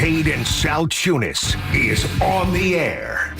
Kincade Salciunas is on the air.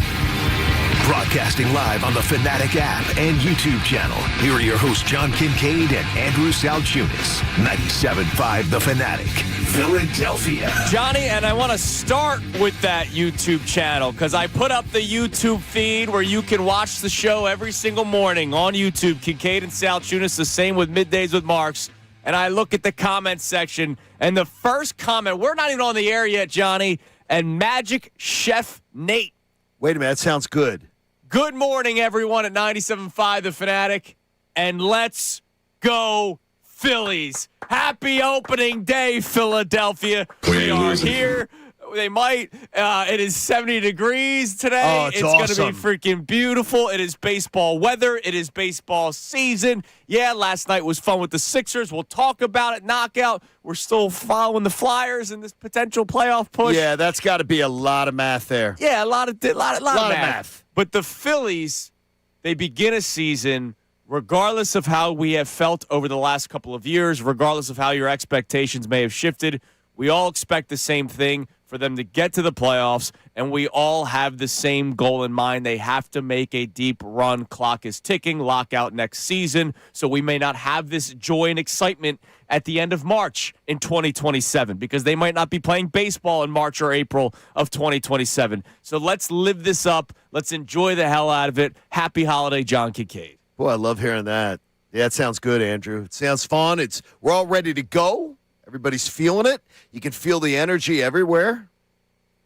Broadcasting live on the Fanatic app and YouTube channel. Here are your hosts, John Kincade and Andrew Salciunas. 97.5 The Fanatic, Philadelphia. Johnny, and I want to start with that YouTube channel because I put up the YouTube feed where you can watch the show every single morning on YouTube. Kincade and Salciunas, the same with Middays with Marks. And I look at the comment section, and the first comment, we're not even on the air yet, Johnny, and Magic Chef Nate. Wait a minute, that sounds good. Good morning, everyone, at 97.5 The Fanatic, and let's go Phillies. Happy opening day, Philadelphia. We are here. They might. It is 70 degrees today. Oh, it's going awesome. to be freaking beautiful. It is baseball weather. It is baseball season. Yeah, last night was fun with the Sixers. We'll talk about it. Knockout. We're still following the Flyers in this potential playoff push. Yeah, that's got to be a lot of math there. Yeah, a lot of math. But the Phillies, they begin a season, regardless of how we have felt over the last couple of years, regardless of how your expectations may have shifted, we all expect the same thing, for them to get to the playoffs, and we all have the same goal in mind. They have to make a deep run. Clock is ticking, lockout next season, so we may not have this joy and excitement at the end of March in 2027 because they might not be playing baseball in March or April of 2027. So let's live this up. Let's enjoy the hell out of it. Happy holiday, John Kincade. Boy, I love hearing that. Yeah, it sounds good, Andrew. It sounds fun. We're all ready to go. Everybody's feeling it. You can feel the energy everywhere.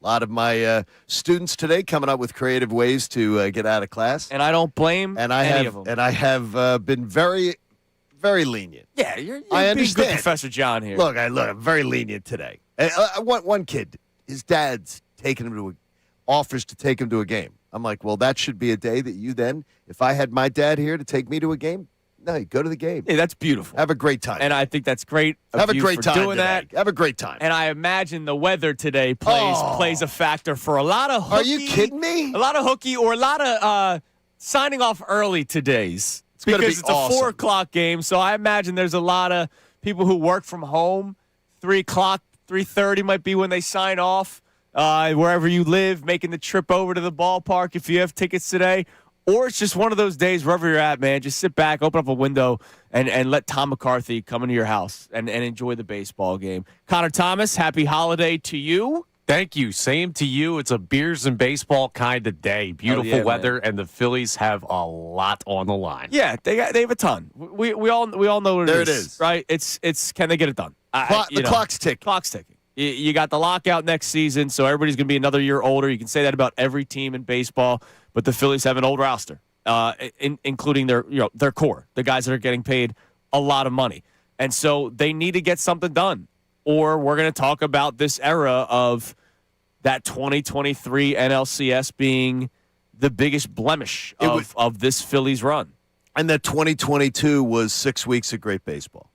A lot of my students today coming up with creative ways to get out of class. And I don't blame any of them. And I have been very, very lenient. Yeah, you're I being understand. good Professor John here. Look, I'm very lenient today. I want one kid. His dad's taking him offers to take him to a game. I'm like, well, that should be a day that you then, if I had my dad here to take me to a game, no, you go to the game. Yeah, that's beautiful. Have a great time. And I think that's great. Have a great time doing today. that. Have a great time. And I imagine the weather today plays a factor for a lot of hooky. Are you kidding me? A lot of hooky or a lot of signing off early todays. Gonna because be it's awesome. a 4 o'clock game. So I imagine there's a lot of people who work from home. 3 o'clock, 3:30 might be when they sign off. Wherever you live, making the trip over to the ballpark if you have tickets today. Or it's just one of those days, wherever you're at, man, just sit back, open up a window, and let Tom McCarthy come into your house and enjoy the baseball game. Connor Thomas, happy holiday to you. Thank you. Same to you. It's a beers and baseball kind of day. Beautiful weather, man. And the Phillies have a lot on the line. Yeah, they have a ton. We all know what There it is. It is. Right? It's can they get it done? The clock's ticking. Clock's ticking. You got the lockout next season, so everybody's going to be another year older. You can say that about every team in baseball, but the Phillies have an old roster, including their core, the guys that are getting paid a lot of money. And so they need to get something done, or we're going to talk about this era of that 2023 NLCS being the biggest blemish of this Phillies run. And that 2022 was 6 weeks of great baseball.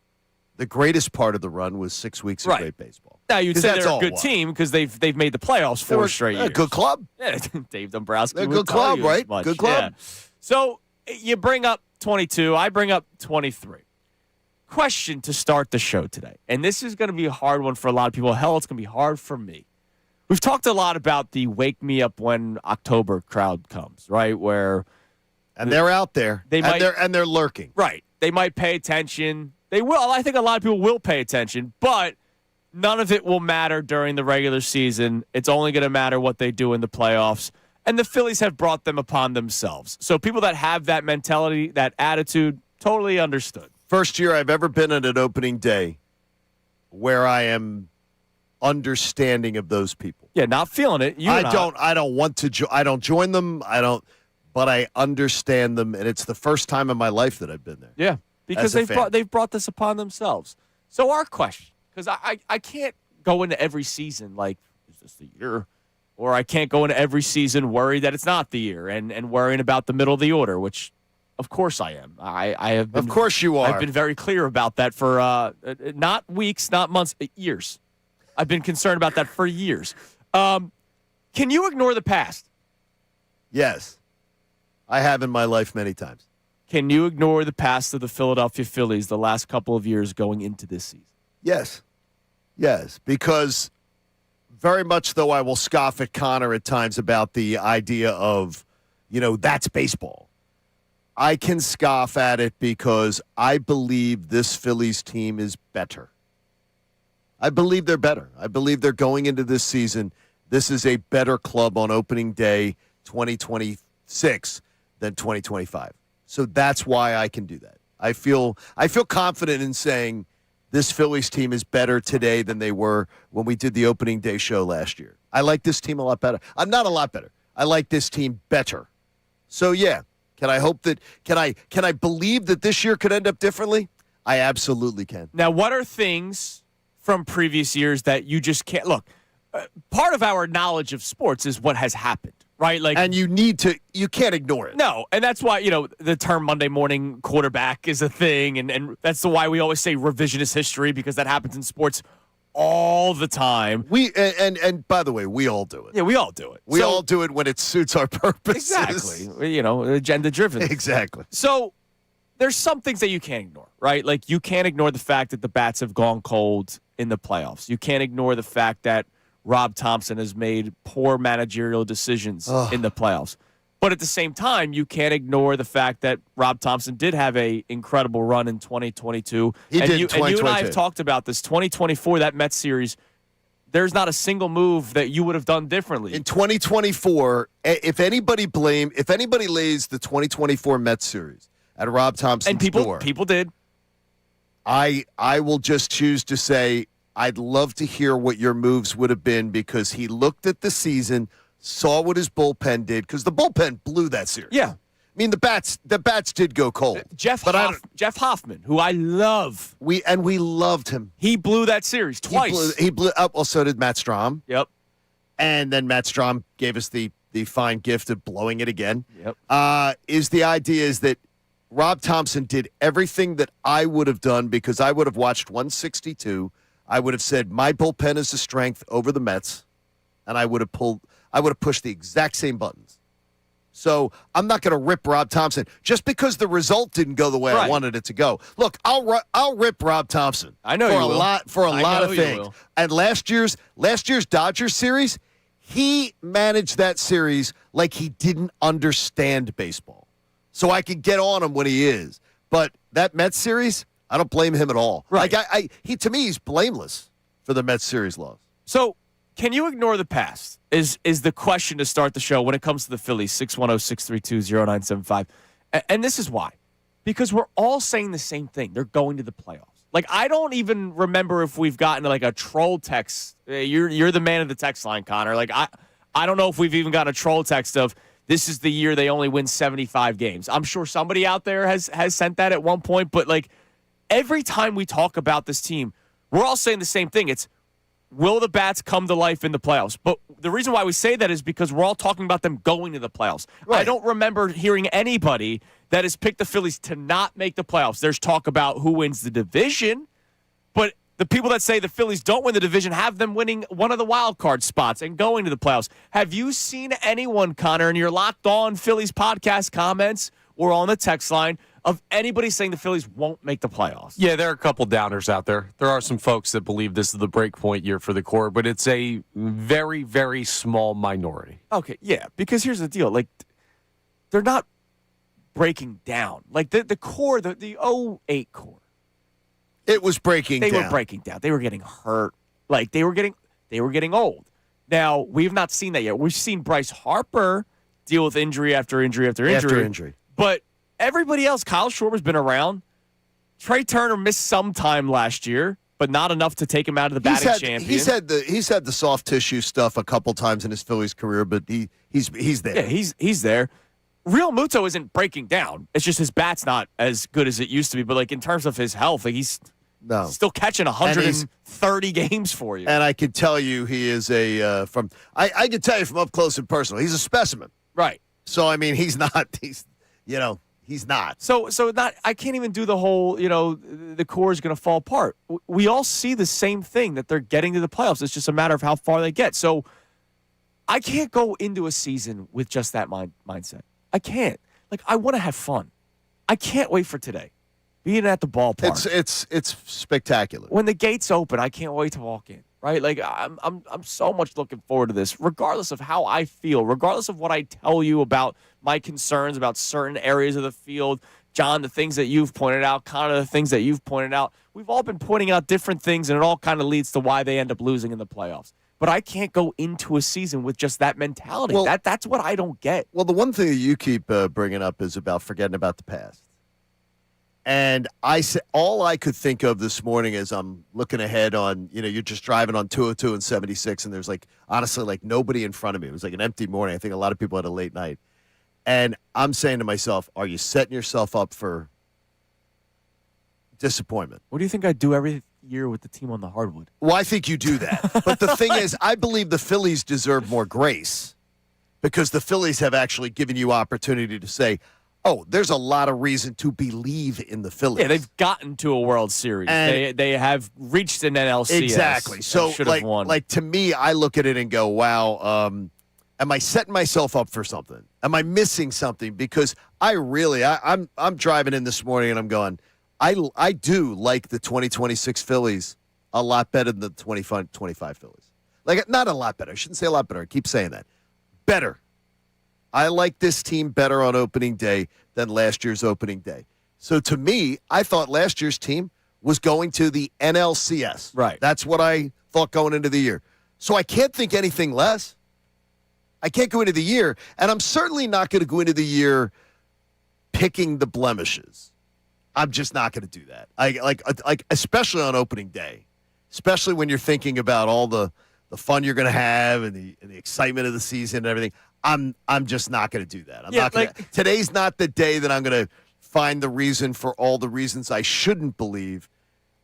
The greatest part of the run was 6 weeks of great baseball. Now, you'd say that's they're a all good it was. team because they've made the playoffs 4 straight years. A good club. Yeah, Dave Dombrowski. They're a would good tell club, you as right? much. Good club. Yeah. So you bring up 22. I bring up 23. Question to start the show today. And this is going to be a hard one for a lot of people. Hell, it's going to be hard for me. We've talked a lot about the wake me up when October crowd comes, right? And they're out there. They're lurking. Right. They might pay attention. They will. I think a lot of people will pay attention, but none of it will matter during the regular season. It's only going to matter what they do in the playoffs. And the Phillies have brought them upon themselves. So people that have that mentality, that attitude, totally understood. First year I've ever been at an opening day where I am understanding of those people. Yeah, not feeling it. I don't want to. I don't join them. But I understand them, and it's the first time in my life that I've been there. Yeah, because they've brought this upon themselves. So our question, because I can't go into every season like, is this the year? Or I can't go into every season worried that it's not the year and worrying about the middle of the order, which, of course, I am. I have been. Of course you are. I've been very clear about that for not weeks, not months, years. I've been concerned about that for years. Can you ignore the past? Yes. I have in my life many times. Can you ignore the past of the Philadelphia Phillies the last couple of years going into this season? Yes. Yes, because very much, though, I will scoff at Connor at times about the idea of, that's baseball. I can scoff at it because I believe this Phillies team is better. I believe they're better. I believe they're going into this season. This is a better club on opening day 2026 than 2025. So that's why I can do that. I feel confident in saying this Phillies team is better today than they were when we did the opening day show last year. I like this team a lot better. I'm not a lot better. I like this team better. So yeah, can I believe that this year could end up differently? I absolutely can. Now, what are things from previous years that you just can't look? Part of our knowledge of sports is what has happened, right? Like, and you can't ignore it. No, and that's why the term Monday morning quarterback is a thing, and that's why we always say revisionist history, because that happens in sports all the time. And by the way, we all do it. Yeah, we all do it. We all do it when it suits our purposes. Exactly. Agenda driven. Exactly. So there's some things that you can't ignore, right? Like, you can't ignore the fact that the bats have gone cold in the playoffs. You can't ignore the fact that Rob Thompson has made poor managerial decisions in the playoffs. But at the same time, you can't ignore the fact that Rob Thompson did have an incredible run in 2022. And you and I have talked about this. 2024, that Mets series, there's not a single move that you would have done differently. In 2024, if anybody lays the 2024 Mets series at Rob Thompson's door, people did. I will just choose to say I'd love to hear what your moves would have been, because he looked at the season, saw what his bullpen did, because the bullpen blew that series. Yeah. I mean, the bats did go cold. Jeff Hoffman, who I love. We loved him. He blew that series twice. He blew up. Well, so did Matt Strahm. Yep. And then Matt Strahm gave us the fine gift of blowing it again. Yep. The idea is that Rob Thompson did everything that I would have done, because I would have watched 162. I would have said my bullpen is a strength over the Mets, and I would have pushed the exact same buttons. So I'm not going to rip Rob Thompson just because the result didn't go the way I wanted it to go. Look, I'll rip Rob Thompson. I know for a lot of things. And last year's Dodgers series, he managed that series like he didn't understand baseball. So I could get on him when he is, but that Mets series, I don't blame him at all. Right. Like to me, he's blameless for the Mets series loss. So, can you ignore the past? Is the question to start the show when it comes to the Phillies? 610-632-0975. And this is why. Because we're all saying the same thing. They're going to the playoffs. Like, I don't even remember if we've gotten like a troll text. You're the man of the text line, Connor. Like, I don't know if we've even got a troll text of, this is the year they only win 75 games. I'm sure somebody out there has sent that at one point, but like, every time we talk about this team, we're all saying the same thing. It's, will the bats come to life in the playoffs? But the reason why we say that is because we're all talking about them going to the playoffs. Right. I don't remember hearing anybody that has picked the Phillies to not make the playoffs. There's talk about who wins the division, but the people that say the Phillies don't win the division have them winning one of the wild card spots and going to the playoffs. Have you seen anyone, Connor, in your Locked On Phillies podcast comments or on the text line, of anybody saying the Phillies won't make the playoffs? Yeah, there are a couple downers out there. There are some folks that believe this is the breakpoint year for the core, but it's a very, very small minority. Okay, yeah, because here's the deal. Like, they're not breaking down. Like, the core, the 08 core. It was breaking down. They were breaking down. They were getting hurt. Like, they were getting old. Now, we've not seen that yet. We've seen Bryce Harper deal with injury after injury after injury. But everybody else, Kyle Schwarber's been around. Trey Turner missed some time last year, but not enough to take him out of the batting champion. He's had the soft tissue stuff a couple times in his Phillies career, but he's there. Yeah, he's there. Real Muto isn't breaking down. It's just his bat's not as good as it used to be. But like in terms of his health, like he's still catching 130 games for you. And I can tell you, he is I can tell you from up close and personal, he's a specimen. Right. So I mean, he's not. He's not. So not. I can't even do the whole. The core is going to fall apart. We all see the same thing, that they're getting to the playoffs. It's just a matter of how far they get. So I can't go into a season with just that mindset. I can't. Like, I want to have fun. I can't wait for today. Being at the ballpark. It's spectacular. When the gates open, I can't wait to walk in. right? Like I'm so much looking forward to this, regardless of how I feel, regardless of what I tell you about my concerns about certain areas of the field. John, the things that you've pointed out, Connor, the things that you've pointed out. We've all been pointing out different things, and it all kind of leads to why they end up losing in the playoffs. But I can't go into a season with just that mentality. Well, That's what I don't get. Well, the one thing that you keep bringing up is about forgetting about the past. And all I could think of this morning as I'm looking ahead on, you're just driving on 202 and 76, and there's honestly nobody in front of me. It was like an empty morning. I think a lot of people had a late night. And I'm saying to myself, are you setting yourself up for disappointment? What do you think I do every year with the team on the hardwood? Well, I think you do that. But the thing is, I believe the Phillies deserve more grace because the Phillies have actually given you opportunity to say, oh, there's a lot of reason to believe in the Phillies. Yeah, they've gotten to a World Series. They have reached an NLCS. Exactly. So, should have won. To me, I look at it and go, wow, am I setting myself up for something? Am I missing something? Because I'm driving in this morning and I'm going, I do like the 2026 Phillies a lot better than the 25 Phillies. Not a lot better. I shouldn't say a lot better. I keep saying that. Better. I like this team better on opening day than last year's opening day. So to me, I thought last year's team was going to the NLCS. Right. That's what I thought going into the year. So I can't think anything less. I can't go into the year, and I'm certainly not going to go into the year picking the blemishes. I'm just not going to do that. I especially on opening day, especially when you're thinking about all the fun you're going to have and the excitement of the season and everything. I'm just not going to do that. I'm not going to. Today's not the day that I'm going to find the reason for all the reasons I shouldn't believe.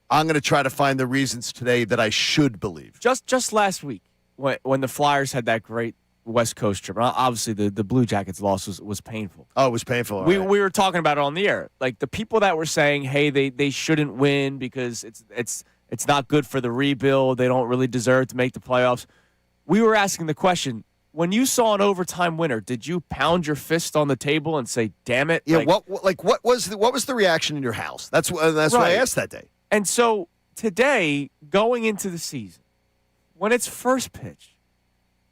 I'm going to try to find the reasons today that I should believe. Just last week when the Flyers had that great West Coast trip. Obviously, the Blue Jackets loss was painful. Oh, it was painful. We were talking about it on the air. Like the people that were saying, hey, they shouldn't win because it's not good for the rebuild. They don't really deserve to make the playoffs. We were asking the question, when you saw an overtime winner, did you pound your fist on the table and say, damn it? Yeah, what was the reaction in your house? That's right. what I asked that day. And so today, going into the season, when it's first pitch,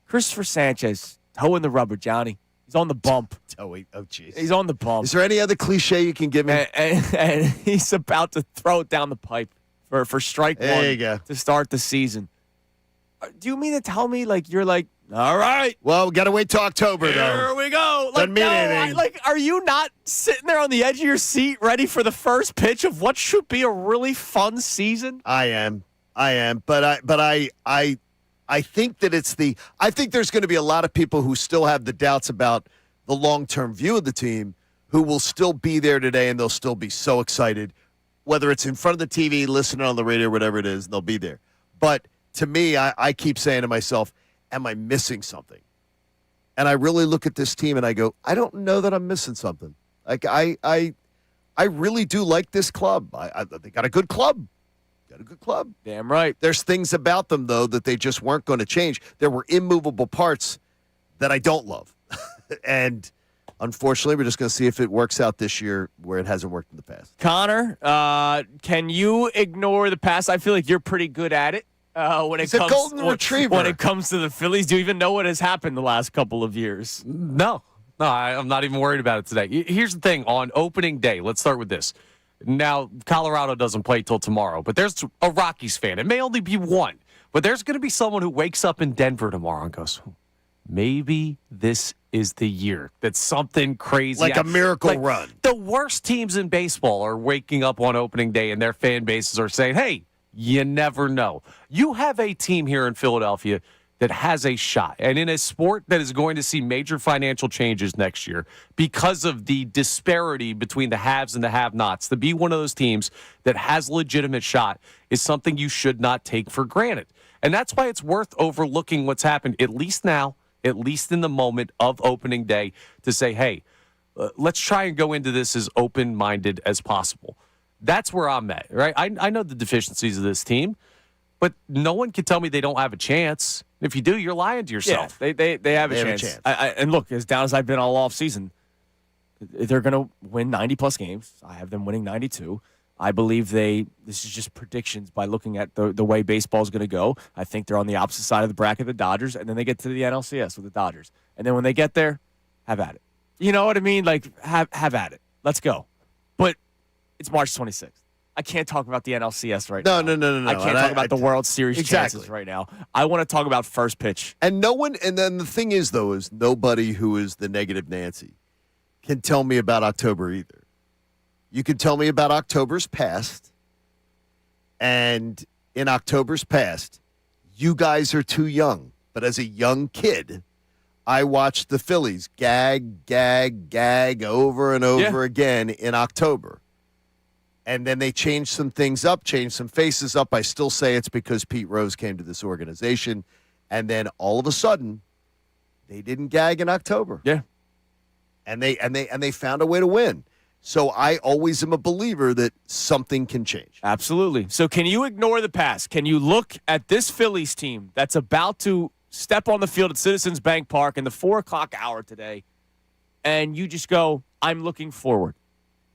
Christopher Sanchez, toe in the rubber, Johnny. He's on the bump. Oh, jeez. He's on the bump. Is there any other cliche you can give me? And he's about to throw it down the pipe for strike there one you go. To start the season. Do you mean to tell me, you're all right. Well, we got to wait till October, though. Here we go. Doesn't mean anything. Are you not sitting there on the edge of your seat ready for the first pitch of what should be a really fun season? I am. But I think that I think there's going to be a lot of people who still have the doubts about the long-term view of the team who will still be there today and they'll still be so excited, whether it's in front of the TV, listening on the radio, whatever it is, they'll be there. But to me, I keep saying to myself, am I missing something? And I really look at this team and I go, I don't know that I'm missing something. I really do like this club. They got a good club. Got a good club. Damn right. There's things about them, though, that they just weren't going to change. There were immovable parts that I don't love. And unfortunately, we're just going to see if it works out this year where it hasn't worked in the past. Connor, can you ignore the past? I feel like you're pretty good at it. When it comes, a golden retriever. When it comes to the Phillies, do you even know what has happened the last couple of years? No, I'm not even worried about it today. Here's the thing. On opening day, let's start with this. Now, Colorado doesn't play till tomorrow, but there's a Rockies fan. It may only be one, but there's going to be someone who wakes up in Denver tomorrow and goes, maybe this is the year that something crazy. Like a miracle run. The worst teams in baseball are waking up on opening day and their fan bases are saying, hey, you never know. You have a team here in Philadelphia that has a shot. And in a sport that is going to see major financial changes next year because of the disparity between the haves and the have-nots, to be one of those teams that has a legitimate shot is something you should not take for granted. And that's why it's worth overlooking what's happened, at least now, at least in the moment of opening day, to say, hey, let's try and go into this as open-minded as possible. That's where I'm at, right? I know the deficiencies of this team, but no one can tell me they don't have a chance. If you do, you're lying to yourself. Yeah, they have a chance. And look, as down as I've been all offseason, they're going to win 90-plus games. I have them winning 92. I believe this is just predictions by looking at the way baseball is going to go. I think they're on the opposite side of the bracket of the Dodgers, and then they get to the NLCS with the Dodgers. And then when they get there, have at it. You know what I mean? Like, have at it. Let's go. But it's March 26th. I can't talk about the NLCS right now. No. I can't talk about the World Series chances right now. I want to talk about first pitch. And then the thing is, though, is nobody who is the negative Nancy can tell me about October either. You can tell me about October's past, and in October's past, you guys are too young. But as a young kid, I watched the Phillies gag over and over again in October. And then they changed some things up, changed some faces up. I still say it's because Pete Rose came to this organization. And then all of a sudden, they didn't gag in October. Yeah. And they found a way to win. So I always am a believer that something can change. Absolutely. So can you ignore the past? Can you look at this Phillies team that's about to step on the field at Citizens Bank Park in the 4 o'clock hour today, and you just go, I'm looking forward.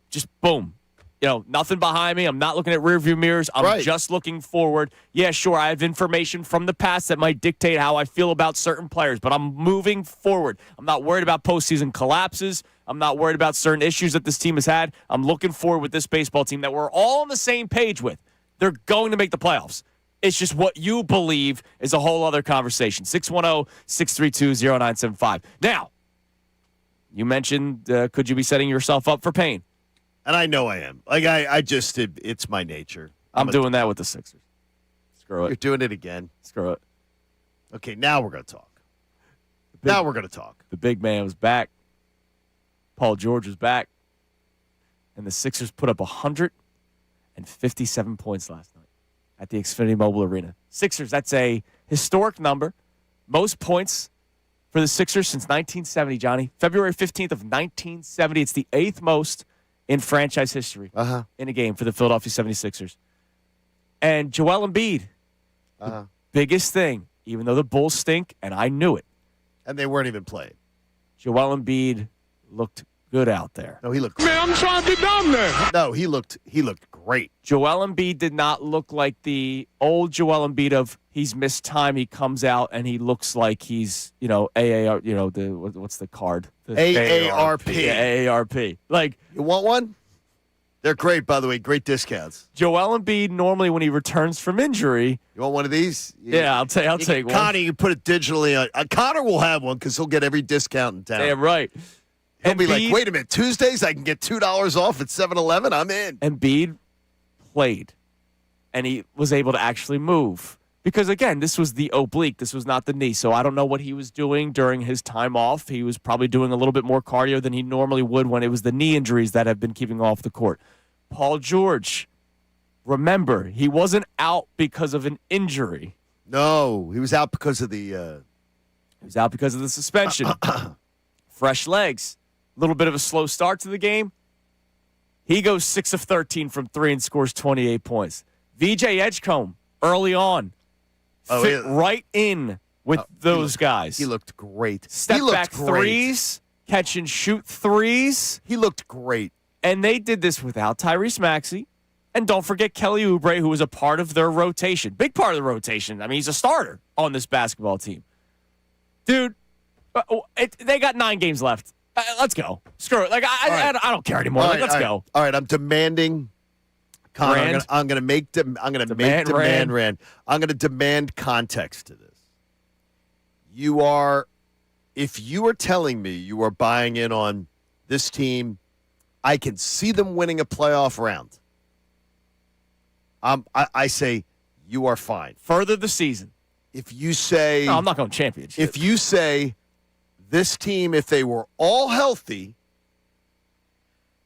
Just boom. You know, nothing behind me. I'm not looking at rearview mirrors. I'm just looking forward. Yeah, sure, I have information from the past that might dictate how I feel about certain players, but I'm moving forward. I'm not worried about postseason collapses. I'm not worried about certain issues that this team has had. I'm looking forward with this baseball team that we're all on the same page with. They're going to make the playoffs. It's just what you believe is a whole other conversation. 610-632-0975. Now, you mentioned, could you be setting yourself up for pain? And I know I am. Like, it's my nature. I'm doing that with the Sixers. Screw it. You're doing it again. Screw it. Okay, now we're going to talk. Now we're going to talk. The big man was back. Paul George was back. And the Sixers put up 157 points last night at the Xfinity Mobile Arena. Sixers, that's a historic number. Most points for the Sixers since 1970, Johnny. February 15th of 1970. It's the 8th most in franchise history in a game for the Philadelphia 76ers. And Joel Embiid, the biggest thing, even though the Bulls stink, and I knew it. And they weren't even playing. Joel Embiid looked good out there. No, he looked great. Man, I'm trying to get down there. No, he looked great. Joel Embiid did not look like the old Joel Embiid of he's missed time. He comes out and he looks like he's, AAR, what's the card? The AARP. AARP. Like, you want one? They're great, by the way. Great discounts. Joel Embiid, normally when he returns from injury. You want one of these? Yeah, I'll take one. Connor, you put it digitally on. Connor will have one because he'll get every discount in town. Damn right. He'll be like, wait a minute, Tuesdays I can get $2 off at 7-Eleven? I'm in. Embiid played, and he was able to actually move. Because, again, this was the oblique. This was not the knee. So I don't know what he was doing during his time off. He was probably doing a little bit more cardio than he normally would when it was the knee injuries that have been keeping off the court. Paul George, remember, he wasn't out because of an injury. No, he was out because of the He was out because of the suspension. Fresh legs. A little bit of a slow start to the game. He goes 6 of 13 from 3 and scores 28 points. VJ Edgecombe, early on, fit right in with those guys. He looked great. Step back threes, catch and shoot threes. He looked great. And they did this without Tyrese Maxey. And don't forget Kelly Oubre, who was a part of their rotation. Big part of the rotation. I mean, he's a starter on this basketball team. Dude, they got 9 games left. Let's go. Screw it. Like, I don't care anymore. Let's go. All right, I'm demanding. Connor, I'm going to demand context to this. If you are telling me you are buying in on this team, I can see them winning a playoff round. I say you are fine. Further the season. If you say, no, I'm not going championship. If you say this team, if they were all healthy,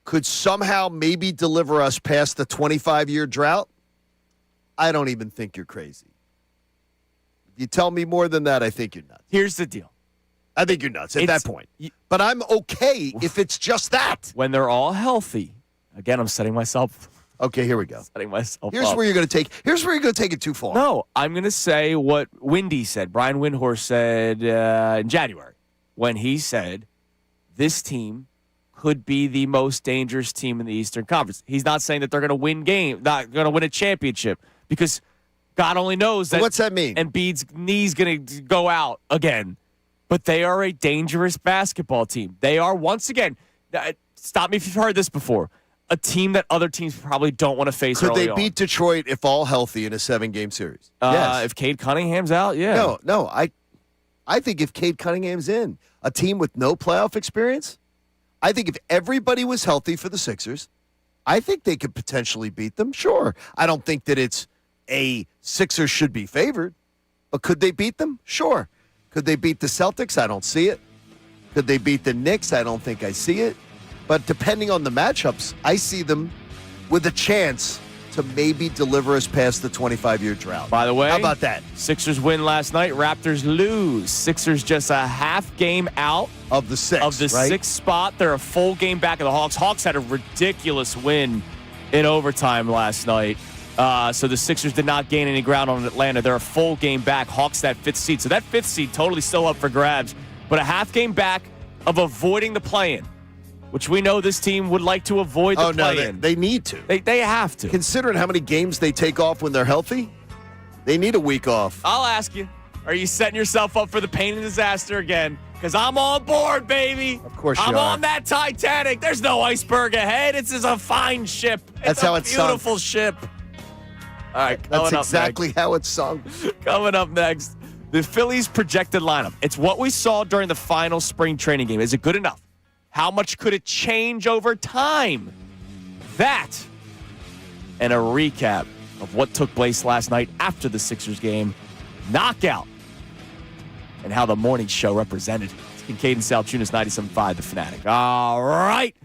could somehow maybe deliver us past the 25-year drought, I don't even think you're crazy. If you tell me more than that, I think you're nuts. Here's the deal. I think you're nuts at that point. But I'm okay if it's just that. When they're all healthy. Again, I'm setting myself. Okay, here we go. Setting myself Here's up. where you're going to take. Here's where you're going to take it too far. No, I'm going to say what Windy said. Brian Windhorst said in January when he said this team could be the most dangerous team in the Eastern Conference. He's not saying that they're going to not going to win a championship, because God only knows that. What's that mean? Embiid's knee's going to go out again. But they are a dangerous basketball team. They are, once again, stop me if you've heard this before, a team that other teams probably don't want to face early on. Could they beat Detroit if all healthy in a 7-game series? Yes. If Cade Cunningham's out, yeah. No. I think if Cade Cunningham's in, a team with no playoff experience, I think if everybody was healthy for the Sixers, I think they could potentially beat them. Sure. I don't think that it's a Sixers should be favored, but could they beat them? Sure. Could they beat the Celtics? I don't see it. Could they beat the Knicks? I don't think I see it. But depending on the matchups, I see them with a chance to maybe deliver us past the 25-year drought. By the way, how about that? Sixers win last night. Raptors lose. Sixers just a half game out of the sixth spot. They're a full game back of the Hawks. Hawks had a ridiculous win in overtime last night. So the Sixers did not gain any ground on Atlanta. They're a full game back. Hawks that 5th seed. So that 5th seed totally still up for grabs. But a half game back of avoiding the play-in, which we know this team would like to avoid the play-in. No, they need to. They have to. Considering how many games they take off when they're healthy, they need a week off. I'll ask you, are you setting yourself up for the pain and disaster again? Because I'm on board, baby. Of course you I'm are. on that Titanic. There's no iceberg ahead. It's just a fine ship. That's how it's it's a beautiful ship. All right, that's exactly how it's sung. Coming up next, the Phillies' projected lineup. It's what we saw during the final spring training game. Is it good enough? How much could it change over time? That and a recap of what took place last night after the Sixers game, knockout, and how the morning show represented. It's Kincade Salciunas, 97.5, The Fanatic. All right.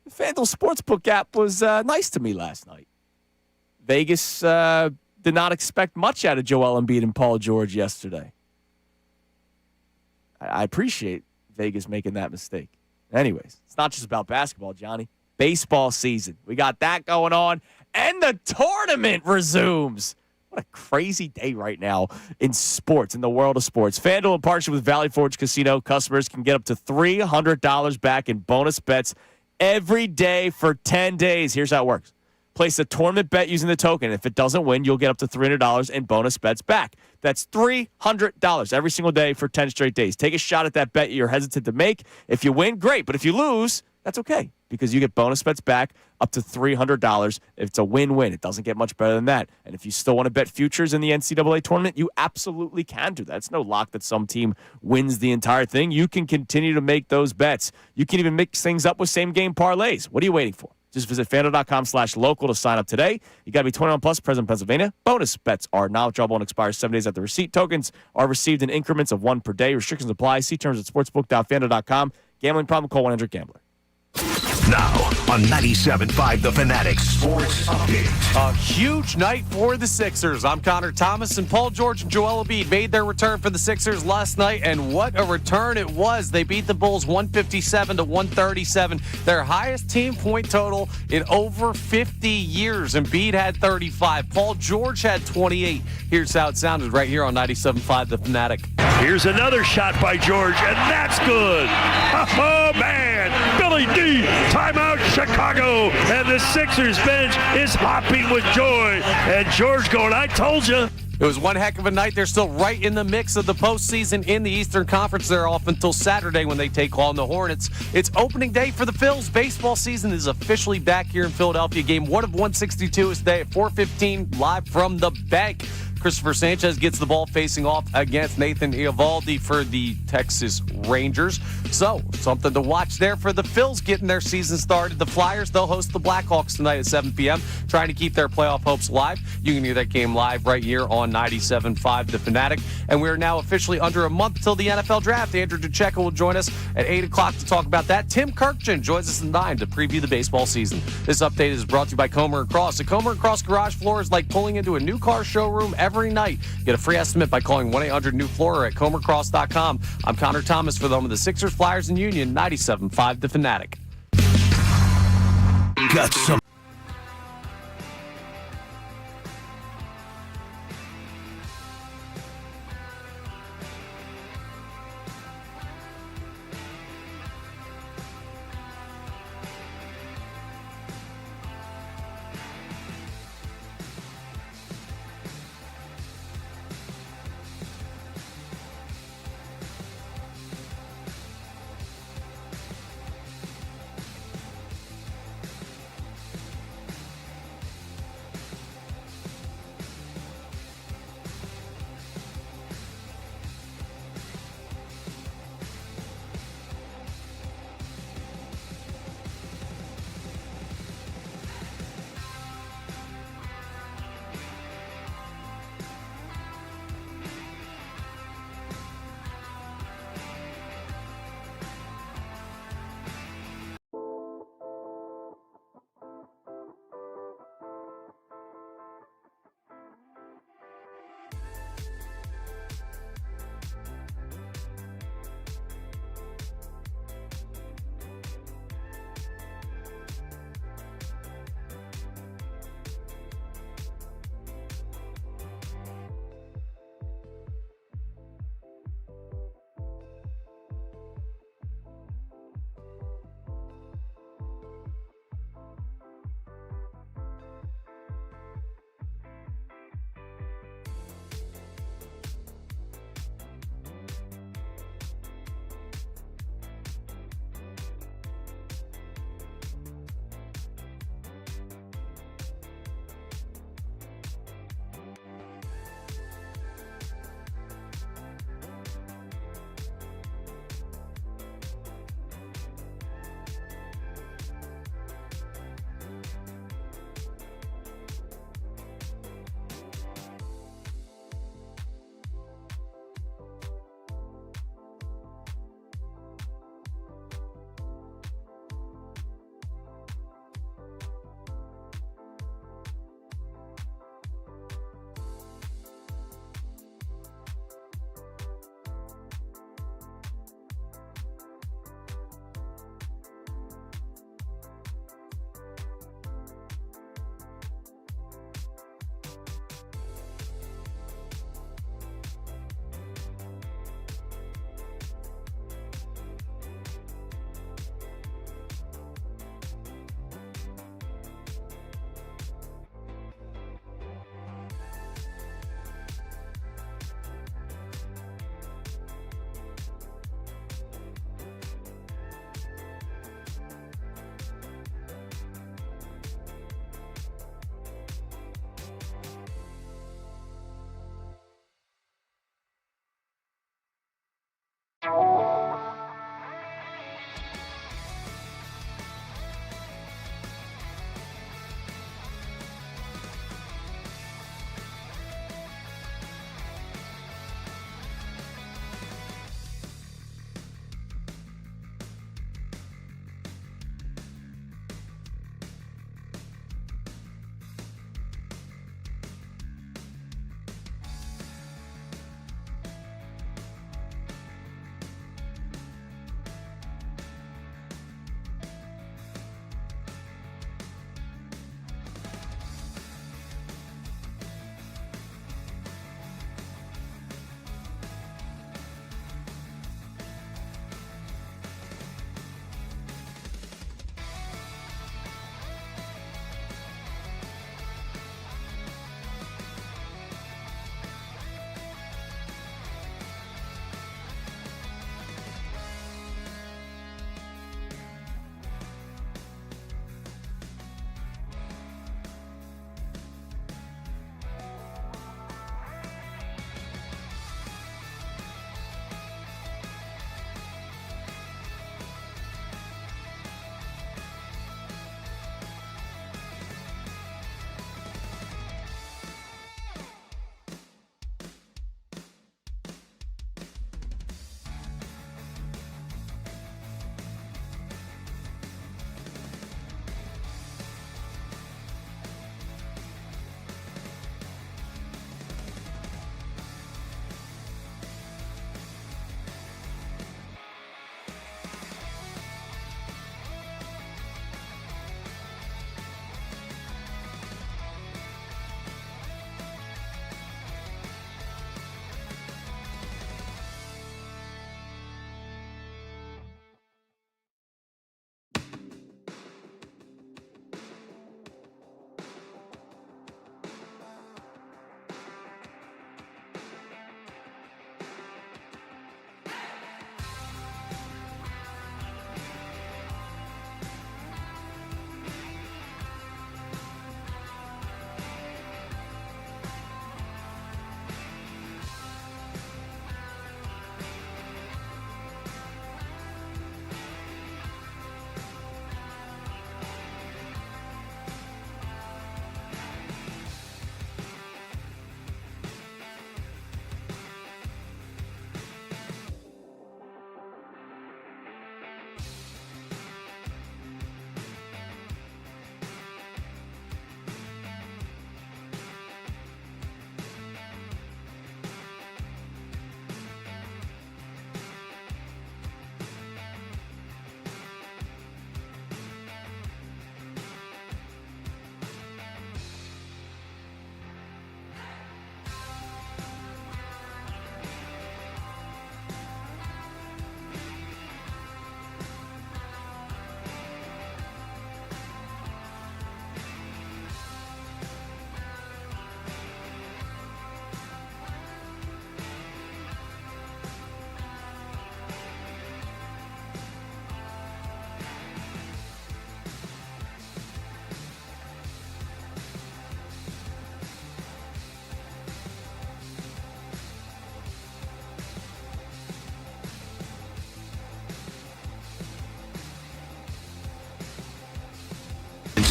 The FanDuel Sportsbook app was nice to me last night. Vegas did not expect much out of Joel Embiid and Paul George yesterday. I appreciate Vegas making that mistake. Anyways, it's not just about basketball, Johnny. Baseball season. We got that going on, and the tournament resumes. What a crazy day right now in sports, in the world of sports. FanDuel, in partnership with Valley Forge Casino, customers can get up to $300 back in bonus bets every day for 10 days. Here's how it works. Place a tournament bet using the token. If it doesn't win, you'll get up to $300 in bonus bets back. That's $300 every single day for 10 straight days. Take a shot at that bet you're hesitant to make. If you win, great. But if you lose, that's okay, because you get bonus bets back up to $300. If it's a win-win, it doesn't get much better than that. And if you still want to bet futures in the NCAA tournament, you absolutely can do that. It's no lock that some team wins the entire thing. You can continue to make those bets. You can even mix things up with same-game parlays. What are you waiting for? Just visit FanDuel.com/local to sign up today. You got to be 21 plus, present in Pennsylvania. Bonus bets are now withdrawable and expire 7 days after receipt. Tokens are received in increments of 1 per day. Restrictions apply. See terms at sportsbook.fanduel.com. Gambling problem? Call 1-800-GAMBLER. Now on 97.5 The Fanatic Sports Update. A huge night for the Sixers. I'm Connor Thomas, and Paul George and Joel Embiid made their return for the Sixers last night, and what a return it was. They beat the Bulls 157-137, their highest team point total in over 50 years. Embiid had 35. Paul George had 28. Here's how it sounded right here on 97.5 The Fanatic. Here's another shot by George, and that's good. Oh, man. Billy D, timeout Chicago. And the Sixers bench is hopping with joy. And George going, I told you. It was one heck of a night. They're still right in the mix of the postseason in the Eastern Conference. They're off until Saturday when they take on the Hornets. It's opening day for the Phils. Baseball season is officially back here in Philadelphia. Game 1 of 162 is today at 4:15, live from the bank. Christopher Sanchez gets the ball facing off against Nathan Eovaldi for the Texas Rangers. So, something to watch there for the Phils getting their season started. The Flyers, they'll host the Blackhawks tonight at 7 p.m., trying to keep their playoff hopes live. You can hear that game live right here on 97.5 The Fanatic. And we're now officially under a month till the NFL Draft. Andrew Duchecka will join us at 8 o'clock to talk about that. Tim Kurkjian joins us at 9 to preview the baseball season. This update is brought to you by Comer & Cross. The Comer & Cross garage floor is like pulling into a new car showroom every night. Get a free estimate by calling 1-800-NEW-FLOOR at comercross.com. I'm Connor Thomas for the home of the Sixers, Flyers, and Union, 97.5 The Fanatic. Got some.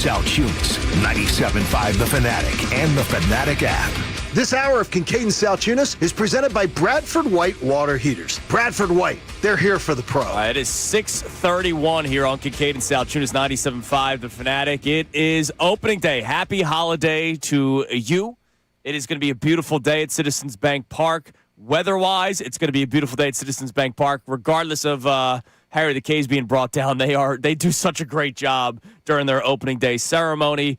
Salciunas, 97.5 The Fanatic and the Fanatic app. This hour of Kincade Salciunas is presented by Bradford White Water Heaters. Bradford White, they're here for the pro. It is 6:31 here on Kincade Salciunas, 97.5 The Fanatic. It is opening day. Happy holiday to you. It is going to be a beautiful day at Citizens Bank Park. Weather-wise, it's going to be a beautiful day at Citizens Bank Park, regardless of Harry the K's being brought down. They do such a great job during their opening day ceremony.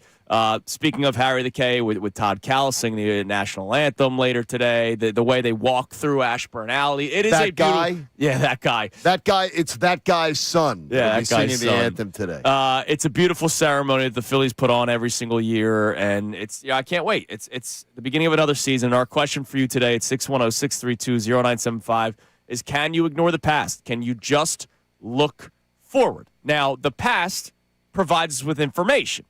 Speaking of Harry the K, with Todd Callis singing the national anthem later today, the way they walk through Ashburn Alley, it is that a guy. Yeah, that guy. That guy. It's that guy's son. Yeah, that guy's singing son. the anthem today. It's a beautiful ceremony that the Phillies put on every single year, and I can't wait. It's the beginning of another season. Our question for you today at 610-632-0975 is: can you ignore the past? Can you just look forward? Now, the past provides us with information.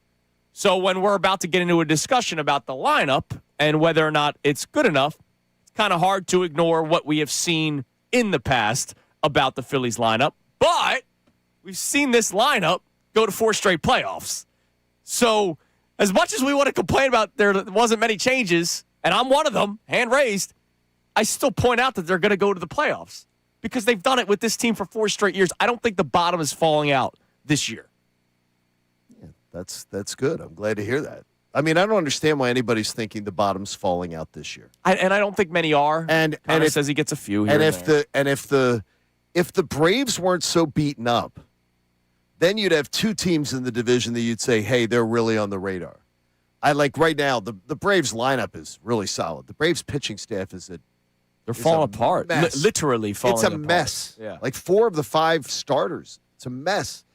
So when we're about to get into a discussion about the lineup and whether or not it's good enough, it's kind of hard to ignore what we have seen in the past about the Phillies lineup. But we've seen this lineup go to 4 straight playoffs. So as much as we want to complain about there wasn't many changes, and I'm one of them, hand raised, I still point out that they're going to go to the playoffs because they've done it with this team for 4 straight years. I don't think the bottom is falling out this year. That's good. I'm glad to hear that. I mean, I don't understand why anybody's thinking the bottom's falling out this year. I don't think many are. And it says he gets a few here. If the Braves weren't so beaten up, then you'd have 2 teams in the division that you'd say, hey, they're really on the radar. I like right now the Braves lineup is really solid. The Braves pitching staff they're falling apart. Literally falling apart. It's a mess. Yeah. Like 4 of the 5 starters. It's a mess.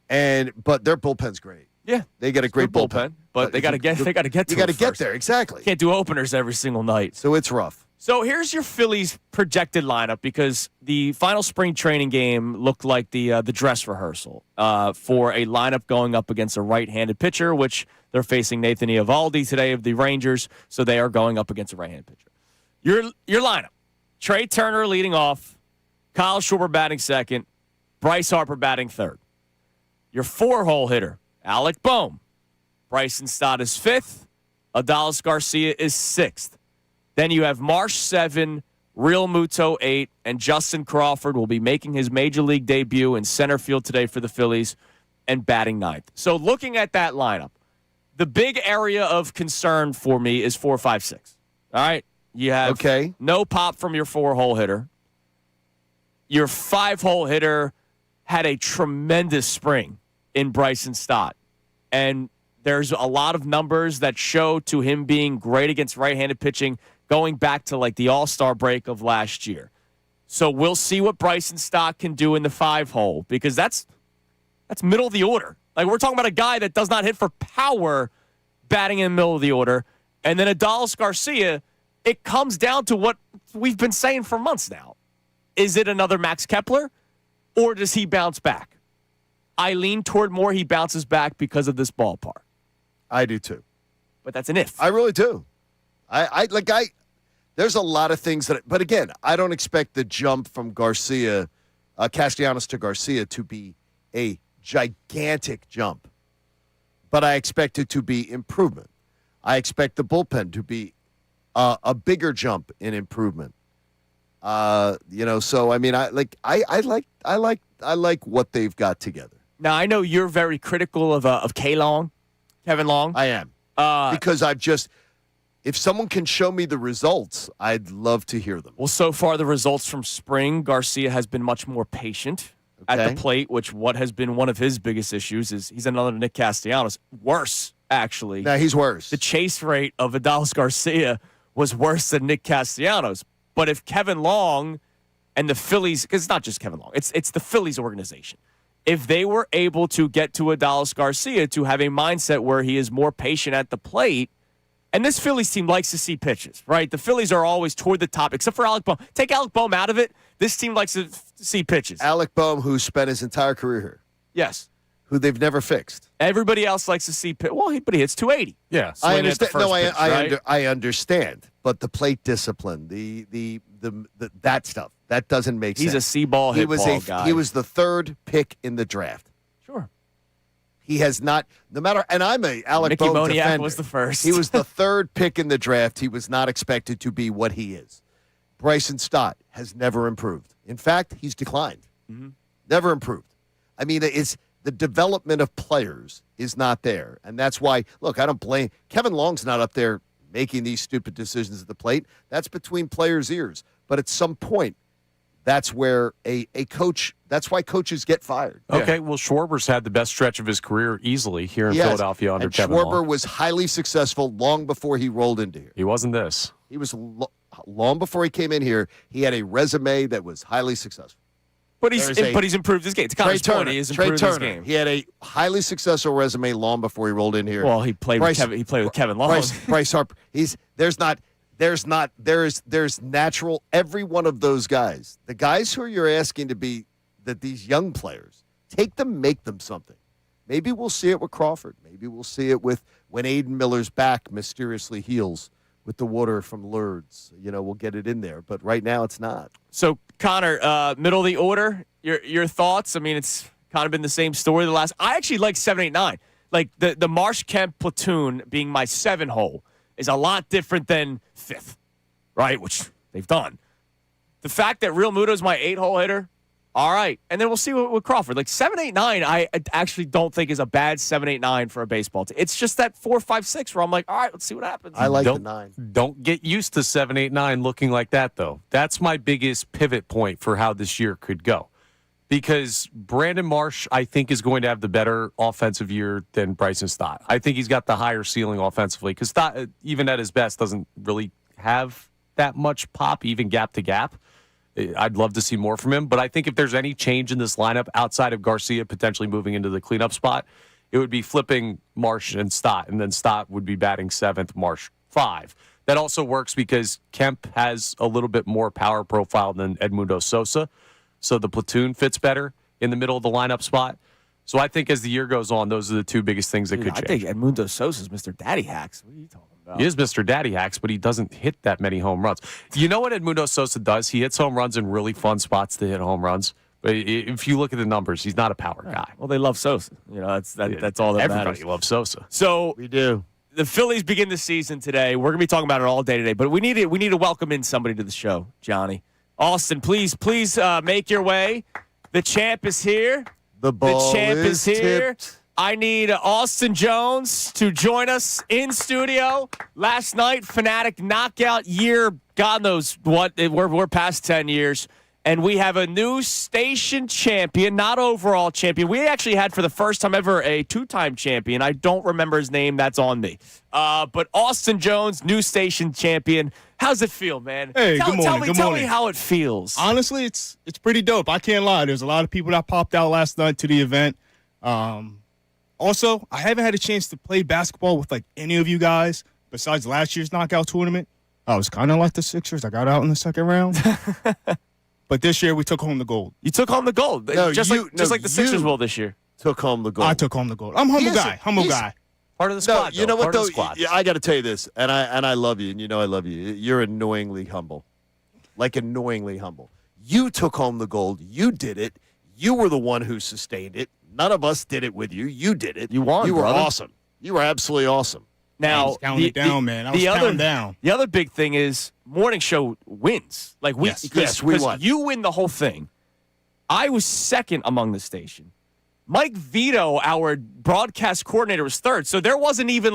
But their bullpen's great. Yeah, they got a great bullpen, but they got to get. They got to get to. You got to it get first. there exactly. Can't do openers every single night, so it's rough. So here's your Phillies projected lineup because the final spring training game looked like the dress rehearsal for a lineup going up against a right-handed pitcher, which they're facing Nathan Eovaldi today of the Rangers, so they are going up against a right-handed pitcher. Your lineup: Trey Turner leading off, Kyle Schwarber batting second, Bryce Harper batting third. Your 4-hole hitter: Alec Bohm. Bryson Stott is 5th. Adolis Garcia is 6th. Then you have Marsh 7, Real Muto 8, and Justin Crawford will be making his major league debut in center field today for the Phillies and batting 9th. So looking at that lineup, the big area of concern for me is 4, 5, 6. All right? You have no pop from your 4-hole hitter. Your 5-hole hitter had a tremendous spring in Bryson Stott. And there's a lot of numbers that show to him being great against right-handed pitching going back to like the All-Star break of last year. So we'll see what Bryson Stott can do in the 5-hole because that's middle of the order. Like we're talking about a guy that does not hit for power batting in the middle of the order. And then Adolis Garcia, it comes down to what we've been saying for months now. Is it another Max Kepler or does he bounce back? I lean toward more he bounces back because of this ballpark. I do too. But that's an if. I really do. There's a lot of things but again, I don't expect the jump from Castellanos to Garcia to be a gigantic jump. But I expect it to be improvement. I expect the bullpen to be a bigger jump in improvement. So I mean, I like what they've got together. Now I know you're very critical of Kevin Long. I am because if someone can show me the results, I'd love to hear them. Well, so far the results from spring, Garcia has been much more patient at the plate, which what has been one of his biggest issues is he's another Nick Castellanos. Worse, actually. No, he's worse. The chase rate of Adolis Garcia was worse than Nick Castellanos. But if Kevin Long and the Phillies, because it's not just Kevin Long, it's the Phillies organization. If they were able to get to Adolis Garcia to have a mindset where he is more patient at the plate, and this Phillies team likes to see pitches, right? The Phillies are always toward the top, except for Alec Bohm. Take Alec Bohm out of it, this team likes to see pitches. Alec Bohm, who spent his entire career here. Yes. Who they've never fixed. Everybody else likes to see pitch. Well, but he hits 280. Yeah. I understand. Pitch, I understand. But the plate discipline, the that stuff, that doesn't make sense. He's a C-ball hit ball guy. He was the 3rd pick in the draft. Sure. He has not, no matter, and I'm a Alec Mickey Bohm Moniak defender. was the first. He was the third pick in the draft. He was not expected to be what he is. Bryson Stott has never improved. In fact, he's declined. Never improved. I mean, it's the development of players is not there. And that's why, look, I don't blame, Kevin Long's not up there making these stupid decisions at the plate. That's between players' ears. But at some point, that's where a coach, that's why coaches get fired. Okay, well, Schwarber's had the best stretch of his career easily here in Philadelphia under and Kevin Schwarber Long. was highly successful long before he rolled into here. He wasn't this. He was long before he came in here. He had a resume that was highly successful. But he's improved his game. It's kind of funny. He's improved his game. He had a highly successful resume long before he rolled in here. Well, he played with Kevin Long. Bryce Harper. There's natural. Every one of those guys, the guys who you're asking to be these young players, take them, make them something. Maybe we'll see it with Crawford. Maybe we'll see it with when Aiden Miller's back mysteriously heals with the water from Lourdes. We'll get it in there. But right now, it's not. So, Connor, middle of the order, your thoughts? I mean, it's kind of been the same story the last. I actually like 7, 8, 9. Like the Marsh Kemp platoon being my 7 hole is a lot different than 5th, right? Which they've done. The fact that Real Muto's my 8-hole hitter, all right. And then we'll see with Crawford. Like 7, 8, 9, I actually don't think is a bad 7, 8, 9 for a baseball team. It's just that 4, 5, 6 where I'm like, all right, let's see what happens. I like the 9. Don't get used to 7, 8, 9 looking like that, though. That's my biggest pivot point for how this year could go. Because Brandon Marsh, I think, is going to have the better offensive year than Bryson Stott. I think he's got the higher ceiling offensively because Stott, even at his best, doesn't really have that much pop, even gap to gap. I'd love to see more from him. But I think if there's any change in this lineup outside of Garcia potentially moving into the cleanup spot, it would be flipping Marsh and Stott, and then Stott would be batting 7th, Marsh 5. That also works because Kemp has a little bit more power profile than Edmundo Sosa. So the platoon fits better in the middle of the lineup spot. So I think as the year goes on, those are the two biggest things that could change. I think Edmundo Sosa's Mr. Daddy Hacks. What are you talking about? He is Mr. Daddy Hacks, but he doesn't hit that many home runs. You know what Edmundo Sosa does? He hits home runs in really fun spots to hit home runs. But if you look at the numbers, he's not a power guy. Well, they love Sosa. That's all that matters. Everybody loves Sosa. So We do. the Phillies begin the season today. We're going to be talking about it all day today, but we need to welcome in somebody to the show, Johnny. Austin, please make your way. The champ is here. The champ is here. tipped. I need Austin Jones to join us in studio. Last night, Fanatic knockout year. God knows what. We're past 10 years. And we have a new station champion, not overall champion. We actually had, for the first time ever, a 2-time champion. I don't remember his name. That's on me. But Austin Jones, new station champion. How's it feel, man? Hey, good morning. Tell me how it feels. Honestly, it's pretty dope. I can't lie. There's a lot of people that popped out last night to the event. Also, I haven't had a chance to play basketball with any of you guys besides last year's knockout tournament. I was kind of like the Sixers. I got out in the second round. But this year, we took home the gold. You took home the gold. No, just like the Sixers will this year. Took home the gold. I took home the gold. I'm humble guy. Part of the squad, you know what, Part of though? the squad. I got to tell you this, and I love you, and you know I love you. You're annoyingly humble. Annoyingly humble. You took home the gold. You did it. You were the one who sustained it. None of us did it with you. You did it. You won, You were brother. awesome. You were absolutely awesome. Now, I was counting it down, man. I was counting down. The other big thing is morning show wins. Yes, we won. You win the whole thing. I was second among the station. Mike Vito, our broadcast coordinator, was third. So there wasn't even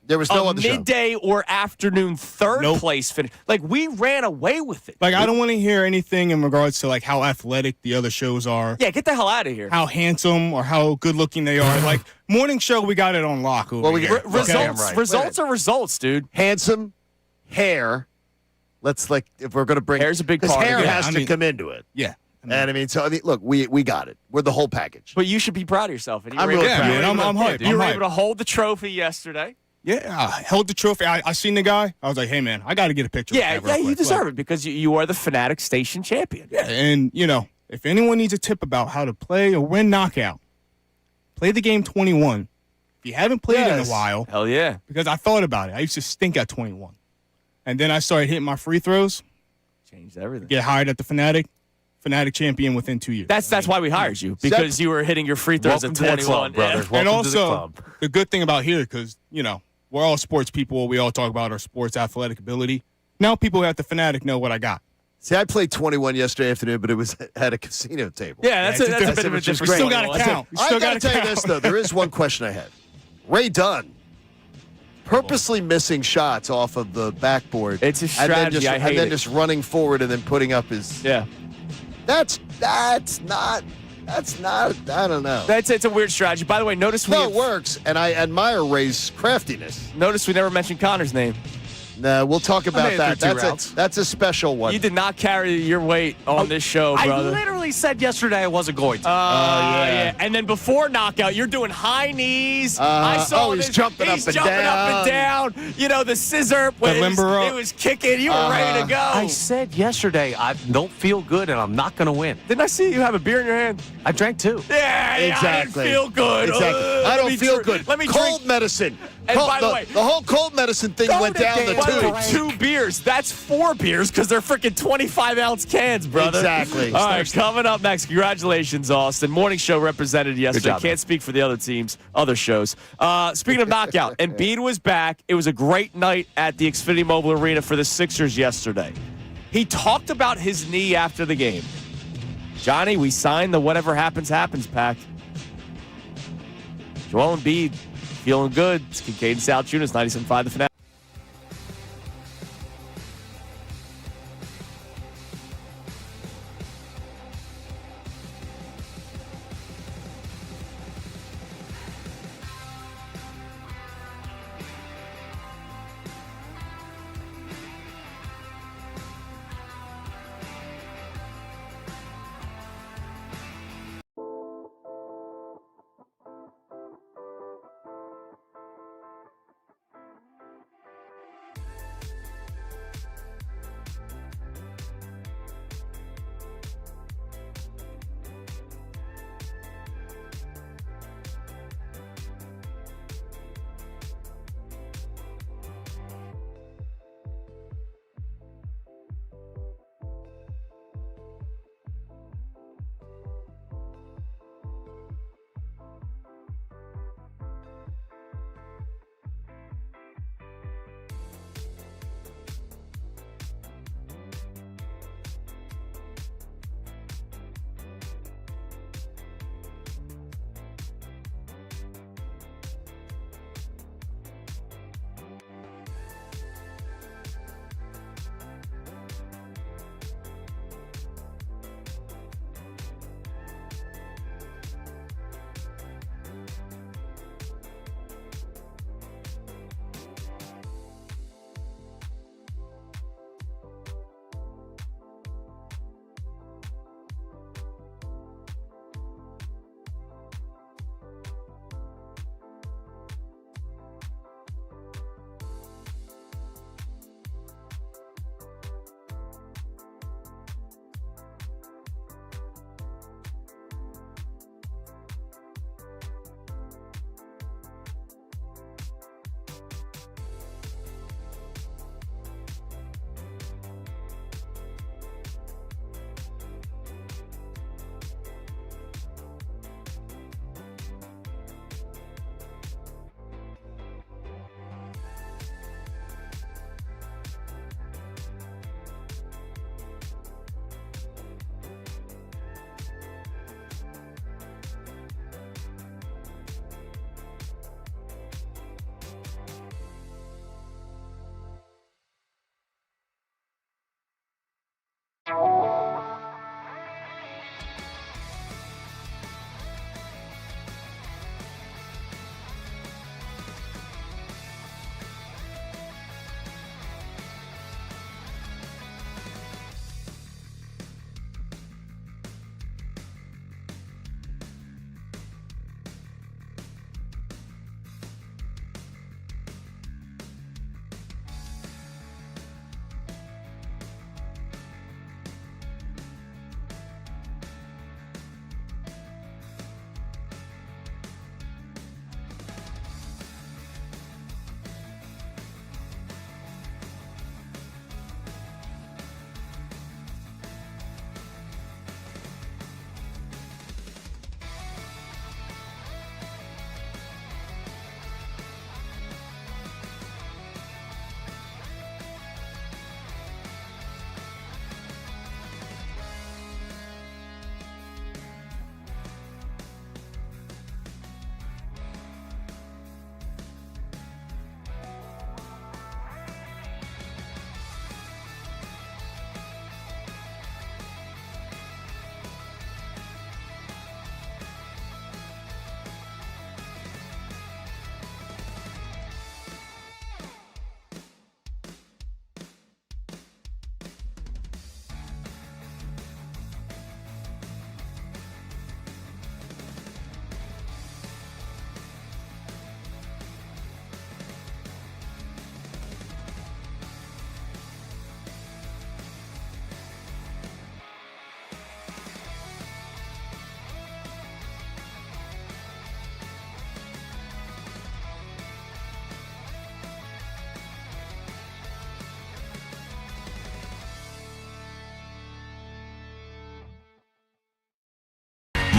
There was no a other show. midday or afternoon third Nope. place finish. We ran away with it. I don't want to hear anything in regards to how athletic the other shows are, Yeah, get the hell out of here. how handsome or how good looking they are. Morning show, we got it on lock over we here. got- Results, right. results are results, dude. Handsome, hair. Let's if we're going to bring Hair's a big 'cause part of hair it. has I to mean- come into it. Yeah. And look, we got it. We're the whole package. But you should be proud of yourself. And you I'm were really able- proud. you were Yeah, able I'm to- hyped. You I'm were hyped. able to hold the trophy yesterday. Yeah, I held the trophy. I seen the guy. I was like, hey, man, I got to get a picture Yeah, with that real you quick. deserve it because you are the Fanatic station champion. Yeah, and, if anyone needs a tip about how to play or win knockout, play the game 21. If you haven't played in a while, Hell yeah. because I thought about it. I used to stink at 21. And then I started hitting my free throws, Changed everything. get hired at the Fanatic. Fanatic champion within 2 years. That's why we hired you, because you were hitting your free throws Welcome at to the 21. club, brother. Yeah. Welcome And to also, the club. the good thing about here, because, we're all sports people. We all talk about our sports athletic ability. Now people at the Fanatic know what I got. See, I played 21 yesterday afternoon, but it was at a casino table. Yeah, that's a bit of a which is different great. Still got to count. You I still got to got tell you this, though. There is one question I had. Ray Dunn, purposely missing shots off of the backboard. It's a strategy. I hate and then it. just running forward and then putting up his. Yeah. That's not. I don't know. It's a weird strategy. By the way, notice It works, and I admire Ray's craftiness. notice we never mentioned Connor's name. No, we'll talk about made it that. through 2 rounds. That's a special one. You did not carry your weight on this show, I brother. literally said yesterday I wasn't going to. Yeah. And then before knockout, you're doing high knees. I saw he's this. jumping He's up and jumping up and down. The scissor. When it limber up. was kicking. You were ready to go. I said yesterday I don't feel good and I'm not going to win. Didn't I see you have a beer in your hand? I drank 2. Yeah, Exactly. I didn't feel good. Exactly. I don't feel good. Let me cold drink. medicine. And by the way, the whole cold medicine thing went down the By the way, tubes. 2 beers. That's 4 beers because they're freaking 25-ounce cans, brother. Exactly. All right, coming up next. Congratulations, Austin. Morning show represented yesterday. job, Can't man. speak for the other teams, other shows. Speaking of knockout, Embiid was back. It was a great night at the Xfinity Mobile Arena for the Sixers yesterday. He talked about his knee after the game. Johnny, we signed the whatever happens, happens pact. Joel Embiid feeling good. It's Kincade Salciunas, 97.5 The Fanatic.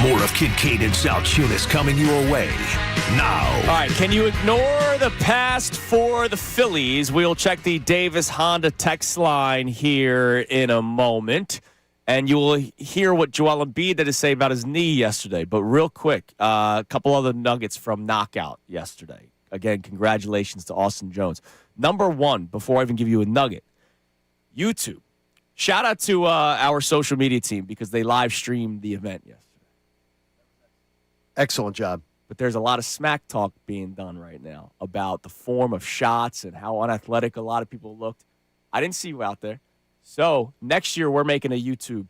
More of Kincade and Salciunas coming your way now. All right, can you ignore the past for the Phillies? We'll check the Davis Honda text line here in a moment, and you will hear what Joel Embiid had to say about his knee yesterday. But real quick, a couple other nuggets from Knockout yesterday. Again, congratulations to Austin Jones. Number one, before I even give you a nugget, YouTube. Shout out to our social media team because they live streamed the event yesterday. Excellent job. But there's a lot of smack talk being done right now about the form of shots and how unathletic a lot of people looked. I didn't see you out there. So next year we're making a YouTube.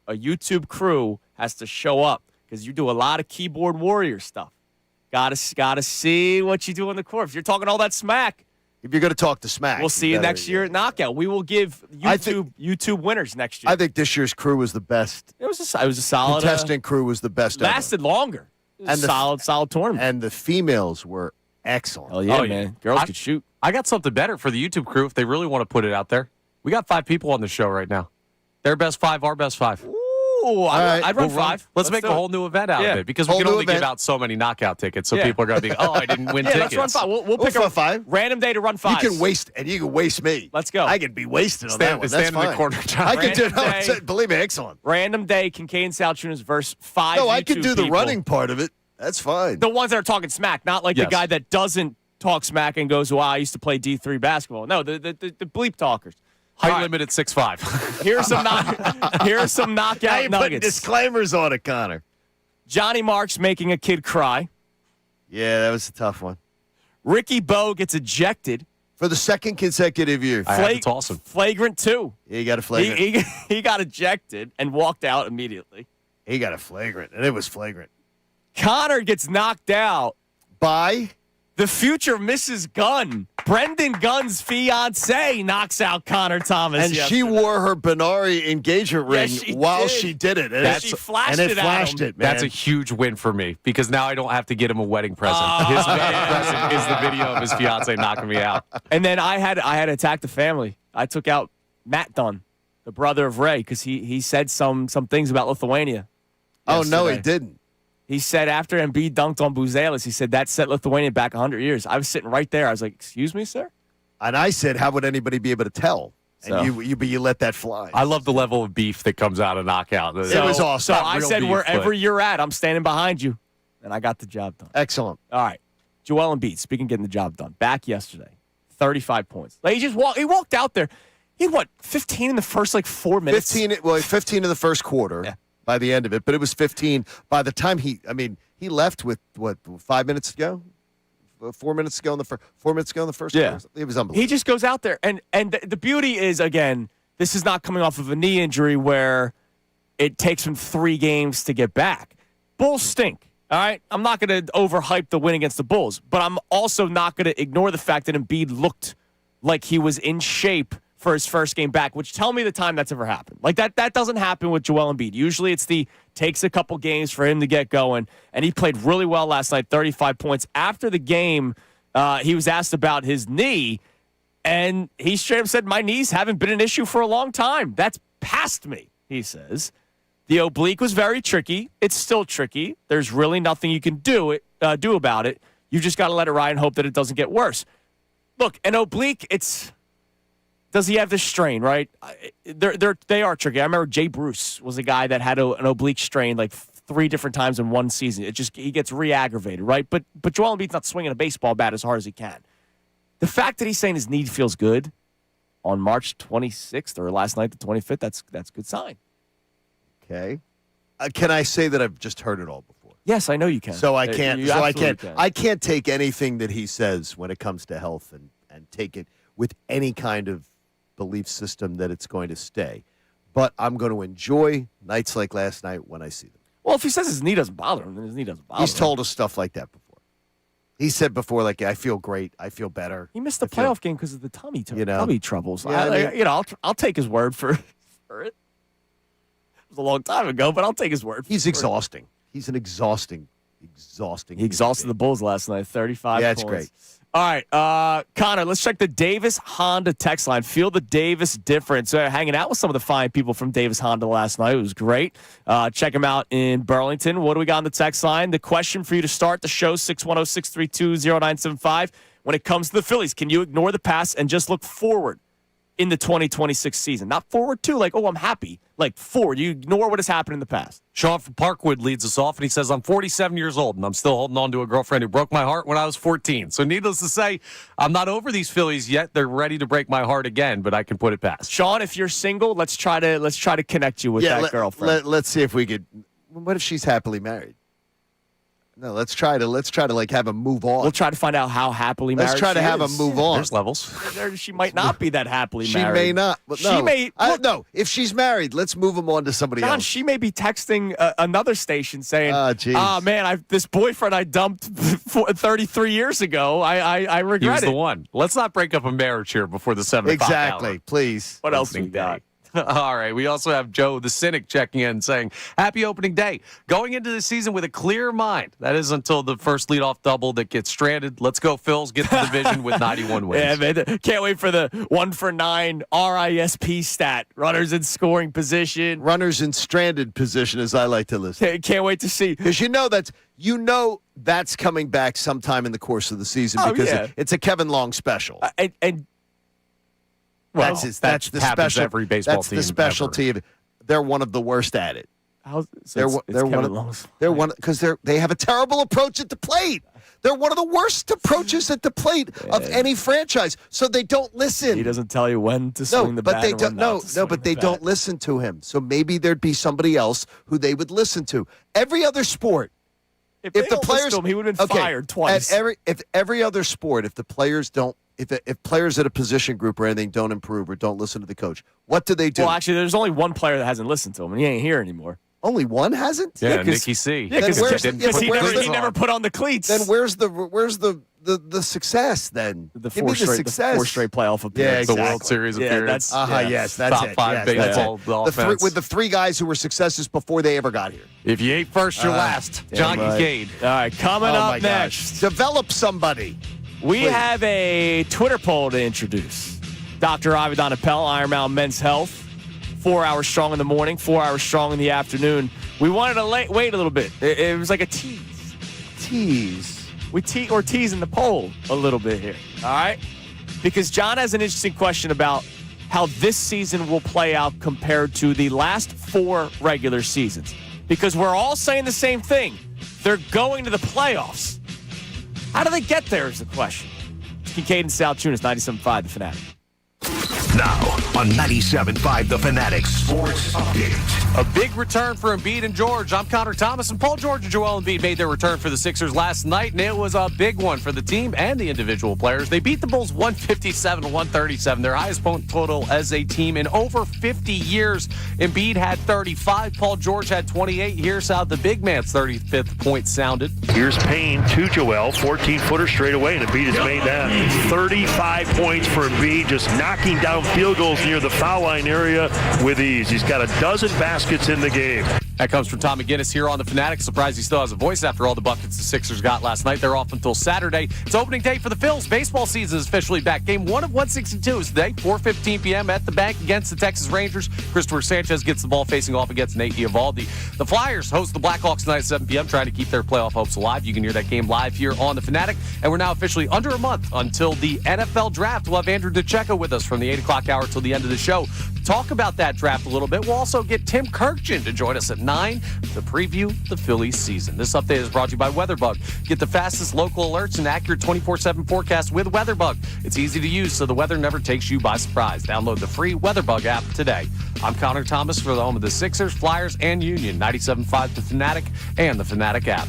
A YouTube crew has to show up because you do a lot of keyboard warrior stuff. Gotta see what you do on the court. If you're talking all that smack, If you're going to talk to smack, we'll see you next year at Knockout. We will give YouTube winners next year. I think this year's crew was the best. It was a solid Contestant crew was the best. Lasted longer. It was a solid tournament. And the females were excellent. Oh yeah, man. Girls could shoot. I got something better for the YouTube crew if they really want to put it out there. We got 5 people on the show right now. Their best 5, our best 5. Ooh, I'd run 5. Let's make a whole new event out of it because we can only give out so many knockout tickets. So people are going to be, I didn't win tickets. Let's run 5. We'll pick a 5. Random day to run 5. You can waste me. Let's go. I can be wasted on that one. That's stand in the fine. corner. I can do it. Believe me, excellent. Random day, Kincade Salciunas versus 5 No, YouTube I can do the people. running part of it. That's fine. The ones that are talking smack, not like the guy that doesn't talk smack and goes, "Wow, I used to play D3 basketball." No, the bleep talkers. Height limit at 6'5". Here's some knockout Now you're putting nuggets. disclaimers on it, Connor. Johnny Marks making a kid cry. Yeah, that was a tough one. Ricky Bowe gets ejected For the second consecutive year. I had to toss him. Flagrant 2. Yeah, he got a flagrant. He got ejected and walked out immediately. He got a flagrant, and it was flagrant. Connor gets knocked out By? the future Mrs. Gunn. Brendan Gunn's fiance knocks out Connor Thomas. And yesterday. she wore her Benari engagement ring she while did. she did it. And She flashed and it it at flashed him. it, man. That's a huge win for me because now I don't have to get him a wedding present. His wedding present is the video of his fiance knocking me out. And then I had to attack the family. I took out Matt Dunn, the brother of Ray, because he said some things about Lithuania. Oh, no, he yesterday. didn't. He said after Embiid dunked on Buzelis, he said that set Lithuania back 100 years. I was sitting right there. I was like, "Excuse me, sir." And I said, how would anybody be able to tell? And So- you let that fly. I love the level of beef that comes out of knockout. It was awesome. So I real said, beef, wherever but- you're at, I'm standing behind you, and I got the job done. Excellent. All right, Joel Embiid. Speaking of getting the job done, back yesterday, 35 points. Like he walked out there. He had 15 in the first 4 minutes. 15 in the first quarter by the end of it, but it was 15 by the time he left with 5 minutes to go? 4 minutes to go in the first 4 minutes to go in the first Yeah. quarter. It was unbelievable. He just goes out there, and the beauty is, again, this is not coming off of a knee injury where it takes him 3 games to get back. Bulls stink, all right? I'm not going to overhype the win against the Bulls, but I'm also not going to ignore the fact that Embiid looked like he was in shape for his first game back, which tell me the time that's ever happened. Like that doesn't happen with Joel Embiid. Usually it's takes a couple games for him to get going, and he played really well last night, 35 points. After the game, he was asked about his knee, and he straight up said, "My knees haven't been an issue for a long time. That's past me," he says. The oblique was very tricky. It's still tricky. There's really nothing you can do about it. You just got to let it ride and hope that it doesn't get worse. Look, an oblique, does he have this strain, right? They are tricky. I remember Jay Bruce was a guy that had an oblique strain 3 different times in one season. He gets re-aggravated, right? But Joel Embiid's not swinging a baseball bat as hard as he can. The fact that he's saying his knee feels good on March 26th or last night, the 25th, that's a good sign. Okay. Can I say that I've just heard it all before? Yes, I know you can. So I can't. You So I absolutely can't. can. I can't take anything that he says when it comes to health and take it with any kind of belief system that it's going to stay. But I'm going to enjoy nights like last night when I see them. Well, if he says his knee doesn't bother him, then his knee doesn't bother him. He's told us stuff like that before. He said before, I feel great. I feel better. He missed the I feel- playoff game because of the tummy troubles. Yeah, I'll take his word for it. It was a long time ago, but I'll take his word. He's for it. exhausting. He's an exhausting. He exhausted the Bulls last night, 35 Yeah, it's points. All right, Connor, let's check the Davis Honda text line. Feel the Davis difference. Hanging out with some of the fine people from Davis Honda last night. It was great. Check them out in Burlington. What do we got on the text line? The question for you to start the show, 610-632-0975. When it comes to the Phillies, can you ignore the past and just look forward in the 2026 season? Not forward to like, oh, I'm happy. Like forward. You ignore what has happened in the past. Sean from Parkwood leads us off, and he says, I'm 47 years old, and I'm still holding on to a girlfriend who broke my heart when I was 14. So needless to say, I'm not over these Phillies yet. They're ready to break my heart again, but I can put it past. Sean, if you're single, let's try to connect you with that girlfriend. Let's see if we could. What if she's happily married? No, let's try to like have him move on. We'll try to find out how happily married. Let's try to have him move on. There's levels. She might not be that happily married. She may not. But no, she may. No, if she's married, let's move him on to somebody John, else. she may be texting another station saying, man, this boyfriend I dumped 33 years ago, I regret He was the one. Let's not break up a marriage here before the 7 o'clock Exactly, hour. please. What else we got? All right. We also have Joe the Cynic checking in saying, happy opening day. Going into the season with a clear mind. That is until the first leadoff double that gets stranded. Let's go, Phils. Get the division with 91 wins. Yeah, man. Can't wait for the 1-for-9 RISP stat. Runners in scoring position. Runners in stranded position, as I like to listen. Can't wait to see. Because that's coming back sometime in the course of the season because it's a Kevin Long special. Well, that's the happens special. every baseball that's team the specialty of it. They're one of the worst at it. They're one because they have a terrible approach at the plate. They're one of the worst approaches at the plate of any franchise. So they don't listen. He doesn't tell you when to swing the bat. But they don't. But they don't listen to him. So maybe there'd be somebody else who they would listen to. Every other sport. If the players, he would have been fired twice. If every other sport, if the players don't. If players at a position group or anything don't improve or don't listen to the coach, what do they do? Well, actually, there's only one player that hasn't listened to him, and he ain't here anymore. Only one hasn't? Yeah, Nicky C. Yeah, because he never put on the cleats. Then where's the success then? The four straight playoff appearance. Yeah, exactly. The World Series appearance. Yes, that's top it. five Yes, baseball offense. with the three guys who were successes before they ever got here. If you ain't first, you're last. John Kincade. All right, coming up next. Develop somebody. We have a Twitter poll to introduce. Dr. Avidan Appel, Iron Mountain Men's Health. 4 hours strong in the morning, 4 hours strong in the afternoon. We wanted to wait a little bit. It was like a tease. We're teasing the poll a little bit here. All right? Because John has an interesting question about how this season will play out compared to the last 4 regular seasons. Because we're all saying the same thing. They're going to the playoffs. How do they get there is the question. Kincade Salciunas, 97.5, The Fanatic. Now on 97.5 The Fanatic Sports Update. A big return for Embiid and George. I'm Connor Thomas, and Paul George and Joel Embiid made their return for the Sixers last night, and it was a big one for the team and the individual players. They beat the Bulls 157-137, their highest point total as a team in over 50 years. Embiid had 35. Paul George had 28. Here's how the big man's 35th point sounded. Here's Payne to Joel, 14-footer straight away, and Embiid has made that 35 points for Embiid, just knocking down field goals near the foul line area with ease. He's got a dozen baskets in the game. That comes from Tom McGinnis here on the Fanatic. Surprised he still has a voice after all the buckets the Sixers got last night. They're off until Saturday. It's opening day for the Phils. Baseball season is officially back. Game 1 of 162 is today, 4:15 p.m. at the Bank against the Texas Rangers. Christopher Sanchez gets the ball facing off against Nate Eovaldi. The Flyers host the Blackhawks tonight at 7 p.m. trying to keep their playoff hopes alive. You can hear that game live here on the Fanatic. And we're now officially under a month until the NFL Draft. We'll have Andrew DeCecco with us from the 8 o'clock hour till the end of the show. Talk about that draft a little bit. We'll also get Tim Kurkjian to join us at 9 to preview the Phillies season. This update is brought to you by WeatherBug. Get the fastest local alerts and accurate 24/7 forecast with WeatherBug. It's easy to use so the weather never takes you by surprise. Download the free WeatherBug app today. I'm Connor Thomas for the home of the Sixers, Flyers, and Union. 97.5 The Fanatic and the Fanatic app.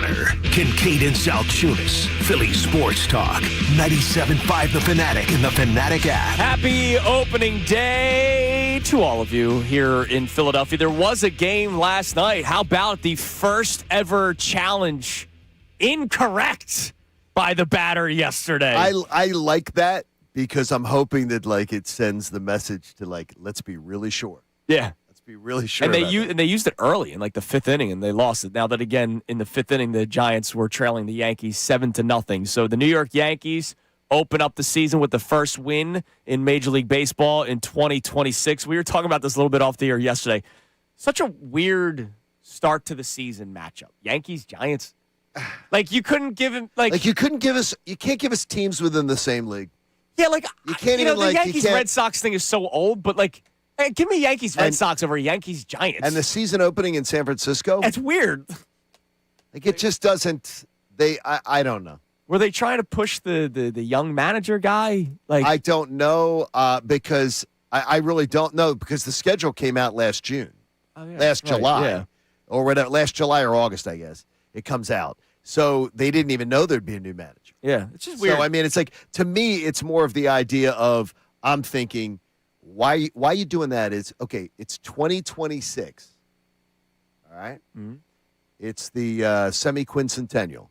Connor, Kincade Salciunas, Philly Sports Talk, 97.5 The Fanatic and the Fanatic app. Happy opening day to all of you here in Philadelphia. There was a game last night. How about the first ever challenge incorrect by the batter yesterday? I like that because I'm hoping that it sends the message to let's be really sure. Yeah. Be really sure. And they used it early in the fifth inning, and they lost it. Now that again in the fifth inning, the Giants were trailing the Yankees 7-0. So the New York Yankees open up the season with the first win in Major League Baseball in 2026. We were talking about this a little bit off the air yesterday. Such a weird start to the season matchup. Yankees Giants. You couldn't give him you can't give us teams within the same league. Yeah, you can't even the Yankees Red Sox thing is so old, but hey, give me Yankees Red Sox over Yankees Giants. And the season opening in San Francisco? That's weird. It just doesn't I don't know. Were they trying to push the young manager guy? I don't know because I really don't know because the schedule came out last June. Oh, yeah, last right, July. yeah. Or whatever, last July or August, I guess. It comes out. So they didn't even know there'd be a new manager. Yeah, it's just weird. So it's to me it's more of the idea of I'm thinking why you doing that is, okay, it's 2026, all right? Mm-hmm. It's the semi-quincentennial.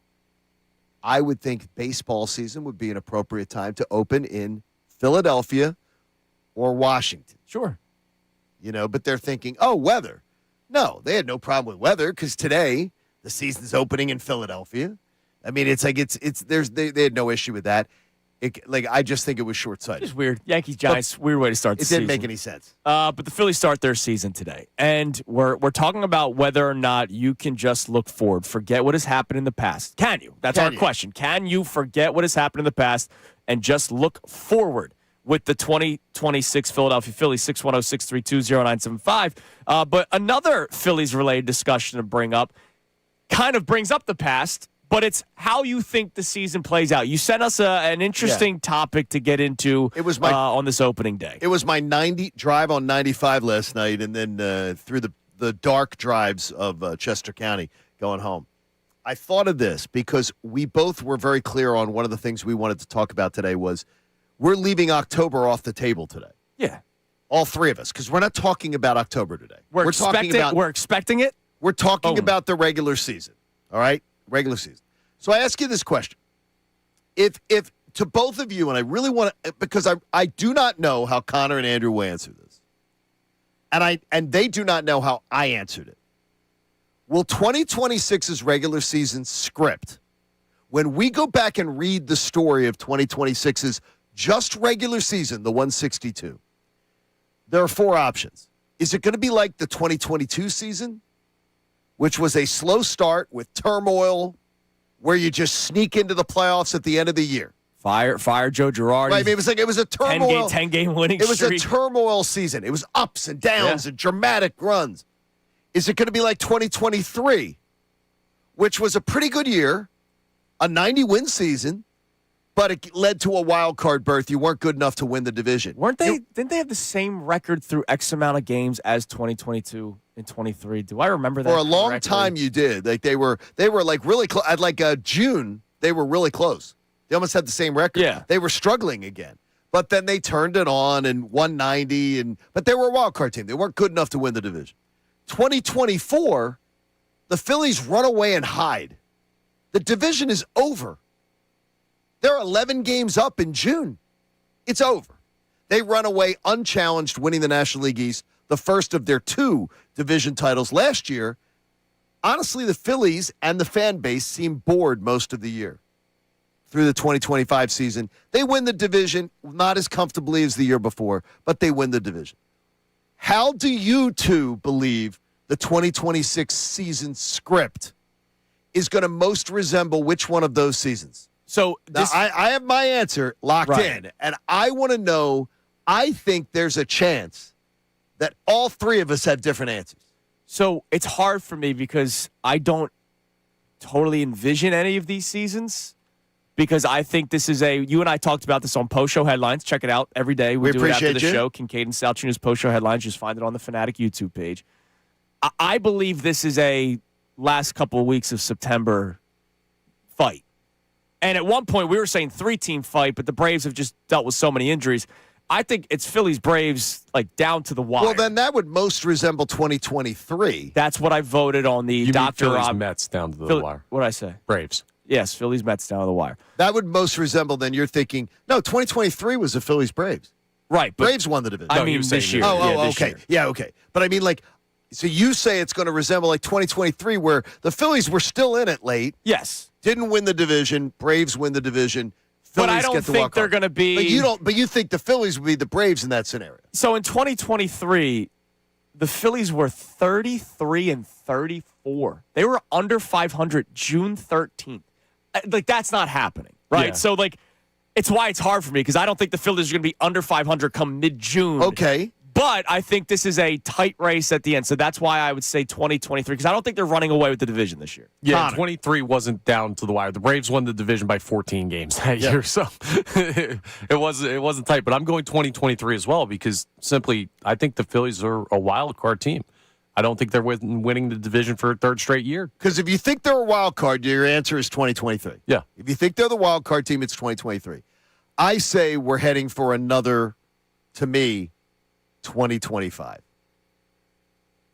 I would think baseball season would be an appropriate time to open in Philadelphia or Washington. Sure. But they're thinking, weather. No, they had no problem with weather because today the season's opening in Philadelphia. They had no issue with that. I just think it was short-sighted. It's weird. Yankees, Giants, weird way to start the season. It didn't make any sense. But the Phillies start their season today. And we're talking about whether or not you can just look forward, forget what has happened in the past. Can you? That's our question. Can you forget what has happened in the past and just look forward with the 2026 Philadelphia Phillies, 610-632-0975? But another Phillies-related discussion to bring up kind of brings up the past, but it's how you think the season plays out. You sent us an interesting topic to get into on this opening day. It was my drive on 95 last night and then through the dark drives of Chester County going home. I thought of this because we both were very clear on one of the things we wanted to talk about today was we're leaving October off the table today. Yeah. All three of us, because we're not talking about October today. We're expecting it. We're talking about the regular season. All right? Regular season. So I ask you this question. If to both of you, and I really want to, because I do not know how Connor and Andrew will answer this. And they do not know how I answered it. Will 2026's regular season script, when we go back and read the story of 2026's just regular season, the 162, there are four options. Is it going to be like the 2022 season, which was a slow start with turmoil, where you just sneak into the playoffs at the end of the year? Fire Joe Girardi. Right, it was a turmoil. 10-game winning streak. It was a turmoil season. It was ups and downs and dramatic runs. Is it going to be like 2023, which was a pretty good year, a 90-win season, but it led to a wild card berth? You weren't good enough to win the division. Didn't they have the same record through X amount of games as 2022 and 23? Do I remember that For a long correctly? time you did. They were really close. At June, they were really close. They almost had the same record. Yeah. They were struggling again. But then they turned it on and won 90 but they were a wild card team. They weren't good enough to win the division. 2024, the Phillies run away and hide. The division is over. They're 11 games up in June. It's over. They run away unchallenged, winning the National League East, the first of their two division titles last year. Honestly, the Phillies and the fan base seem bored most of the year. Through the 2025 season, they win the division, not as comfortably as the year before, but they win the division. How do you two believe the 2026 season script is going to most resemble which one of those seasons? So now, I have my answer locked in, and I want to know, I think there's a chance that all three of us have different answers. So it's hard for me because I don't totally envision any of these seasons because I think this is you and I talked about this on post-show headlines. Check it out every day. We do it after the show. Kincade Salciunas post-show headlines. Just find it on the Fanatic YouTube page. I believe this is a last couple of weeks of September fight. And at one point, we were saying 3-team fight, but the Braves have just dealt with so many injuries. I think it's Phillies-Braves, like, down to the wire. Well, then that would most resemble 2023. That's what I voted on the You Dr. mean Phillies Mets down to the wire. What did I say? Braves. Yes, Phillies-Mets down to the wire. That would most resemble, then you're thinking, no, 2023 was the Phillies-Braves. Right. But Braves won the division. I mean, this year. This okay. year. Yeah, okay. But I mean, like, so you say it's going to resemble like 2023 where the Phillies were still in it late. Yes. Didn't win the division. Braves win the division. But I Phillies don't get the think wild they're card. going to be. But you think the Phillies would be the Braves in that scenario? So in 2023, the Phillies were 33-34. They were under 500 June 13th. Like, that's not happening, right? Yeah. So, like, it's why it's hard for me because I don't think the Phillies are going to be under 500 come mid-June. Okay. But I think this is a tight race at the end. So that's why I would say 2023 because I don't think they're running away with the division this year. Yeah, 23 wasn't down to the wire. The Braves won the division by 14 games that year, so it wasn't tight. But I'm going 2023 as well because simply I think the Phillies are a wild card team. I don't think they're winning the division for a third straight year. Because if you think they're a wild card, your answer is 2023. Yeah. If you think they're the wild card team, it's 2023. I say we're heading for another, to me, 2025.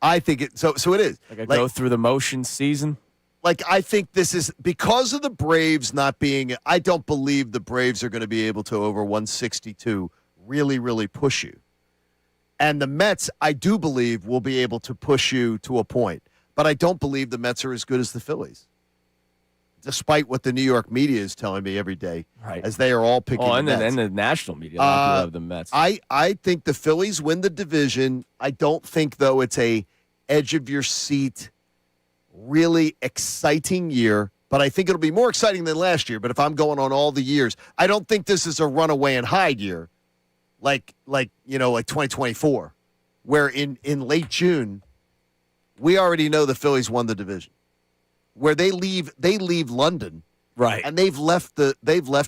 I think it. So it is. Like go through the motion season. Like I think this is because of the Braves not being. I don't believe the Braves are going to be able to over 162 really, really push you. And the Mets, I do believe, will be able to push you to a point. But I don't believe the Mets are as good as the Phillies. Despite what the New York media is telling me every day, right? As they are all picking the Mets. And the national media love the Mets. I think the Phillies win the division. I don't think, though, it's a edge-of-your-seat, really exciting year. But I think it'll be more exciting than last year. But if I'm going on all the years, I don't think this is a runaway and hide year. Like 2024, where in late June, we already know the Phillies won the division. Where they leave London, right, and they've left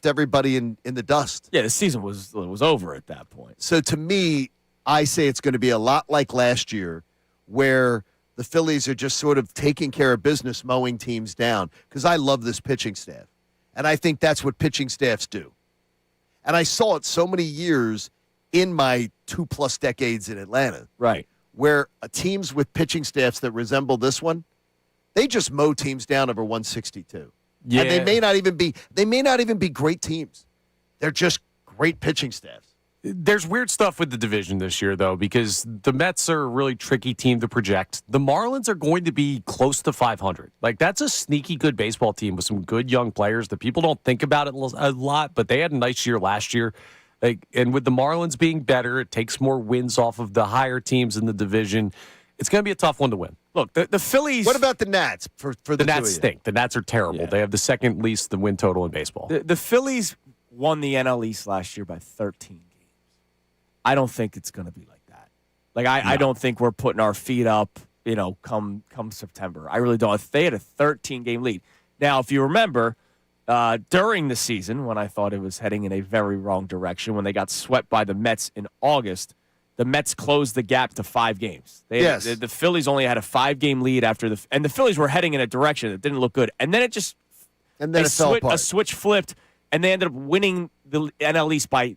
everybody in the dust. Yeah, the season was over at that point. So to me, I say it's going to be a lot like last year, where the Phillies are just sort of taking care of business, mowing teams down. Because I love this pitching staff, and I think that's what pitching staffs do. And I saw it so many years in my 2+ decades in Atlanta, right, where teams with pitching staffs that resemble this one, they just mow teams down over 162. Yeah. And they may not even be great teams. They're just great pitching staffs. There's weird stuff with the division this year, though, because the Mets are a really tricky team to project. The Marlins are going to be close to 500. Like, that's a sneaky good baseball team with some good young players that people don't think about it a lot, but they had a nice year last year. And with the Marlins being better, it takes more wins off of the higher teams in the division. It's going to be a tough one to win. Look, the Phillies. What about the Nats? For the Nats stink. The Nats are terrible. Yeah. They have the second least the win total in baseball. The Phillies won the NL East last year by 13 games. I don't think it's going to be like that. Like I don't think we're putting our feet up, come September. I really don't. They had a 13-game lead. Now, if you remember, during the season when I thought it was heading in a very wrong direction, when they got swept by the Mets in August, the Mets closed the gap to 5 games. The Phillies only had a 5-game lead and the Phillies were heading in a direction that didn't look good. And then it fell apart. A switch flipped, and they ended up winning the NL East by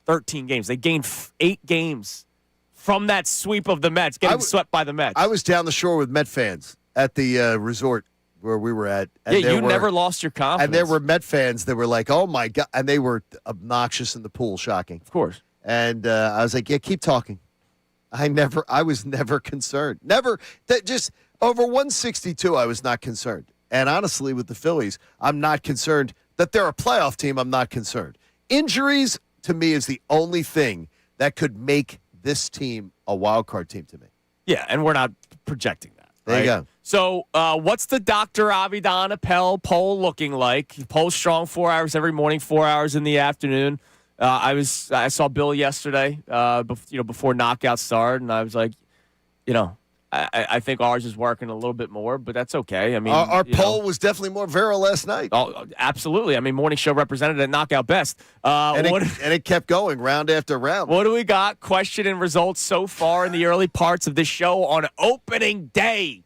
13 games. They gained 8 games from that sweep of the Mets, getting swept by the Mets. I was down the shore with Met fans at the resort where we were at. And you never lost your confidence. And there were Met fans that were like, oh, my God. And they were obnoxious in the pool, shocking. Of course. And I was like, yeah, keep talking. I was never concerned. Never. Just over 162, I was not concerned. And honestly, with the Phillies, I'm not concerned. That they're a playoff team, I'm not concerned. Injuries, to me, is the only thing that could make this team a wild card team to me. Yeah, and we're not projecting that. There right? you go. So what's the Dr. Avidan Appel poll looking like? Poll strong 4 hours every morning, 4 hours in the afternoon. I saw Bill yesterday, before knockout started, and I was like, I think ours is working a little bit more, but that's okay. I mean, our poll was definitely more virile last night. Oh, absolutely. I mean, morning show represented at knockout best. And it kept going round after round. What do we got? Question and results so far in the early parts of this show on opening day.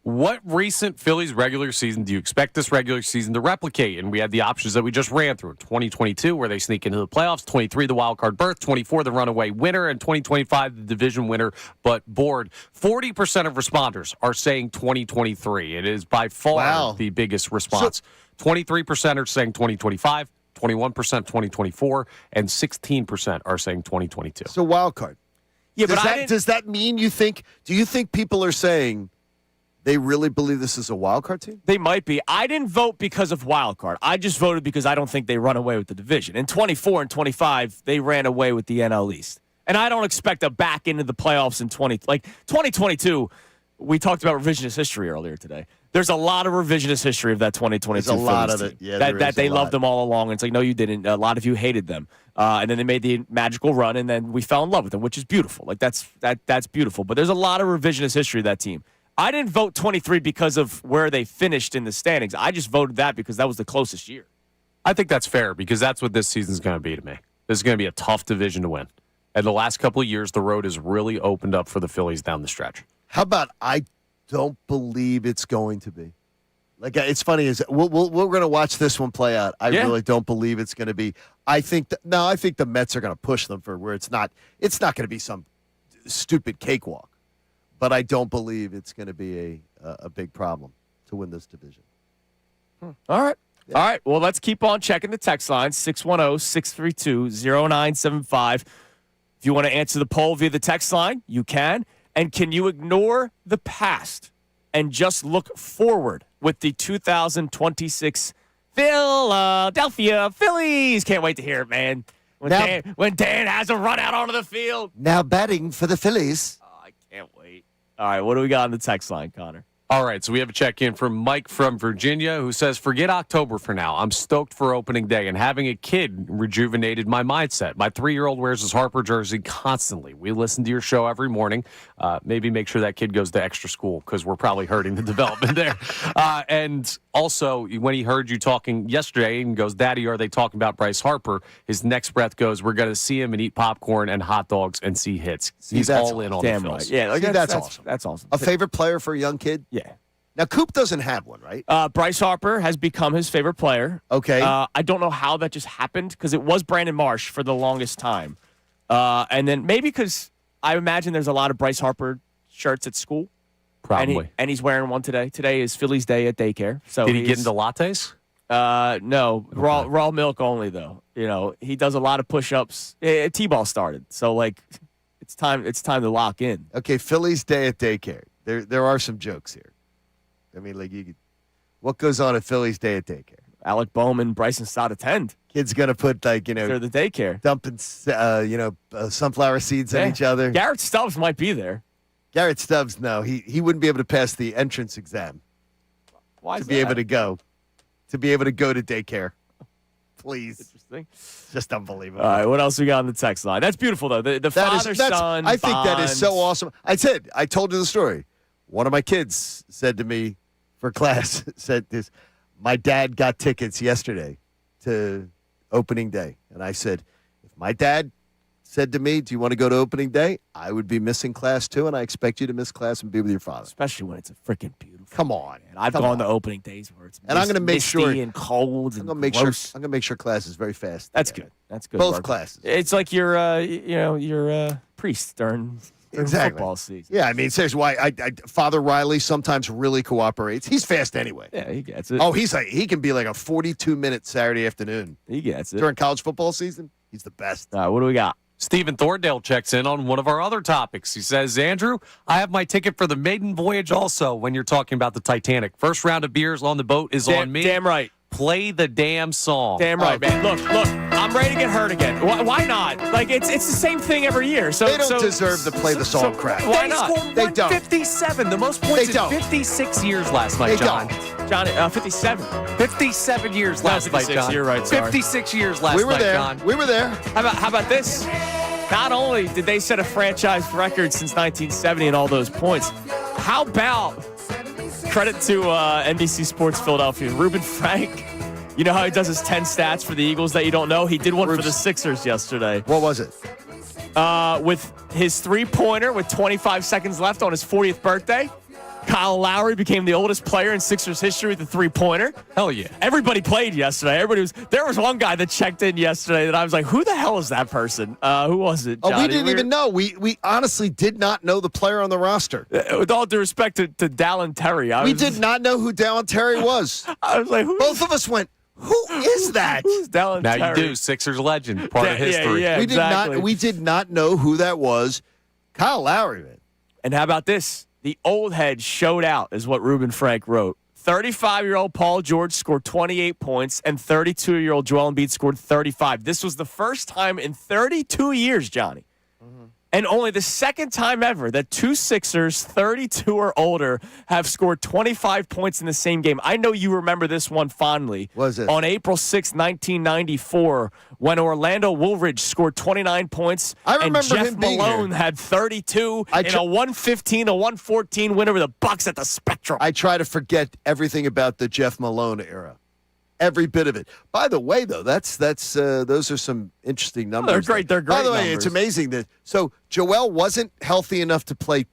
What recent Phillies regular season do you expect this regular season to replicate? And we had the options that we just ran through. 2022, where they sneak into the playoffs. 23, the wild card berth. 24, the runaway winner. And 2025, the division winner, but bored. 40% of responders are saying 2023. It is by far the biggest response. 23% are saying 2025, 21% 2024, and 16% are saying 2022. So wild card. Yeah, does that mean do you think people are saying they really believe this is a wild card team? They might be. I didn't vote because of wild card. I just voted because I don't think they run away with the division. In 24 and 25, they ran away with the NL East. And I don't expect a back into the playoffs in 2022. We talked about revisionist history earlier today. There's a lot of revisionist history of that 2022 There's a lot Phillies of it. team. Yeah, that they loved them all along. And it's like, no, you didn't. A lot of you hated them. And then they made the magical run, and then we fell in love with them, which is beautiful. Like, that's beautiful. But there's a lot of revisionist history of that team. I didn't vote 23 because of where they finished in the standings. I just voted that because that was the closest year. I think that's fair because that's what this season's going to be to me. This is going to be a tough division to win. And the last couple of years, the road has really opened up for the Phillies down the stretch. How about I don't believe it's going to be? Like, it's funny is we're going to watch this one play out. I really don't believe it's going to be. I think the Mets are going to push them for where it's not going to be some stupid cakewalk. But I don't believe it's going to be a big problem to win this division. All right. Yeah. All right. Well, let's keep on checking the text line, 610-632-0975. If you want to answer the poll via the text line, you can. And can you ignore the past and just look forward with the 2026 Philadelphia Phillies? Can't wait to hear it, man. When Dan has a run out onto the field. Now batting for the Phillies. Oh, I can't wait. All right, what do we got on the text line, Connor? All right, so we have a check-in from Mike from Virginia who says, forget October for now. I'm stoked for opening day, and having a kid rejuvenated my mindset. My 3-year-old wears his Harper jersey constantly. We listen to your show every morning. Maybe make sure that kid goes to extra school because we're probably hurting the development there. And also, when he heard you talking yesterday and goes, Daddy, are they talking about Bryce Harper? His next breath goes, we're going to see him and eat popcorn and hot dogs and see hits. He's all in on the Phillies. Right. Yeah, that's awesome. That's awesome. A favorite player for a young kid? Yeah. Now, Coop doesn't have one, right? Bryce Harper has become his favorite player. Okay. I don't know how that just happened because it was Brandon Marsh for the longest time. And then maybe because I imagine there's a lot of Bryce Harper shirts at school. Probably. And he's wearing one today. Today is Phillies Day at daycare. So did he get into lattes? No, okay. raw milk only, though. You know, he does a lot of push-ups. T-ball started. So, like, it's time to lock in. Okay, Phillies Day at daycare. There are some jokes here. I mean, like, what goes on at Phillies Day at daycare? Alec Bowman, Bryson Stott attend. Kid's going to put, like, they're the daycare. Dumping, sunflower seeds on each other. Garrett Stubbs might be there. Garrett Stubbs, no. He wouldn't be able to pass the entrance exam. Why is to be able to go. To be able to go to daycare. Please. Interesting. Just unbelievable. All right, what else we got on the text line? That's beautiful, though. The father-son I think that is so bond. awesome. I told you the story. One of my kids said to me for class, said this, my dad got tickets yesterday to opening day. And I said, if my dad said to me, do you want to go to opening day? I would be missing class too, and I expect you to miss class and be with your father. Especially when it's a freaking beautiful. Come on. And I've gone to opening days where it's and I'm going to make sure and cold and gross. I'm going to make sure class is very fast. That's good. That's good. Both work. classes. It's like you're priest during football season. Yeah, I mean, seriously, why Father Riley sometimes really cooperates. He's fast anyway. Yeah, he gets it. Oh, he can be like a 42-minute Saturday afternoon. He gets it. During college football season, he's the best. All right, what do we got? Stephen Thordale checks in on one of our other topics. He says, Andrew, I have my ticket for the maiden voyage also when you're talking about the Titanic. First round of beers on the boat is on me. Damn right. Play the damn song. Damn right, man. Look, I'm ready to get hurt again. Why not? Like, it's the same thing every year. So they don't deserve to play the song crap. Why not? They scored 157, the most points in 56 years last night, John. John, 57. 57 years last night, John. You're right, sorry. 56 years last night, John. We were there. How about this? Not only did they set a franchise record since 1970 and all those points, how about credit to NBC Sports Philadelphia, Reuben Frank. You know how he does his 10 stats for the Eagles that you don't know? He did one for the Sixers yesterday. What was it? With his three-pointer with 25 seconds left on his 40th birthday, Kyle Lowry became the oldest player in Sixers history with a three-pointer. Hell yeah. Everybody played yesterday. There was one guy that checked in yesterday that I was like, who the hell is that person? Who was it, Johnny? Oh, we didn't even know. We honestly did not know the player on the roster. With all due respect to Dallin Terry. We did not know who Dallin Terry was. I was like, Both of us went, who is that? Who's Dallin Terry? Now you do. Sixers legend, part of history. Yeah, exactly. We did not know who that was. Kyle Lowry, man. And how about this? The old head showed out, is what Ruben Frank wrote. 35-year-old Paul George scored 28 points, and 32-year-old Joel Embiid scored 35. This was the first time in 32 years, Johnny, and only the second time ever that two Sixers, 32 or older, have scored 25 points in the same game. I know you remember this one fondly. Was it? On April 6, 1994, when Orlando Woolridge scored 29 points. I remember and Jeff him being Malone here. had 32 in a 115-114 win over the Bucks at the Spectrum. I try to forget everything about the Jeff Malone era. Every bit of it. By the way, though, those are some interesting numbers. They're great. They're great. By the way, numbers. it's amazing that Joel wasn't healthy enough to play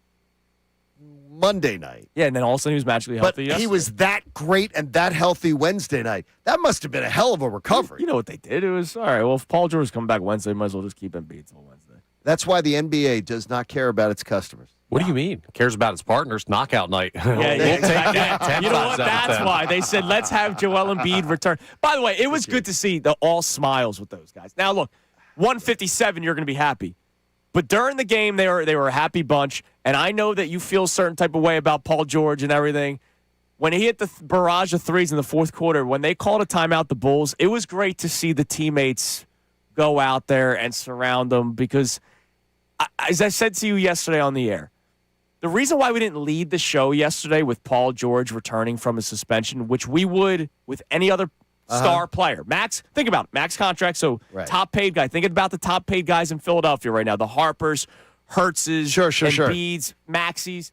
Monday night. Yeah, and then all of a sudden he was magically But healthy. he yesterday. was that great and that healthy Wednesday night. That must have been a hell of a recovery. You know what they did? It was all right. Well, if Paul George is coming back Wednesday, might as well just keep Embiid till Wednesday. That's why the NBA does not care about its customers. What do you mean? Cares about his partners? Knockout night. Yeah, We'll take that. 10 You know times what? out of That's 10. why they said let's have Joel Embiid return. By the way, it was good to see the all smiles with those guys. Now look, 157, you're going to be happy, but during the game they were a happy bunch. And I know that you feel a certain type of way about Paul George and everything. When he hit the barrage of threes in the fourth quarter, when they called a timeout, the Bulls, it was great to see the teammates go out there and surround them because, as I said to you yesterday on the air, the reason why we didn't lead the show yesterday with Paul George returning from his suspension, which we would with any other star player. Max, think about it. Max contract, so top paid guy. Think about the top paid guys in Philadelphia right now. The Harpers, Hertzes, Embiids, Maxis.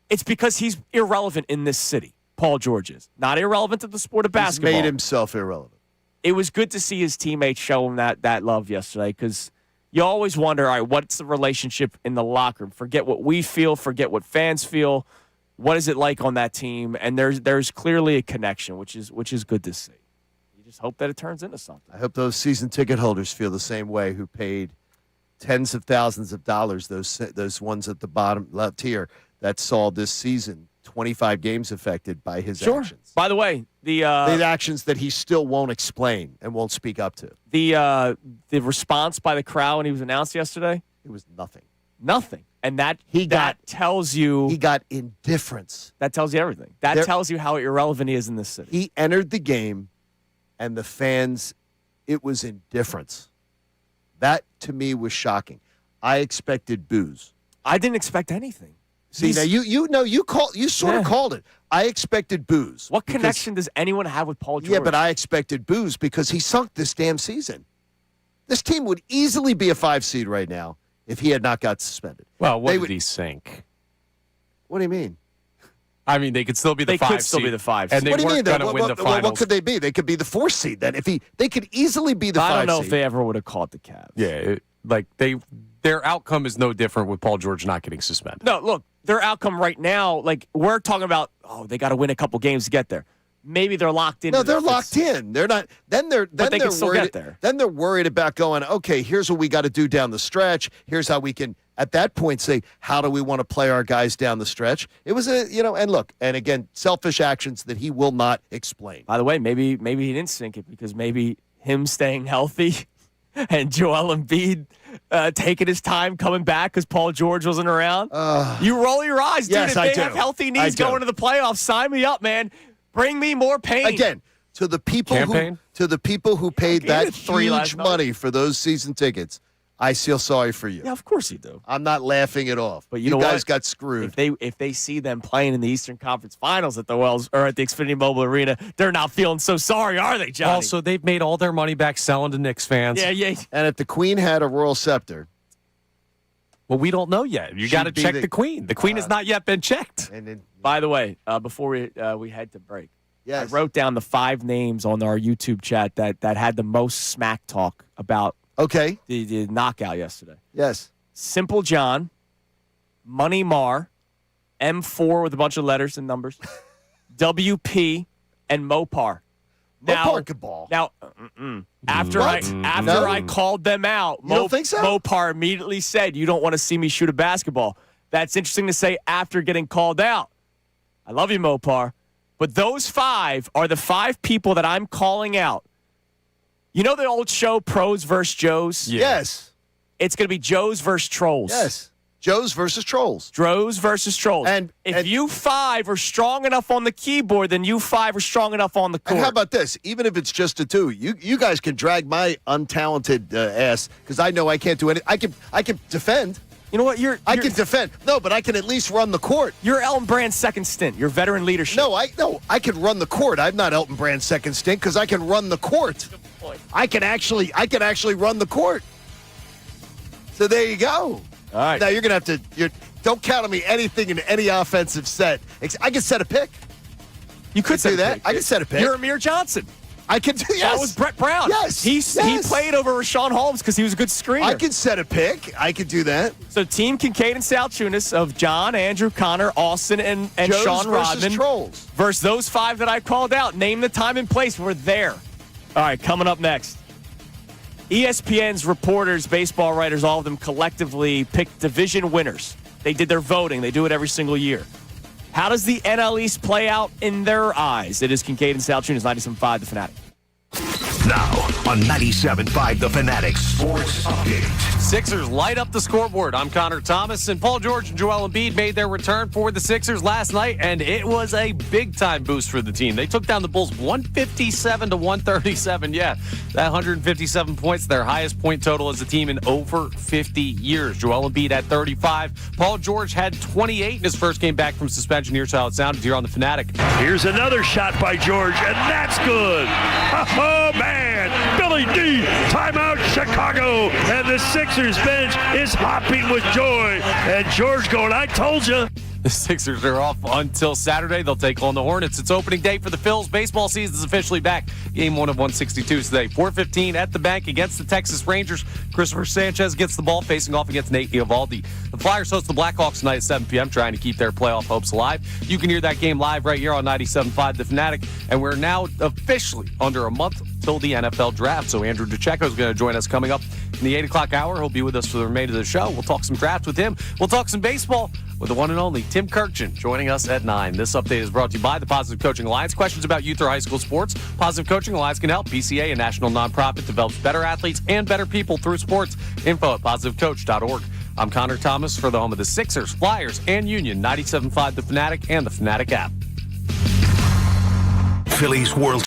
It's because he's irrelevant in this city. Paul George is. Not irrelevant to the sport of basketball. He's made himself irrelevant. It was good to see his teammates show him that love yesterday because you always wonder, all right, what's the relationship in the locker room? Forget what we feel, forget what fans feel. What is it like on that team? And there's clearly a connection, which is good to see. You just hope that it turns into something. I hope those season ticket holders feel the same way who paid tens of thousands of dollars, those ones at the bottom left here that saw this season 25 games affected by his actions. By the way, the actions that he still won't explain and won't speak up to. The response by the crowd when he was announced yesterday, it was nothing. Nothing. And that tells you he got indifference. That tells you everything. That tells you how irrelevant he is in this city. He entered the game and the fans, it was indifference. That to me was shocking. I expected boos. I didn't expect anything. See, now you sort of called it. I expected boos. What connection does anyone have with Paul George? Yeah, but I expected boos because he sunk this damn season. This team would easily be a 5 seed right now if he had not got suspended. Well, what did he sink? What do you mean? I mean, they could still be the 5 seed. They could still be the 5 seed. And they weren't going to win the finals. What could they be? They could be the 4 seed then. They could easily be the 5 seed. I don't know if they ever would have caught the Cavs. Yeah, their outcome is no different with Paul George not getting suspended. No, look, their outcome right now, like we're talking about, they got to win a couple games to get there. Maybe they're locked in. No, they're locked in. They're not. Then they're still worried. Get there. Then they're worried about going. Okay, here's what we got to do down the stretch. Here's how we can. At that point, say how do we want to play our guys down the stretch? It was and look, and again, selfish actions that he will not explain. By the way, maybe he didn't sink it because maybe him staying healthy and Joel Embiid taking his time coming back because Paul George wasn't around. You roll your eyes, dude. Yes, if I they do. have healthy knees going to the playoffs, sign me up, man. Bring me more pain. Again, to the people who paid that huge money for those season tickets, I feel sorry for you. Yeah, of course you do. I'm not laughing it off. But you know guys what? got screwed. If they see them playing in the Eastern Conference Finals at the Wells or at the Xfinity Mobile Arena, they're not feeling so sorry, are they, Johnny? Also, they've made all their money back selling to Knicks fans. Yeah. And if the Queen had a royal scepter. Well, we don't know yet. You got to check the Queen. The Queen has not yet been checked. And then, by the way, before we head to break, yes. I wrote down the 5 names on our YouTube chat that had the most smack talk about the knockout yesterday. Yes. Simple John, Money Mar, M4 with a bunch of letters and numbers, WP, and Mopar. Mopar could ball. Now, after I called them out, You don't think so? Mopar immediately said, "You don't want to see me shoot a basketball." That's interesting to say after getting called out. I love you, Mopar. But those 5 are the 5 people that I'm calling out. You know the old show, Pros versus Joes? Yeah. Yes. It's going to be Joes versus Trolls. Yes. Joes versus Trolls. Joes versus Trolls. And if you 5 are strong enough on the keyboard, then you 5 are strong enough on the court. And how about this? Even if it's just a 2, you guys can drag my untalented ass because I know I can't do anything. I can defend. You know what? I can defend. No, but I can at least run the court. You're Elton Brand's second stint. You're veteran leadership. No, I can run the court. I'm not Elton Brand's second stint because I can run the court. I can actually run the court. So there you go. All right. Now you're gonna have to. Don't count on me anything in any offensive set. I can set a pick. You could do that. I can set a pick. You're Amir Johnson. I can do. Yes. That was Brett Brown. Yes. He played over Rashawn Holmes because he was a good screener. I can set a pick. I can do that. So Team Kincade and Salciunas of John, Andrew, Connor, Austin, and Joes Sean versus Rodman Trolls versus those 5 that I called out. Name the time and place. We're there. All right, coming up next. ESPN's reporters, baseball writers, all of them collectively picked division winners. They did their voting. They do it every single year. How does the NL East play out in their eyes? It is Kincade and Salciunas, 97.5, The Fanatic. Now on 97.5 The Fanatic Sports Update. Sixers light up the scoreboard. I'm Connor Thomas, and Paul George and Joel Embiid made their return for the Sixers last night, and it was a big-time boost for the team. They took down the Bulls 157 to 137. Yeah, that 157 points, their highest point total as a team in over 50 years. Joel Embiid had 35. Paul George had 28 in his first game back from suspension. Here's how it sounded here on the Fanatic. Here's another shot by George, and that's good. Oh, man. Billy D, timeout Chicago. And the Sixers bench is hopping with joy. And George going, I told you. The Sixers are off until Saturday. They'll take on the Hornets. It's opening day for the Phillies. Baseball season is officially back. Game 1 of 162 today. 4:15 at the bank against the Texas Rangers. Christopher Sanchez gets the ball facing off against Nate Eovaldi. The Flyers host the Blackhawks tonight at 7 p.m. trying to keep their playoff hopes alive. You can hear that game live right here on 97.5 The Fanatic. And we're now officially under a month till the NFL draft. So Andrew DeCecco is going to join us coming up in the 8 o'clock hour. He'll be with us for the remainder of the show. We'll talk some draft with him. We'll talk some baseball with the one and only Tim Kurkjian joining us at 9. This update is brought to you by the Positive Coaching Alliance. Questions about youth or high school sports? Positive Coaching Alliance can help. PCA, a national nonprofit, develops better athletes and better people through sports. Info at positivecoach.org. I'm Connor Thomas for the home of the Sixers, Flyers, and Union. 97.5 The Fanatic and the Fanatic app. Phillies World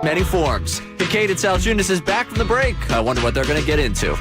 Many forms. Kincade Salciunas is back from the break. I wonder what they're going to get into.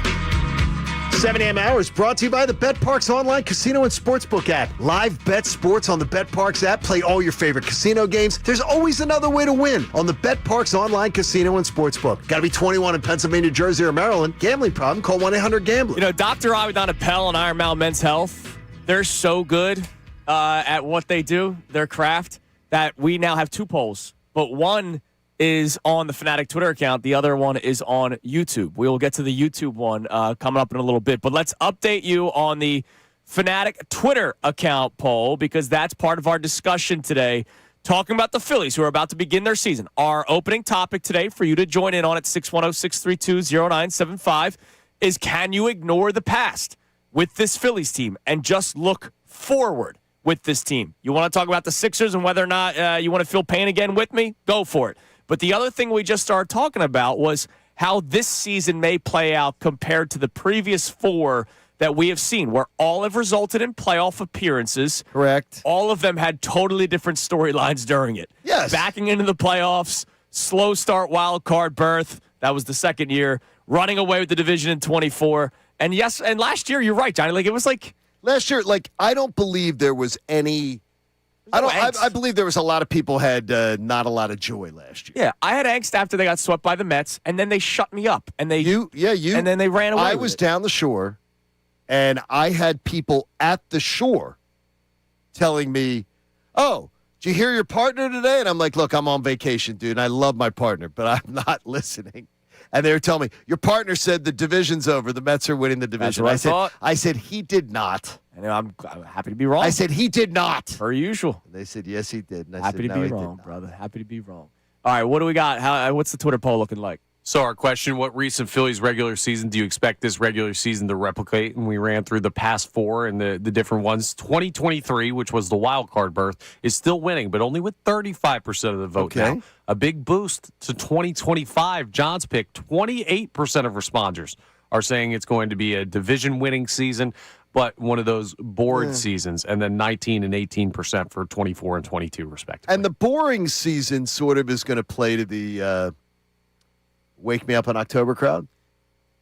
7 a.m. hour is brought to you by the BetParks online casino and sportsbook app. Live bet sports on the BetParks app. Play all your favorite casino games. There's always another way to win on the BetParks online casino and sportsbook. Got to be 21 in Pennsylvania, Jersey, or Maryland. Gambling problem? Call 1-800-GAMBLER. You know, Dr. Avidan Appel and Iron Mountain Men's Health, they're so good at what they do, their craft, that we now have 2 polls. But one is on the Fanatic Twitter account. The other one is on YouTube. We will get to the YouTube one coming up in a little bit. But let's update you on the Fanatic Twitter account poll, because that's part of our discussion today, talking about the Phillies, who are about to begin their season. Our opening topic today for you to join in on at 610-632-0975 is, can you ignore the past with this Phillies team and just look forward with this team? You want to talk about the Sixers and whether or not you want to feel pain again with me? Go for it. But the other thing we just started talking about was how this season may play out compared to the previous 4 that we have seen, where all have resulted in playoff appearances. Correct. All of them had totally different storylines during it. Yes. Backing into the playoffs, slow start, wild card berth. That was the second year. Running away with the division in 24. And yes, and last year, you're right, Johnny. Like, it was like Last year, I don't believe there was any. I believe there was a lot of people had not a lot of joy last year. Yeah, I had angst after they got swept by the Mets, and then they shut me up, and and then they ran away. I was down the shore, and I had people at the shore telling me, "Oh, did you hear your partner today?" And I'm like, "Look, I'm on vacation, dude, and I love my partner, but I'm not listening." And they were telling me, "Your partner said the division's over. The Mets are winning the division." That's what I said, he did not. And I'm happy to be wrong. I said, he did not. Per usual. And they said, yes, he did. And I Happy said, to no, be he wrong, did not. brother. Happy to be wrong. All right, what do we got? What's the Twitter poll looking like? So our question, what recent Phillies regular season do you expect this regular season to replicate? And we ran through the past 4 and the different ones. 2023, which was the wild card berth, is still winning, but only with 35% of the vote now. A big boost to 2025. John's pick, 28% of responders are saying it's going to be a division-winning season, but one of those bored seasons, and then 19 and 18% for 24 and 22, respectively. And the boring season sort of is going to play to the wake me up in October crowd.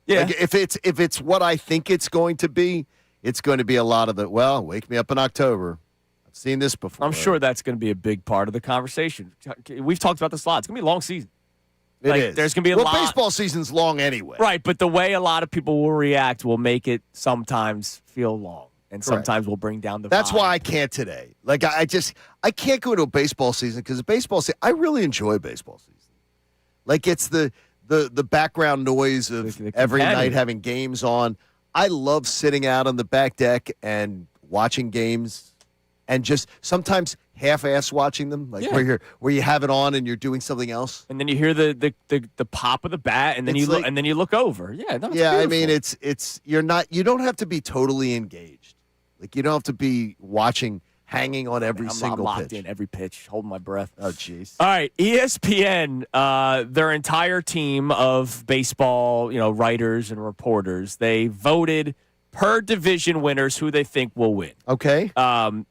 Yeah. Like if it's what I think it's going to be a lot of the, well, wake me up in October. I've seen this before. I'm sure that's going to be a big part of the conversation. We've talked about this a lot. It's going to be a long season. It is. There's going to be a lot. Well, baseball season's long anyway. Right, but the way a lot of people will react will make it sometimes feel long, and sometimes will bring down the That's vibe. why I can't today. Like, I can't go to a baseball season because I really enjoy baseball season. Like, it's the background noise of every night having games on. I love sitting out on the back deck and watching games, and just sometimes half-ass watching them, where you have it on and you're doing something else. And then you hear the pop of the bat, and then you look over. Yeah, no, it's beautiful. I mean, it's you don't have to be totally engaged. Like, you don't have to be watching, hanging on every single I'm locked pitch. in every pitch, holding my breath. Oh, jeez. All right, ESPN, their entire team of baseball, writers and reporters, they voted per division winners who they think will win. Okay.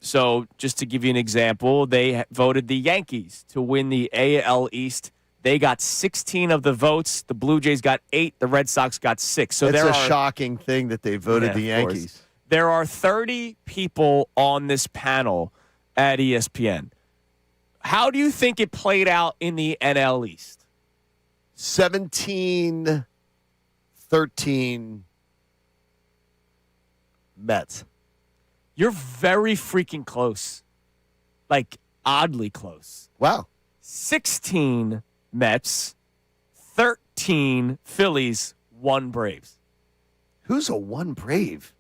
So just to give you an example, they voted the Yankees to win the AL East. They got 16 of the votes. The Blue Jays got 8. The Red Sox got 6. So it's a shocking thing that they voted the Yankees. Course. There are 30 people on this panel at ESPN. How do you think it played out in the NL East? 17-13 Mets. You're very freaking close. Like, oddly close. Wow. 16 Mets, 13 Phillies, 1 Braves. Who's a 1 Brave?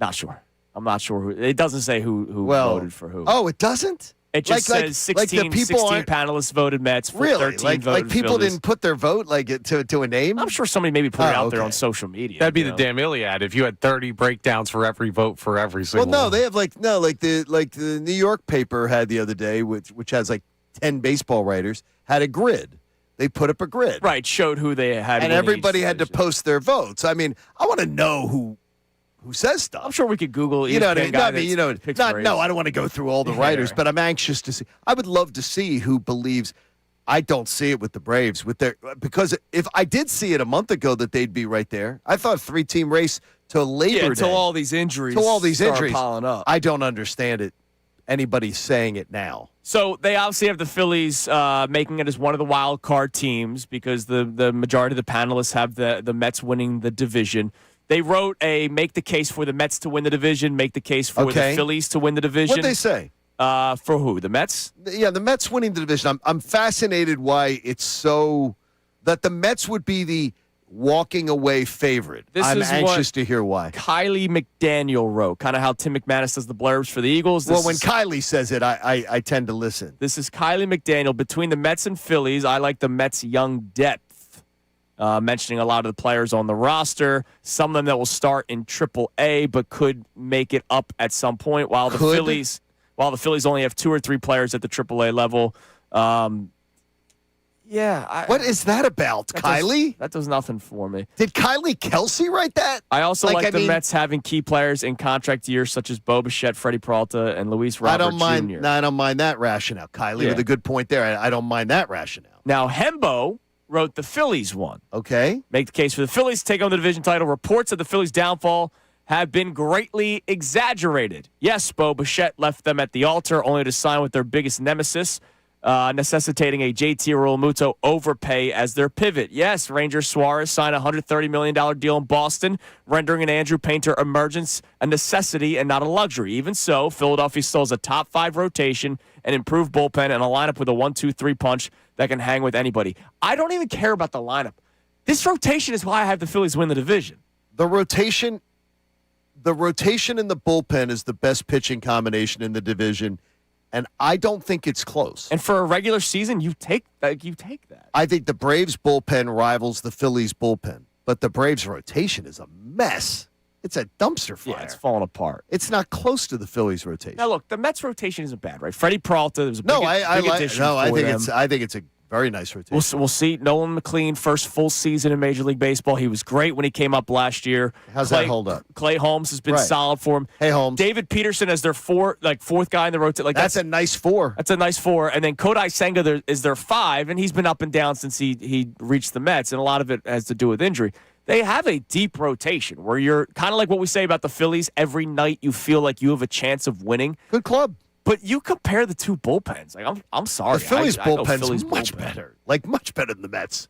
Not sure. I'm not sure. It doesn't say who voted for who. Oh, it doesn't? It just says 16 panelists voted Mets for 13 voted like people Phillies. didn't put their voat to a name? I'm sure somebody maybe put it out there on social media. That'd be the damn Iliad if you had 30 breakdowns for every vote for every single Well, no, one. they have the New York paper had the other day, which has 10 baseball writers, had a grid. They put up a grid. Right, showed who they had. And everybody had to post their votes. I mean, I want to know who says stuff. I'm sure we could Google. You know what I mean? I don't want to go through all the writers, but I'm anxious to see. I would love to see who believes. I don't see it with the Braves because if I did see it a month ago that they'd be right there. I thought 3-team race till Labor Day. Until all these injuries start piling up. I don't understand it. Anybody's saying it now. So they obviously have the Phillies making it as one of the wild card teams because the majority of the panelists have the Mets winning the division. They wrote a make the case for the Mets to win the division, make the case for the Phillies to win the division. What'd they say? For who? The Mets? Yeah, the Mets winning the division. I'm fascinated why it's so that the Mets would be the walking away favorite. I'm anxious to hear why. Kylie McDaniel wrote, kind of how Tim McManus does the blurbs for the Eagles. When Kylie says it, I tend to listen. This is Kylie McDaniel. Between the Mets and Phillies, I like the Mets' young depth. Mentioning a lot of the players on the roster, some of them that will start in Triple-A but could make it up at some point, while the Phillies only have 2 or 3 players at the Triple-A level. What is that about, Kylie? That does nothing for me. Did Kylie Kelsey write that? I also like the Mets having key players in contract years such as Bo Bichette, Freddie Peralta, and Luis Robert Jr. I don't mind that rationale. Kylie with a good point there. I don't mind that rationale. Now, Hembo wrote the Phillies won. Okay. Make the case for the Phillies to take on the division title. Reports of the Phillies' downfall have been greatly exaggerated. Yes, Bo Bichette left them at the altar only to sign with their biggest nemesis, necessitating a JT Realmuto overpay as their pivot. Yes, Ranger Suarez signed a $130 million deal in Boston, rendering an Andrew Painter emergence a necessity and not a luxury. Even so, Philadelphia still has a top 5 rotation, an improved bullpen, and a lineup with a 1-2-3 punch that can hang with anybody. I don't even care about the lineup. This rotation is why I have the Phillies win the division. The rotation in the bullpen is the best pitching combination in the division, and I don't think it's close. And for a regular season, you take that. I think the Braves bullpen rivals the Phillies bullpen, but the Braves rotation is a mess. It's a dumpster fire. Yeah, it's falling apart. It's not close to the Phillies rotation. Now look, the Mets rotation isn't bad, right? Freddie Peralta was a big addition. I think it's a very nice rotation. We'll see. Nolan McLean, first full season in Major League Baseball. He was great when he came up last year. How's that hold up? Clay Holmes has been solid for him. Hey, Holmes. David Peterson as their fourth guy in the rotation. That's a nice 4. That's a nice 4. And then Kodai Senga is their 5, and he's been up and down since he reached the Mets, and a lot of it has to do with injury. They have a deep rotation where you're kind of like what we say about the Phillies. Every night you feel like you have a chance of winning. Good club. But you compare the two bullpens. Like I'm sorry. The Phillies bullpen's much better. Like much better than the Mets.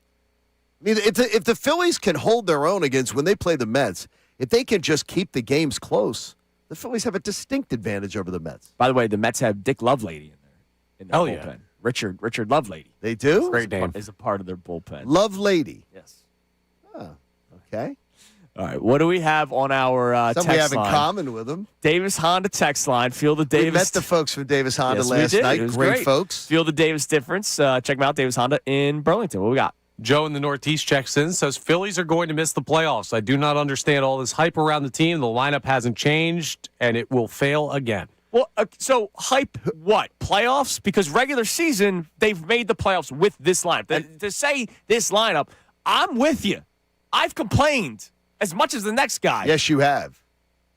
I mean, if the Phillies can hold their own against when they play the Mets, if they can just keep the games close, the Phillies have a distinct advantage over the Mets. By the way, the Mets have Dick Lovelady in their bullpen. Yeah. Richard Lovelady. They do? Great name. Is a part of their bullpen. Lovelady. Yes. Oh, okay. All right, what do we have on our text line? Something we have in common with them. Davis Honda text line. Feel the Davis. We met the folks from Davis Honda last night. Great folks. Feel the Davis difference. Check them out, Davis Honda in Burlington. What we got? Joe in the Northeast checks in, says Phillies are going to miss the playoffs. I do not understand all this hype around the team. The lineup hasn't changed, and it will fail again. Well, so hype what? Playoffs? Because regular season, they've made the playoffs with this lineup. To say this lineup, I'm with you. I've complained as much as the next guy. Yes, you have.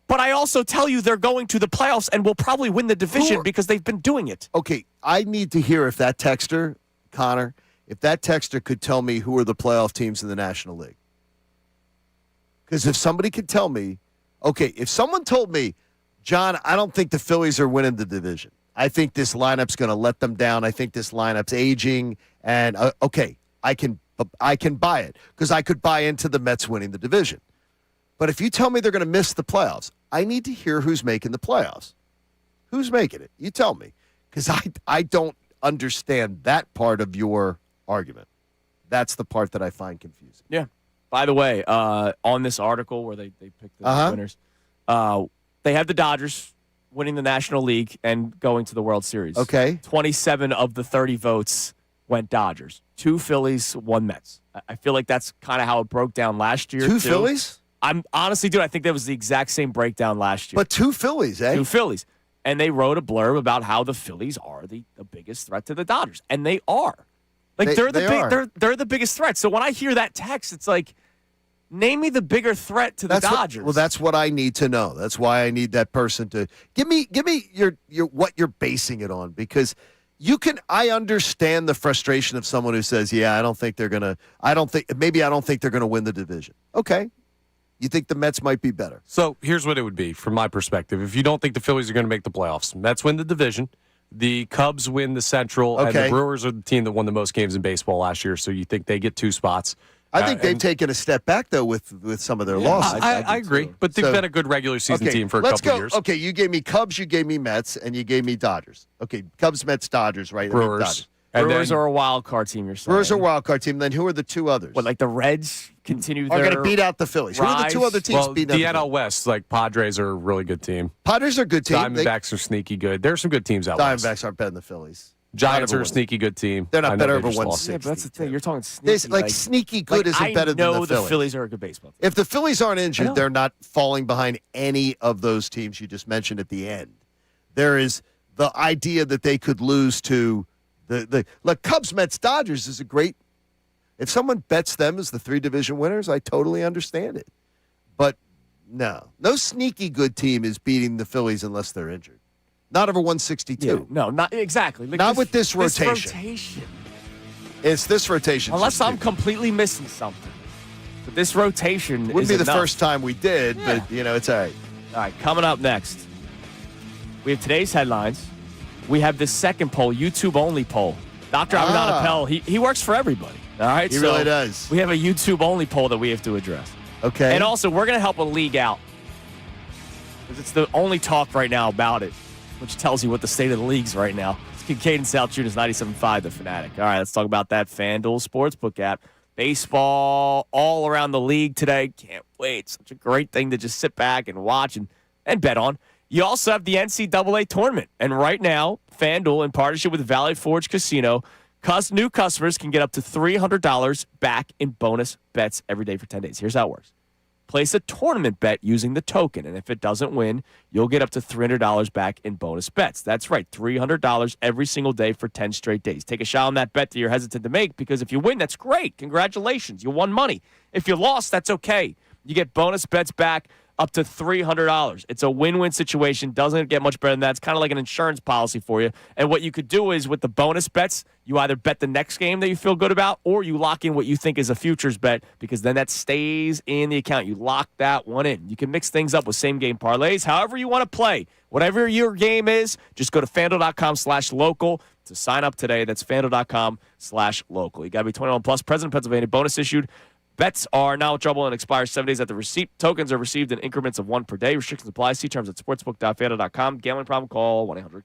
But I also tell you they're going to the playoffs and will probably win the division because they've been doing it. Okay, I need to hear if that texter, Connor, if that texter could tell me who are the playoff teams in the National League. Because if somebody could tell me, okay, if someone told me, John, I don't think the Phillies are winning the division. I think this lineup's going to let them down. I think this lineup's aging. And, okay, I can buy it because I could buy into the Mets winning the division. But if you tell me they're going to miss the playoffs, I need to hear who's making the playoffs. Who's making it? You tell me. Because I don't understand that part of your argument. That's the part that I find confusing. Yeah. By the way, on this article where they picked the winners, they have the Dodgers winning the National League and going to the World Series. Okay. 27 of the 30 votes went Dodgers. 2 Phillies, 1 Mets. I feel like that's kind of how it broke down last year. 2 Phillies? I'm honestly, dude, I think that was the exact same breakdown last year. But 2 Phillies, eh? 2 Phillies. And they wrote a blurb about how the Phillies are the biggest threat to the Dodgers. And they are. Like they're the biggest threat. So when I hear that text, it's like, name me the bigger threat to the Dodgers. That's what I need to know. That's why I need that person to give me your what you're basing it on, because I understand the frustration of someone who says, yeah, I don't think they're going to win the division. Okay. You think the Mets might be better. So here's what it would be from my perspective. If you don't think the Phillies are going to make the playoffs, Mets win the division, the Cubs win the Central, and the Brewers are the team that won the most games in baseball last year, so you think they get 2 spots. I think they've taken a step back, though, with some of their losses. I agree, but they've been a good regular season team for a couple of years. Okay, you gave me Cubs, you gave me Mets, and you gave me Dodgers. Okay, Cubs, Mets, Dodgers, right? Brewers. Dodgers. Brewers are a wild card team, you're saying. Brewers are a wild card team. Then who are the 2 others? What, like the Reds continue are their going to beat out the Phillies. rise? Who are the 2 other teams beating out the NL West, like Padres are a really good team. Padres are a good team. Diamondbacks are sneaky good. There's some good teams out west. Diamondbacks aren't better than the Phillies. Giants are a sneaky good team. They're not better over 160. Yeah, but that's the thing. You're talking sneaky. Sneaky good isn't better than the Phillies. I know the Phillies are a good baseball team. If the Phillies aren't injured, they're not falling behind any of those teams you just mentioned at the end. There is the idea that they could lose to the Cubs, Mets, Dodgers is a great. If someone bets them as the 3 division winners, I totally understand it. But no sneaky good team is beating the Phillies unless they're injured. Not over 162. Yeah, no, not exactly. Like not with this rotation. This rotation. It's this rotation. Unless I'm completely missing something. But this rotation wouldn't be the enough. first time we did, but it's all right. All right, coming up next, we have today's headlines. We have the second poll, YouTube-only poll. Dr. Abinand Appel, he works for everybody. All right? He really does. We have a YouTube-only poll that we have to address. Okay. And also, we're going to help a league out. Because it's the only talk right now about it, which tells you what the state of the league's right now. It's Kincade Salciunas, 97.5, The Fanatic. All right, let's talk about that FanDuel Sportsbook app. Baseball all around the league today. Can't wait. Such a great thing to just sit back and watch and bet on. You also have the NCAA tournament. And right now, FanDuel, in partnership with Valley Forge Casino, new customers can get up to $300 back in bonus bets every day for 10 days. Here's how it works. Place a tournament bet using the token, and if it doesn't win, you'll get up to $300 back in bonus bets. That's right, $300 every single day for 10 straight days. Take a shot on that bet that you're hesitant to make, because if you win, that's great. Congratulations, you won money. If you lost, that's okay. You get bonus bets back up to $300. It's a win-win situation. Doesn't get much better than that. It's kind of like an insurance policy for you. And what you could do is with the bonus bets, you either bet the next game that you feel good about, or you lock in what you think is a futures bet, because then that stays in the account. You lock that one in. You can mix things up with same-game parlays, however you want to play. Whatever your game is, just go to FanDuel.com/local to sign up today. That's FanDuel.com/local. You got to be 21 plus. Present in Pennsylvania. Bonus issued. Bets are now withdrawable and expire 7 days after receipt. Tokens are received in increments of 1 per day. Restrictions apply. See terms at sportsbook.fanduel.com. Gambling problem? Call 1-800-GAMBLER.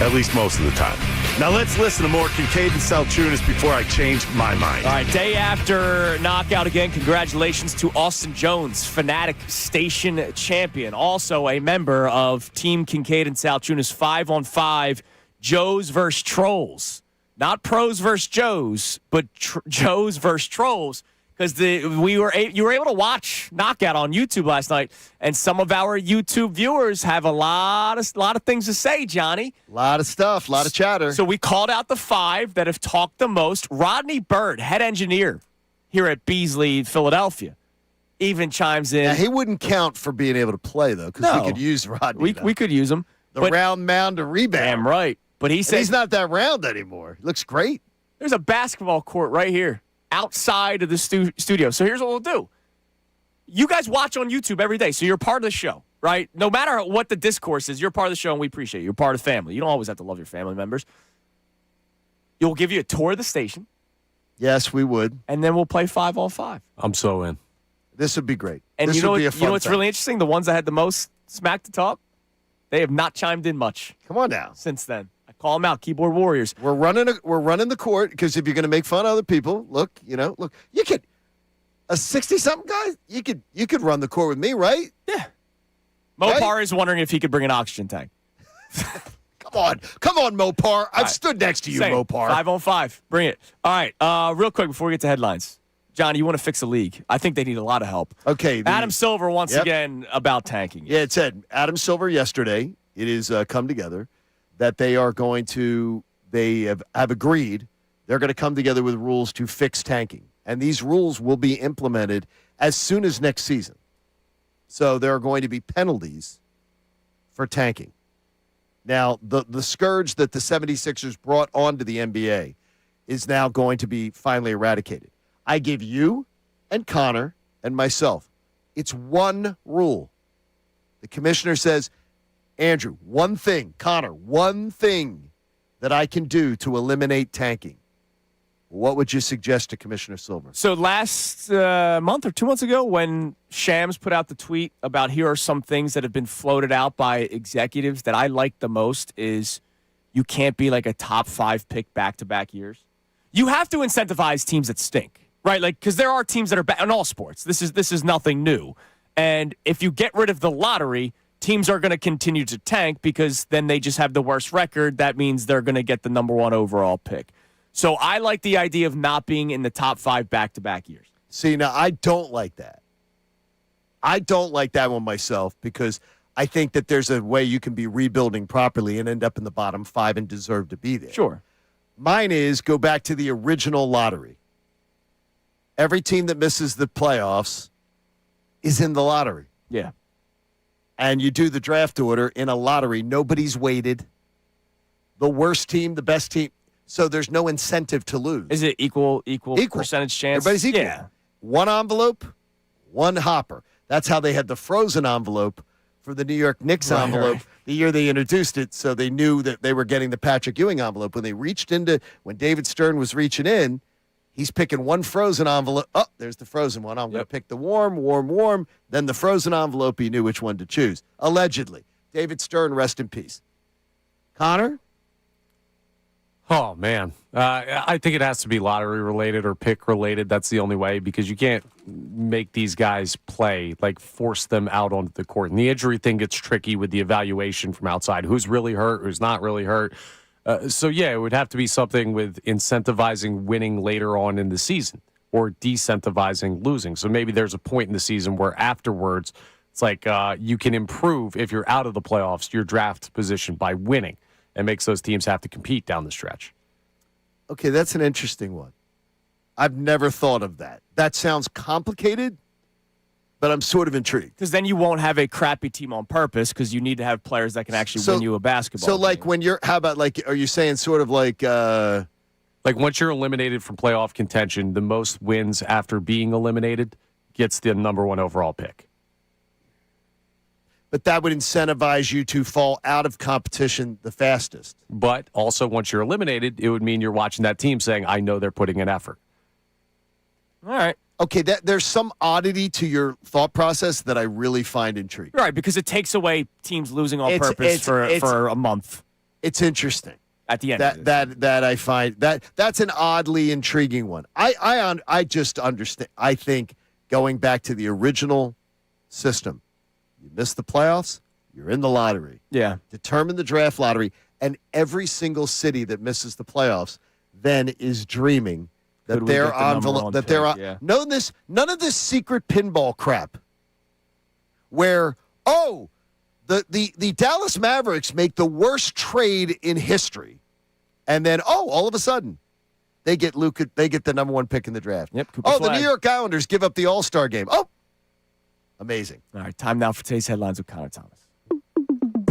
at least most of the time. Now let's listen to more Kincade and Salciunas before I change my mind. All right, day after knockout again, congratulations to Austin Jones, Fanatic Station champion. Also a member of Team Kincade and Salciunas 5-on-5, Joes versus Trolls. Not pros versus Joes, but Joes versus Trolls. Because you were able to watch Knockout on YouTube last night, and some of our YouTube viewers have a lot of things to say, Johnny. A lot of stuff, a lot of chatter. So we called out the 5 that have talked the most. Rodney Bird, head engineer here at Beasley, Philadelphia, even chimes in. Now, he wouldn't count for being able to play, though, because we could use Rodney. We could use him. The round mound to rebound. Damn right. But he said he's not that round anymore. He looks great. There's a basketball court right here outside of the studio. So here's what we'll do. You guys watch on YouTube every day, so you're part of the show, right? No matter what the discourse is, you're part of the show, and we appreciate you. You're part of the family. You don't always have to love your family members. You'll give you a tour of the station. Yes, we would. And then we'll play 5-on-5. I'm so in. This would be great. And this would be a fun what's thing. really interesting? The ones that had the most smack to talk, they have not chimed in much. Come on now. Since then. I call them out, keyboard warriors. We're running the court because if you're going to make fun of other people, look, you could a 60-something guy, you could run the court with me, right? Yeah. Mopar is wondering if he could bring an oxygen tank. Come on, Mopar. I've stood next to you, Same. Mopar. 5-on-5. Bring it. All right. Real quick before we get to headlines. John, you want to fix the league. I think they need a lot of help. Okay. Adam Silver once again about tanking. Yeah, it said Adam Silver yesterday. It is come together that they are going to, they have agreed, they're going to come together with rules to fix tanking. And these rules will be implemented as soon as next season. So there are going to be penalties for tanking. Now, the scourge that the 76ers brought onto the NBA is now going to be finally eradicated. I give you and Connor and myself, it's one rule. The commissioner says, Andrew, one thing, Connor, one thing that I can do to eliminate tanking. What would you suggest to Commissioner Silver? So last month or 2 months ago when Shams put out the tweet about here are some things that have been floated out by executives that I like the most is you can't be like a top 5 pick back-to-back years. You have to incentivize teams that stink, right? Like, because there are teams that are bad in all sports. This is nothing new. And if you get rid of the lottery, teams are going to continue to tank because then they just have the worst record. That means they're going to get the number 1 overall pick. So I like the idea of not being in the top 5 back-to-back years. See, now I don't like that. I don't like that one myself because I think that there's a way you can be rebuilding properly and end up in the bottom 5 and deserve to be there. Sure. Mine is go back to the original lottery. Every team that misses the playoffs is in the lottery. Yeah. And you do the draft order in a lottery. Nobody's weighted. The worst team, the best team. So there's no incentive to lose. Is it equal percentage chance? Everybody's equal. Yeah. One envelope, one hopper. That's how they had the frozen envelope for the New York Knicks envelope the year they introduced it. So they knew that they were getting the Patrick Ewing envelope. When they reached into, when David Stern was reaching in, he's picking one frozen envelope. Oh, there's the frozen one. I'm going to pick the warm. Then the frozen envelope, he knew which one to choose. Allegedly. David Stern, rest in peace. Connor? Oh, man. I think it has to be lottery related or pick related. That's the only way because you can't make these guys play, like force them out onto the court. And the injury thing gets tricky with the evaluation from outside. Who's really hurt, who's not really hurt. So, it would have to be something with incentivizing winning later on in the season or decentivizing losing. So maybe there's a point in the season where afterwards it's like you can improve if you're out of the playoffs, your draft position by winning. And makes those teams have to compete down the stretch. Okay, that's an interesting one. I've never thought of that. That sounds complicated, but I'm sort of intrigued. Because then you won't have a crappy team on purpose because you need to have players that can actually win you a basketball So, like, game. when you're, how about, like, are you saying sort of like... Like, once you're eliminated from playoff contention, the most wins after being eliminated gets the number 1 overall pick. But that would incentivize you to fall out of competition the fastest. But also, once you're eliminated, it would mean you're watching that team saying, I know they're putting in effort. All right. Okay, there's some oddity to your thought process that I really find intriguing. Right, because it takes away teams losing on purpose for a month. it's interesting. At the end, that I find that's an oddly intriguing one. I just understand. I think going back to the original system, you miss the playoffs, you're in the lottery. Yeah, determine the draft lottery, and every single city that misses the playoffs then is dreaming that they're on none of this secret pinball crap. Where the Dallas Mavericks make the worst trade in history, and then all of a sudden they get Luka, they get the number 1 pick in the draft. Yep. The New York Islanders give up the All-Star game. Amazing. All right, time now for today's headlines with Connor Thomas.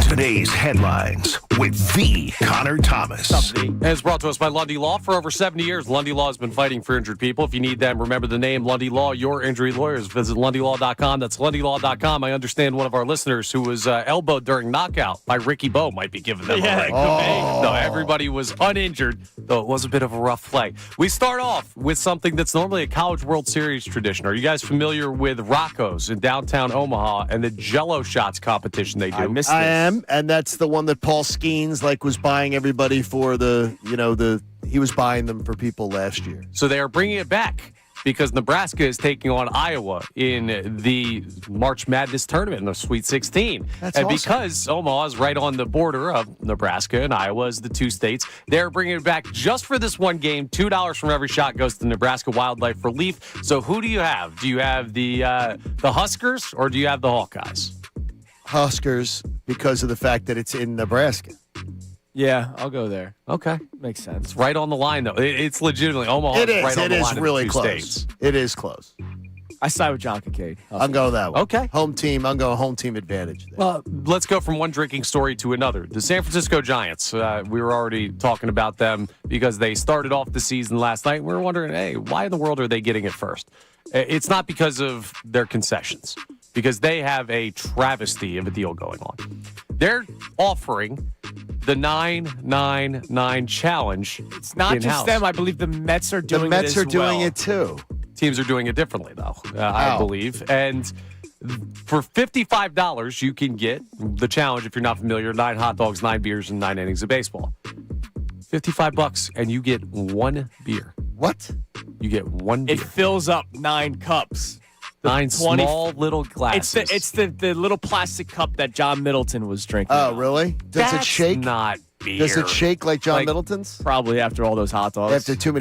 Today's headlines with the Connor Thomas. And it's brought to us by Lundy Law. For over 70 years, Lundy Law has been fighting for injured people. If you need them, remember the name Lundy Law, your injury lawyers. Visit LundyLaw.com. That's LundyLaw.com. I understand one of our listeners who was elbowed during knockout by Ricky Bo might be giving them a ring. No, everybody was uninjured, though it was a bit of a rough play. We start off with something that's normally a College World Series tradition. Are you guys familiar with Rocco's in downtown Omaha and the Jell-O shots competition they do? I am. And that's the one that Paul Skeens was buying everybody for he was buying them for people last year. So they are bringing it back because Nebraska is taking on Iowa in the March Madness tournament in the Sweet 16. That's and awesome. Because Omaha is right on the border of Nebraska and Iowa as the two states, they're bringing it back just for this one game. $2 from every shot goes to Nebraska Wildlife Relief. So who do you have? Do you have the Huskers or do you have the Hawkeyes? Huskers, because of the fact that it's in Nebraska. Yeah, I'll go there. Okay. Makes sense. It's right on the line, though. It's legitimately Omaha. It is. Right on It the is line really of the two close. states. It is close. I side with John Kincade. I'm going that way. Okay. Home team. I'm going home team advantage there. Well, let's go from one drinking story to another. The San Francisco Giants, we were already talking about them because they started off the season last night. We were wondering, hey, why in the world are they getting it first? It's not because of their concessions, because they have a travesty of a deal going on. They're offering the 999 challenge. It's not in-house. just them. I believe the Mets are doing it The Mets as are doing well. it too. Teams are doing it differently, though, I believe. And for $55, you can get the challenge, if you're not familiar, 9 hot dogs, 9 beers, and 9 innings of baseball. $55, and you get 1 beer. What? You get 1 beer. It fills up 9 cups. 9 small little glasses. It's the little plastic cup that John Middleton was drinking. Oh, really? Does That's it shake? not beer. Does it shake like John Middleton's? Probably after all those hot dogs. After too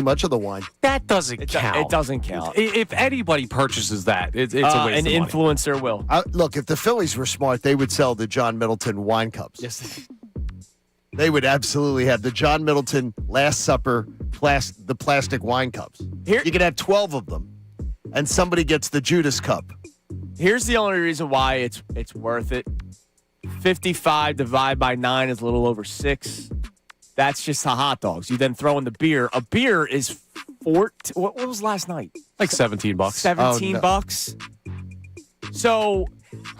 much of the wine. That doesn't count. It doesn't count. If anybody purchases that, it's a waste An of money. influencer will. Look, if the Phillies were smart, they would sell the John Middleton wine cups. Yes. They would absolutely have the John Middleton Last Supper, the plastic wine cups. Here- You could have 12 of them, and somebody gets the Judas cup. Here's the only reason why it's worth it. 55 divided by 9 is a little over 6. That's just the hot dogs. You then throw in the beer. A beer is what was last night? Like $17. $17. So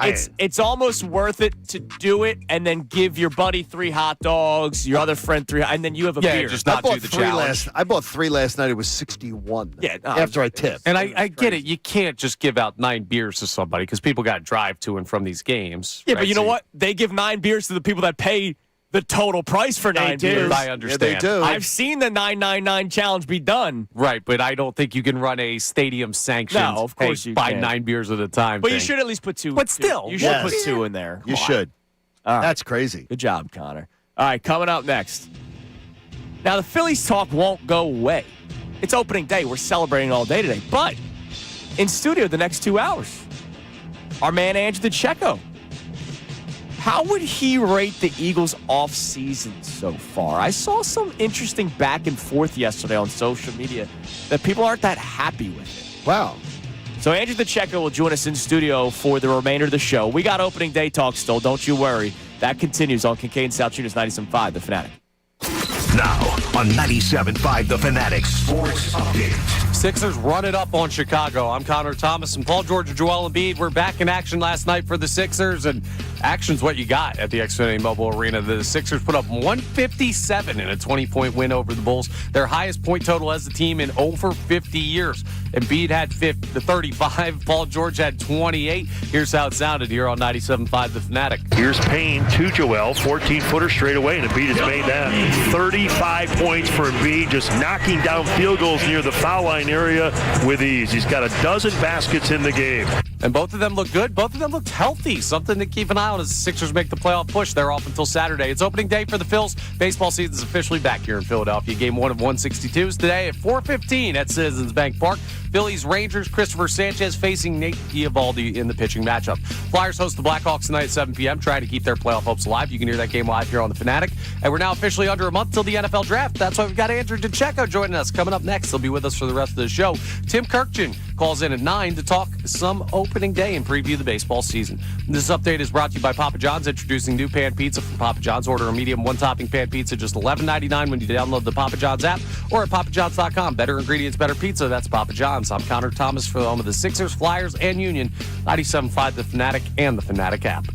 it's almost worth it to do it and then give your buddy 3 hot dogs, your other friend 3, and then you have a beer. Just not do the challenge. I bought 3 last night. It was 61. Yeah, after I tipped. And I get it. You can't just give out 9 beers to somebody because people got to drive to and from these games. Yeah, right? but you know what? They give 9 beers to the people that pay the total price for 9 beers. I understand. Yeah, they do. I've seen the 999 challenge be done. Right, but I don't think you can run a stadium sanctioned. No, of course you buy can't. 9 beers at a time. But thing. you should at least put 2. But still, you should yes. put 2 in there. You Come on. should. All right. That's crazy. Good job, Connor. All right, coming up next. Now, the Phillies talk won't go away. It's opening day. We're celebrating all day today. But in studio the next 2 hours, our man Andrew DeCecco. How would he rate the Eagles' offseason so far? I saw some interesting back and forth yesterday on social media that people aren't that happy with it. Wow. So Andrew DeCecco will join us in studio for the remainder of the show. We got opening day talk still, don't you worry. That continues on Kincade Salciunas 97.5, The Fanatic. Now on 97.5 The Fanatic Sports Update. Sixers run it up on Chicago. I'm Connor Thomas and Paul George and Joel Embiid. We're back in action last night for the Sixers, and action's what you got at the Xfinity Mobile Arena. The Sixers put up 157 in a 20-point win over the Bulls, their highest point total as a team in over 50 years. Embiid had 35. Paul George had 28. Here's how it sounded here on 97.5 The Fanatic. Here's Payne to Joel, 14-footer straight away, and Embiid has made that. 35 points for Embiid, just knocking down field goals near the foul line area with ease. He's got a dozen baskets in the game. And both of them look good. Both of them looked healthy. Something to keep an eye on as the Sixers make the playoff push. They're off until Saturday. It's opening day for the Phils. Baseball season is officially back here in Philadelphia. Game 1 of 162 is today at 4:15 at Citizens Bank Park. Phillies Rangers, Christopher Sanchez facing Nate Eovaldi in the pitching matchup. Flyers host the Blackhawks tonight at 7 p.m. trying to keep their playoff hopes alive. You can hear that game live here on the Fanatic. And we're now officially under a month till the NFL draft. That's why we've got Andrew DeCecco joining us. Coming up next, he'll be with us for the rest of the show. Tim Kurkjian calls in at 9 to talk some opening day and preview the baseball season. This update is brought to you by Papa John's, introducing new pan pizza from Papa John's. Order a medium one-topping pan pizza, just $11.99 when you download the Papa John's app or at papajohns.com. Better ingredients, better pizza. That's Papa John's. I'm Connor Thomas for the home of the Sixers, Flyers, and Union. 97.5 The Fanatic and the Fanatic app.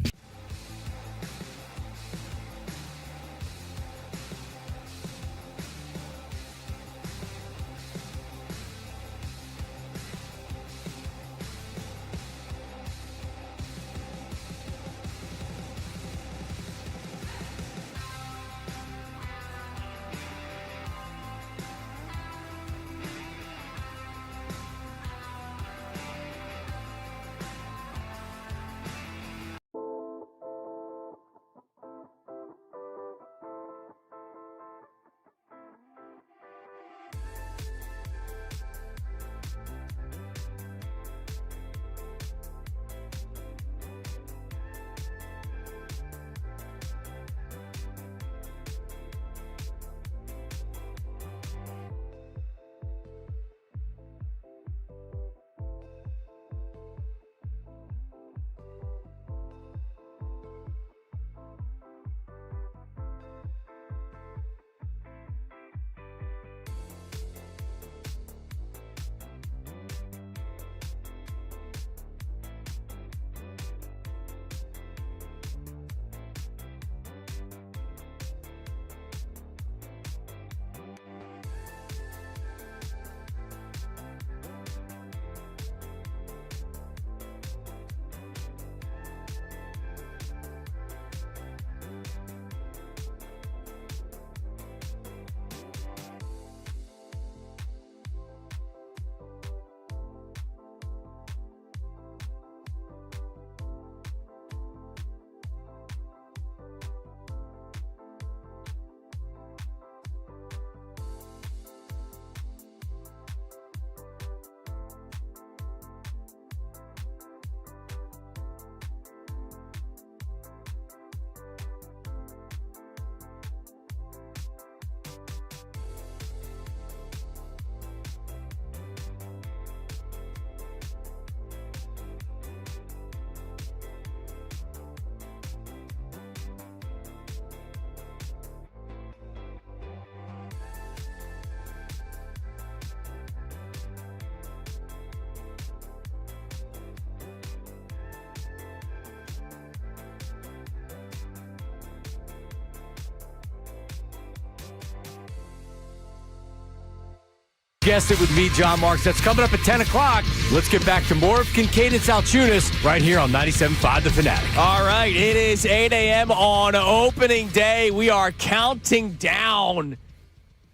Guessed it with me, John Marks. That's coming up at 10 o'clock. Let's get back to more of Kincade Salciunas right here on 97.5 The Fanatic. All right, it is 8 a.m. on opening day. We are counting down,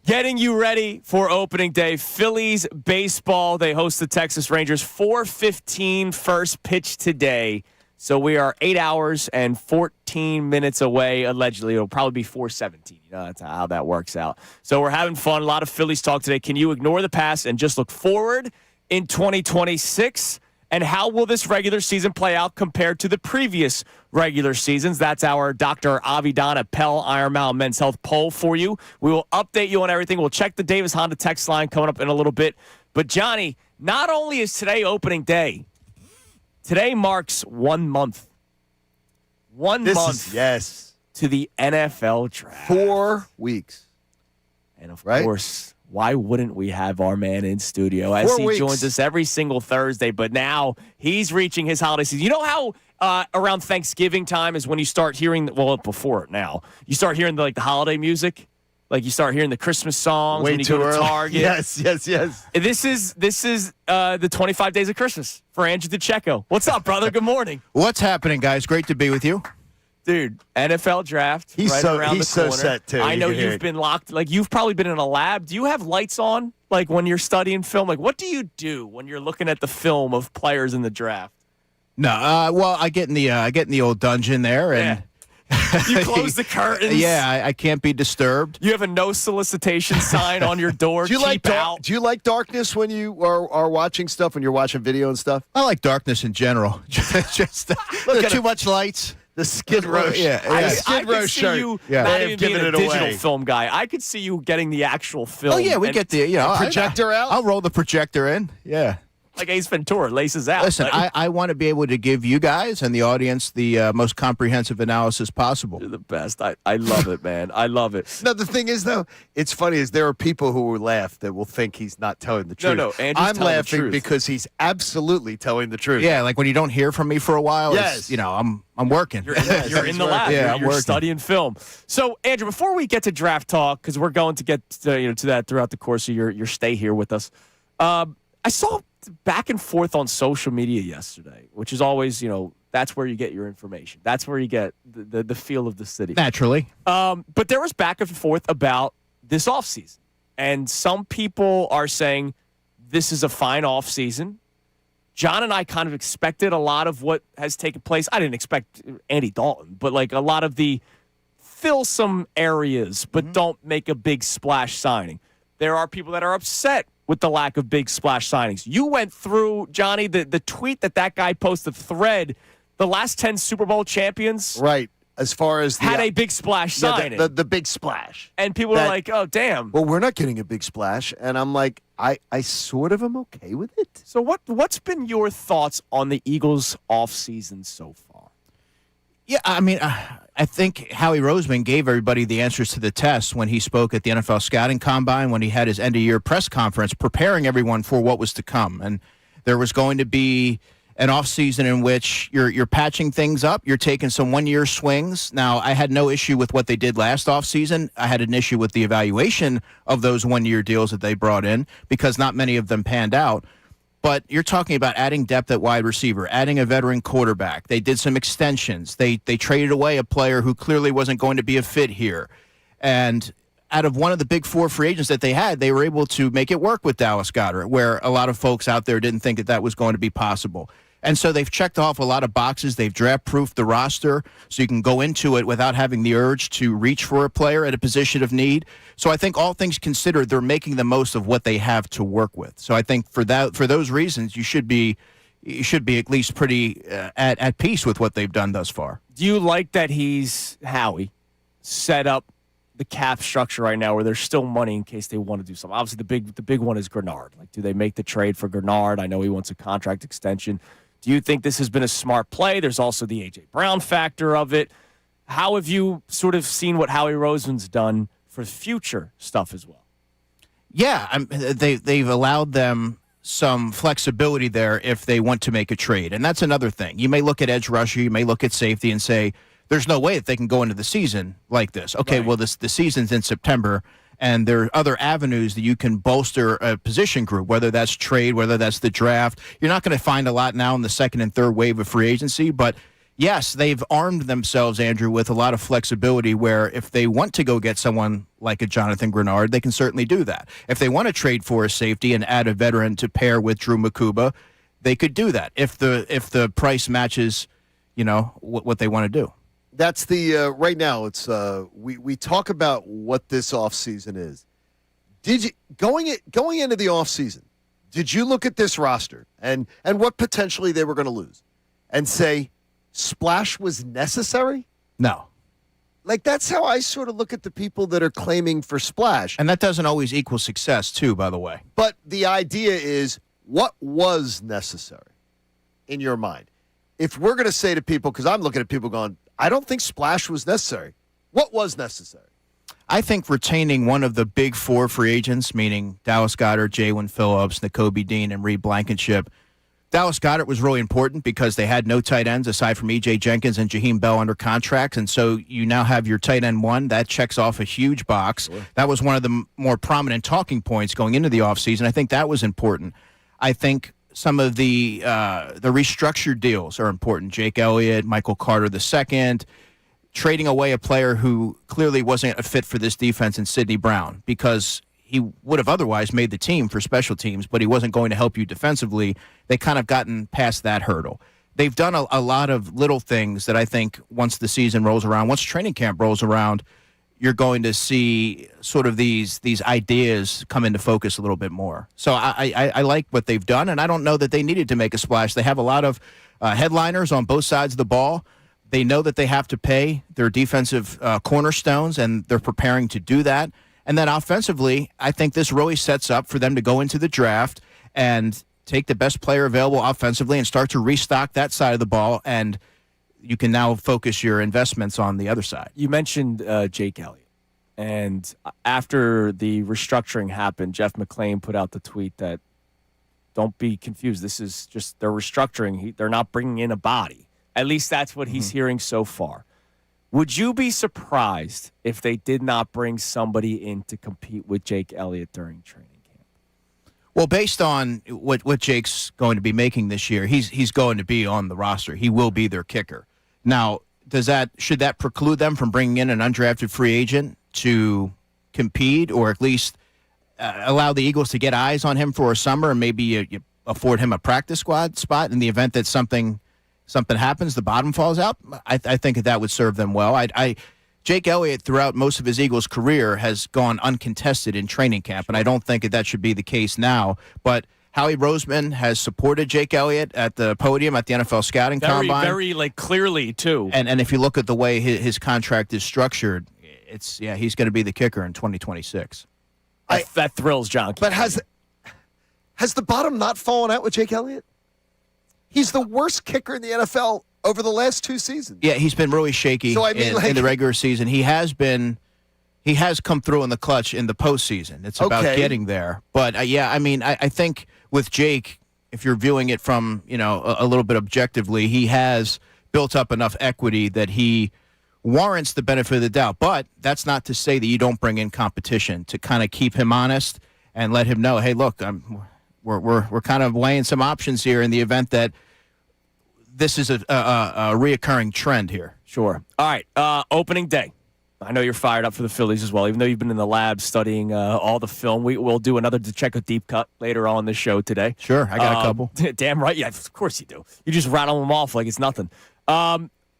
getting you ready for opening day. Phillies baseball, they host the Texas Rangers. 4:15 first pitch today. So we are 8 hours and 14 minutes away. Allegedly, it'll probably be 4:17. You know, that's how that works out. So we're having fun. A lot of Phillies talk today. Can you ignore the past and just look forward in 2026? And how will this regular season play out compared to the previous regular seasons? That's our Dr. Avidan Appel Iron Mountain Men's Health poll for you. We will update you on everything. We'll check the Davis Honda text line coming up in a little bit. But, Johnny, not only is today opening day, today marks 1 month. One month yes, to the NFL draft. 4 weeks. And, of course, why wouldn't we have our man in studio as 4 he weeks. joins us every single Thursday? But now he's reaching his holiday season. You know how around Thanksgiving time is when you start hearing, before it now, you start hearing the holiday music. Like you start hearing the Christmas songs Way when you too go to early. Target. Yes. And this is the 25 Days of Christmas for Andrew DeCecco. What's up, brother? Good morning. What's happening, guys? Great to be with you. Dude, NFL draft He's right so- around he's the so corner. set, too. I You know can hear you've it. been locked. Like, you've probably been in a lab. Do you have lights on, like, when you're studying film? Like, what do you do when you're looking at the film of players in the draft? No, well, I get in the old dungeon there, and You close the curtains. yeah, I can't be disturbed. You have a no solicitation sign on your door. Do you like Keep out. Do you like darkness when you are watching stuff, when you're watching video and stuff? I like darkness in general. just at too him. much lights. The Skid Row, Yeah, I yeah. Skid Row could see shirt. you Yeah. not They have even being given a it digital away. film guy. I could see you getting the actual film. Oh yeah, we and, get the Projector out? I'll roll the projector in. Yeah. like Ace Ventura laces out. Listen, Like, I want to be able to give you guys and the audience the most comprehensive analysis possible. you're the best. I love it, man. I love it. No, the thing is, though, it's funny is there are people who will laugh that will think he's not telling the truth. No, Andrew's I'm telling the laughing truth. because he's absolutely telling the truth. Yeah, like when you don't hear from me for a while. Yes. It's, I'm working. You're in the lab. Yeah, you're I'm you're working. studying film. So, Andrew, before we get to draft talk, because we're going to get to that throughout the course of your stay here with us, I saw back and forth on social media yesterday, which is always, that's where you get your information. That's where you get the feel of the city. Naturally. But there was back and forth about this offseason. And some people are saying this is a fine offseason. John and I kind of expected a lot of what has taken place. I didn't expect Andy Dalton, but like a lot of the fill some areas, but don't make a big splash signing. There are people that are upset with the lack of big splash signings. You went through, Johnny, the tweet that guy posted, thread, the last 10 Super Bowl champions Right. As far as the, had a big splash signing. the big splash. and people that- are like, oh, damn. Well, we're not getting a big splash. And I'm like, I sort of am okay with it. So what's been your thoughts on the Eagles' offseason so far? Yeah, I mean, I think Howie Roseman gave everybody the answers to the test when he spoke at the NFL Scouting Combine, when he had his end-of-year press conference, preparing everyone for what was to come. And there was going to be an offseason in which you're patching things up, you're taking some one-year swings. Now, I had no issue with what they did last offseason. I had an issue with the evaluation of those one-year deals that they brought in because not many of them panned out. But you're talking about adding depth at wide receiver, adding a veteran quarterback. They did some extensions. They traded away a player who clearly wasn't going to be a fit here. And out of one of the big four free agents that they had, they were able to make it work with Dallas Goedert, where a lot of folks out there didn't think that was going to be possible. And so they've checked off a lot of boxes. They've draft-proofed the roster so you can go into it without having the urge to reach for a player at a position of need. So I think all things considered, they're making the most of what they have to work with. So I think for those reasons, you should be at least pretty at peace with what they've done thus far. Do you like that he's, Howie, set up the cap structure right now where there's still money in case they want to do something? Obviously, the big one is Grenard. Like, do they make the trade for Grenard? I know he wants a contract extension. Do you think this has been a smart play? There's also the A.J. Brown factor of it. How have you sort of seen what Howie Roseman's done for future stuff as well? Yeah, they've allowed them some flexibility there if they want to make a trade. And that's another thing. You may look at edge rusher, you may look at safety and say, there's no way that they can go into the season like this. Okay, Right. well, the season's in September, and there are other avenues that you can bolster a position group, whether that's trade, whether that's the draft. You're not going to find a lot now in the second and third wave of free agency, but yes, they've armed themselves, Andrew, with a lot of flexibility where if they want to go get someone like a Jonathan Grenard, they can certainly do that. If they want to trade for a safety and add a veteran to pair with Drew Makuba, they could do that if the price matches, what they want to do. That's the right now. It's we talk about what this offseason is. Did you going into the offseason, did you look at this roster and what potentially they were going to lose and say splash was necessary? No. Like, that's how I sort of look at the people that are claiming for splash. And that doesn't always equal success, too, by the way. But the idea is, what was necessary in your mind? If we're going to say to people, because I'm looking at people going, I don't think splash was necessary. What was necessary? I think retaining one of the big four free agents, meaning Dallas Goedert, Jalen Phillips, Nakobe Dean, and Reed Blankenship, Dallas Goedert was really important because they had no tight ends aside from E.J. Jenkins and Jaheim Bell under contracts, and so you now have your tight end one. That checks off a huge box. Sure. That was one of the more prominent talking points going into the offseason. I think that was important. I think some of the restructured deals are important. Jake Elliott, Michael Carter II, trading away a player who clearly wasn't a fit for this defense in Sidney Brown because he would have otherwise made the team for special teams, but he wasn't going to help you defensively. They kind of gotten past that hurdle. They've done a lot of little things that I think once the season rolls around, once training camp rolls around, you're going to see sort of these ideas come into focus a little bit more. So I like what they've done, and I don't know that they needed to make a splash. They have a lot of headliners on both sides of the ball. They know that they have to pay their defensive cornerstones, and they're preparing to do that. And then offensively, I think this really sets up for them to go into the draft and take the best player available offensively and start to restock that side of the ball, and you can now focus your investments on the other side. You mentioned Jake Elliott, and after the restructuring happened, Jeff McClain put out the tweet that, don't be confused, this is just, they're restructuring. They're not bringing in a body. At least that's what he's hearing so far. Would you be surprised if they did not bring somebody in to compete with Jake Elliott during training camp? Well, based on what Jake's going to be making this year, he's going to be on the roster. He will be their kicker. Now, should that preclude them from bringing in an undrafted free agent to compete, or at least allow the Eagles to get eyes on him for a summer and maybe you afford him a practice squad spot in the event that something happens, the bottom falls out? I think that would serve them well. Jake Elliott, throughout most of his Eagles career, has gone uncontested in training camp, and I don't think that should be the case now. But Howie Roseman has supported Jake Elliott at the podium at the NFL Scouting Combine. Very clearly, too. And if you look at the way his contract is structured, he's going to be the kicker in 2026. That thrills John. But has the bottom not fallen out with Jake Elliott? He's the worst kicker in the NFL over the last 2 seasons. Yeah, he's been really shaky in the regular season. He has come through in the clutch in the postseason. It's about getting there. But, I think with Jake, if you're viewing it from, a little bit objectively, he has built up enough equity that he warrants the benefit of the doubt. But that's not to say that you don't bring in competition to kind of keep him honest and let him know, hey, look, we're kind of weighing some options here in the event that this is a reoccurring trend here. Sure. All right. Opening day. I know you're fired up for the Phillies as well, even though you've been in the lab studying all the film. We'll do another DeCheco deep cut later on the show today. Sure. I got a couple. Damn right. Yeah, of course you do. You just rattle them off like it's nothing.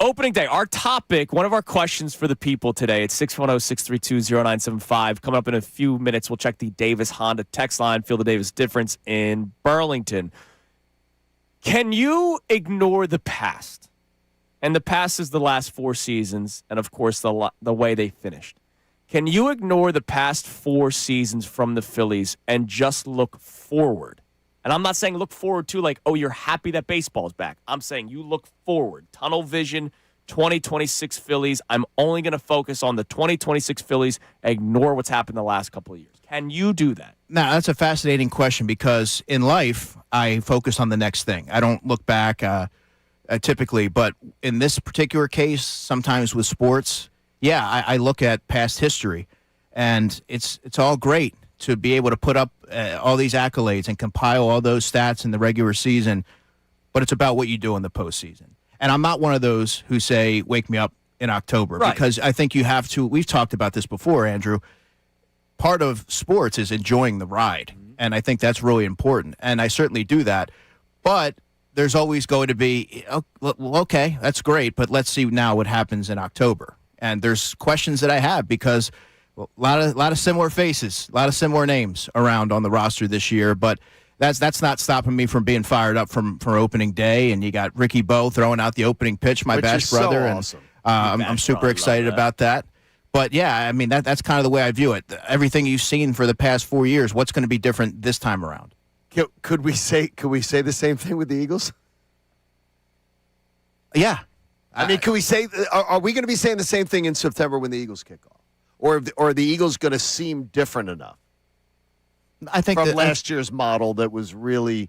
Opening day. Our topic, one of our questions for the people today, it's 610-632-0975. Coming up in a few minutes, we'll check the Davis Honda text line, feel the Davis difference in Burlington. Can you ignore the past? And the past is the last 4 seasons, and of course the way they finished. Can you ignore the past 4 seasons from the Phillies and just look forward? And I'm not saying look forward to like, oh, you're happy that baseball's back. I'm saying you look forward. Tunnel vision, 2026 Phillies. I'm only going to focus on the 2026 Phillies, ignore what's happened the last couple of years. Can you do that? Now, that's a fascinating question because in life, I focus on the next thing. I don't look back typically, but in this particular case, sometimes with sports, I look at past history, and it's all great to be able to put up all these accolades and compile all those stats in the regular season, but it's about what you do in the postseason. And I'm not one of those who say, wake me up in October, right? Because I think you have to, we've talked about this before, Andrew, part of sports is enjoying the ride, and I think that's really important, and I certainly do that, but there's always going to be, okay, that's great, but let's see now what happens in October. And there's questions that I have because a lot of similar faces, a lot of similar names around on the roster this year, but that's not stopping me from being fired up for opening day. And you got Ricky Bo throwing out the opening pitch, my Bash brother, so awesome. And I'm super excited about that. But yeah, I mean that's kind of the way I view it. Everything you've seen for the past 4 years, what's going to be different this time around? Could we say the same thing with the Eagles? Yeah. I mean, can we say, are we going to be saying the same thing in September when the Eagles kick off? Or are the Eagles going to seem different enough? I think from last year's model that was really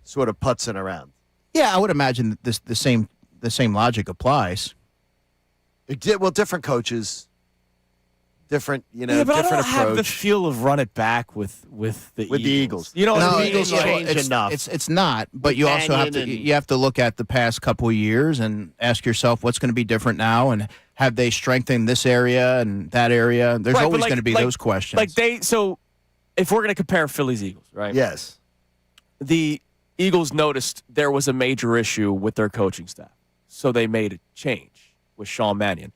sort of putzing around. Yeah, I would imagine that the same logic applies. Well, different coaches, different but different I don't approach. have the feel of run it back with the Eagles. You know what I mean? Eagles change enough. It's not, but you also have to look at the past couple of years and ask yourself what's going to be different now, and have they strengthened this area and that area? There's always going to be those questions. So if we're going to compare Phillies Eagles, right? Yes. The Eagles noticed there was a major issue with their coaching staff, so they made a change with Sean Mannion.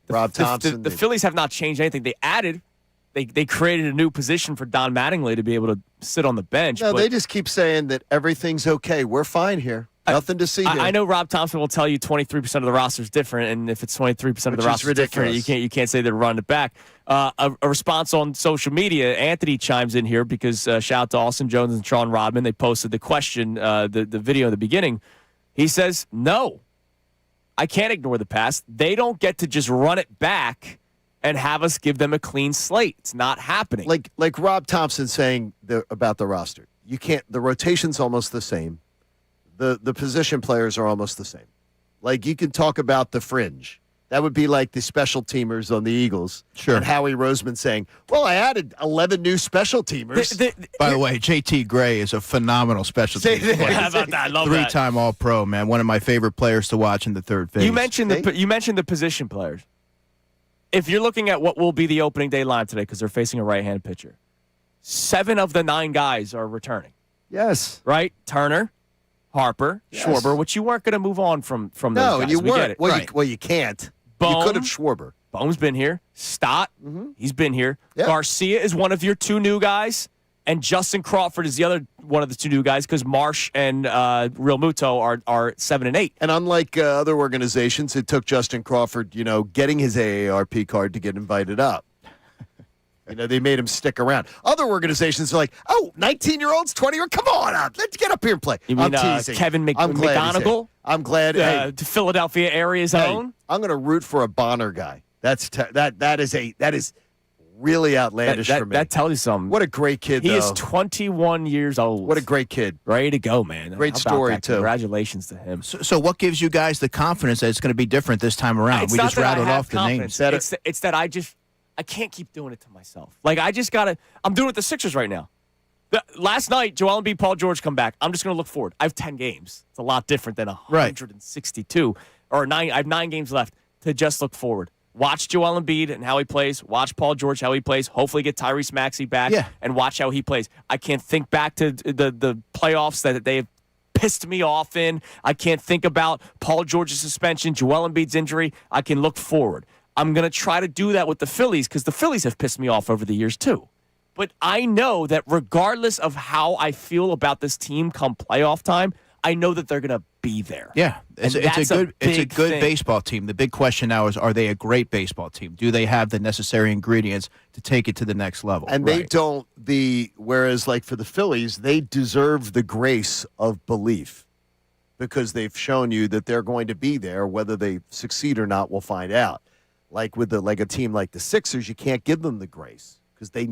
Rob Thompson. The Phillies have not changed anything. They created a new position for Don Mattingly to be able to sit on the bench. No, they just keep saying that everything's okay. We're fine here. Nothing to see here. I know Rob Thompson will tell you 23% of the roster is different, and if it's 23% of the roster is different, you can't say they're running it back. A response on social media, Anthony chimes in here because shout out to Austin Jones and Sean Rodman. They posted the question, the video in the beginning. He says, no, I can't ignore the past. They don't get to just run it back and have us give them a clean slate. It's not happening. Like Rob Thompson saying about the roster. You can't. The rotation's almost the same. The position players are almost the same. Like, you can talk about the fringe. That would be like the special teamers on the Eagles. Sure. And Howie Roseman saying, well, I added 11 new special teamers. By the way, JT Gray is a phenomenal special teams player. How about that? I love that. 3-time All-Pro, man. One of my favorite players to watch in the third phase. You mentioned the position players. If you're looking at what will be the opening day line today, because they're facing a right-handed pitcher, 7 of the 9 guys are returning. Yes. Right? Turner, Harper, Yes. Schwarber, which you weren't going to move on from those guys. No, and you We weren't. get it. Well, you can't. Bohm, you could have Schwarber. Bohm's been here. Stott, he's been here. Yeah. Garcia is one of your 2 new guys. And Justin Crawford is the other one of the 2 new guys because Marsh and Real Muto are 7 and 8. And unlike other organizations, it took Justin Crawford, getting his AARP card to get invited up. They made him stick around. Other organizations are like, 19-year-olds, 20-year-olds, come on up. Let's get up here and play. You mean I'm teasing. Kevin I'm glad he's McGonigal? here. I'm glad. Hey, The Philadelphia area's own? I'm going to root for a Bonner guy. That is really outlandish for me. That tells you something. What a great kid, He though. is 21 years old. What a great kid. Ready to go, man. Great How about story, that? too. Congratulations to him. So what gives you guys the confidence that it's going to be different this time around? It's We not just that I rattled have off the confidence. names. It's that I can't keep doing it to myself. Like, I just got to – I'm doing it with the Sixers right now. Last night, Joel Embiid, Paul George come back. I'm just going to look forward. I have 10 games. It's a lot different than 162. Or 9. I have 9 games left to just look forward. Watch Joel Embiid and how he plays. Watch Paul George, how he plays. Hopefully get Tyrese Maxey back and watch how he plays. I can't think back to the playoffs that they have pissed me off in. I can't think about Paul George's suspension, Joel Embiid's injury. I can look forward. I'm going to try to do that with the Phillies because the Phillies have pissed me off over the years too. But I know that regardless of how I feel about this team come playoff time, I know that they're going to be there. Yeah, it's a good thing. baseball team. The big question now is, are they a great baseball team? Do they have the necessary ingredients to take it to the next level? And they don't. Whereas, like for the Phillies, they deserve the grace of belief because they've shown you that they're going to be there. Whether they succeed or not, we'll find out. Like with a team like the Sixers, you can't give them the grace because they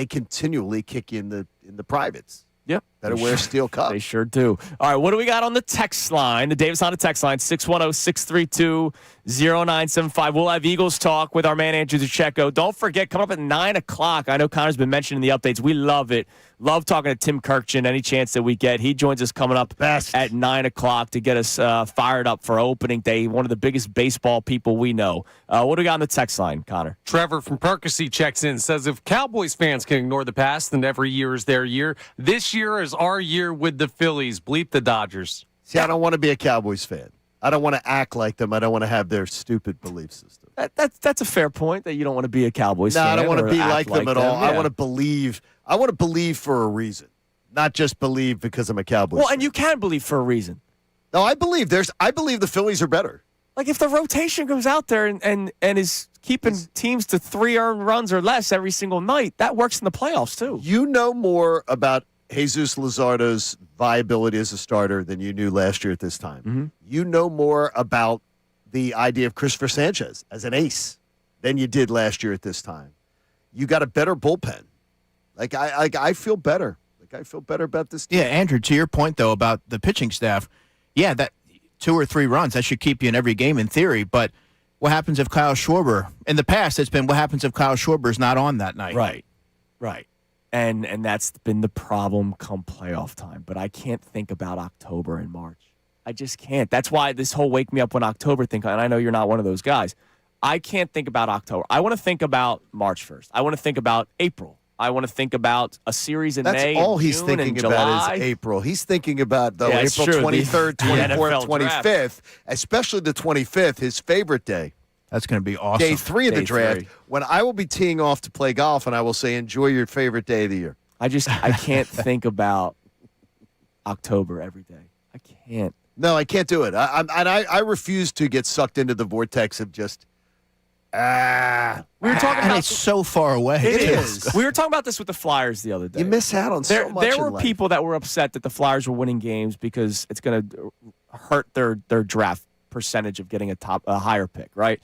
continually kick you in the privates. Yep. Better wear steel cup. They sure do. All right, what do we got on the text line? The Davis Honda text line, 610-632-0975. We'll have Eagles talk with our man, Andrew DeCecco. Don't forget, coming up at 9 o'clock, I know Connor's been mentioning the updates. We love it. Love talking to Tim Kurkjian any chance that we get. He joins us coming up at 9 o'clock to get us fired up for opening day, one of the biggest baseball people we know. What do we got on the text line, Connor? Trevor from Percy checks in, says if Cowboys fans can ignore the past, then every year is their year. This year is our year with the Phillies. Bleep the Dodgers. See, I don't want to be a Cowboys fan. I don't want to act like them. I don't want to have their stupid belief system. That's a fair point that you don't want to be a Cowboys fan. No, I don't want to be act like them at all. Yeah. I want to believe. I want to believe for a reason, not just believe because I'm a Cowboys Well, fan. and you can believe for a reason. No, I believe the Phillies are better. Like if the rotation goes out there and is keeping teams to 3 earned runs or less every single night, that works in the playoffs too. You know more about Jesus Luzardo's viability as a starter than you knew last year at this time. Mm-hmm. You know more about the idea of Christopher Sanchez as an ace than you did last year at this time. You got a better bullpen. I feel better. Like, I feel better about this team. Yeah, Andrew, to your point, though, about the pitching staff, yeah, that 2 or 3 runs, that should keep you in every game in theory. But what happens if Kyle Schwarber, in the past, it's been what happens if Kyle Schwarber is not on that night? Right. And that's been the problem come playoff time. But I can't think about October and March. I just can't. That's why this whole wake me up when October thing, and I know you're not one of those guys. I can't think about October. I want to think about March 1st. I want to think about April. I want to think about a series in May. That's all and he's June thinking and about July. is April. He's thinking about the it's April true. 23rd, The 24th, NFL draft. 25th, especially the 25th, his favorite day. That's going to be awesome. Day 3 of the Day draft, 3. when I will be teeing off to play golf, and I will say, enjoy your favorite day of the year. I can't think about October every day. I can't. No, I can't do it. I refuse to get sucked into the vortex of just, We were talking And about it's so far away. It too. is. We were talking about this with the Flyers the other day. you miss out on so much There in were life. people that were upset that the Flyers were winning games because it's going to hurt their draft percentage of getting a higher pick, right?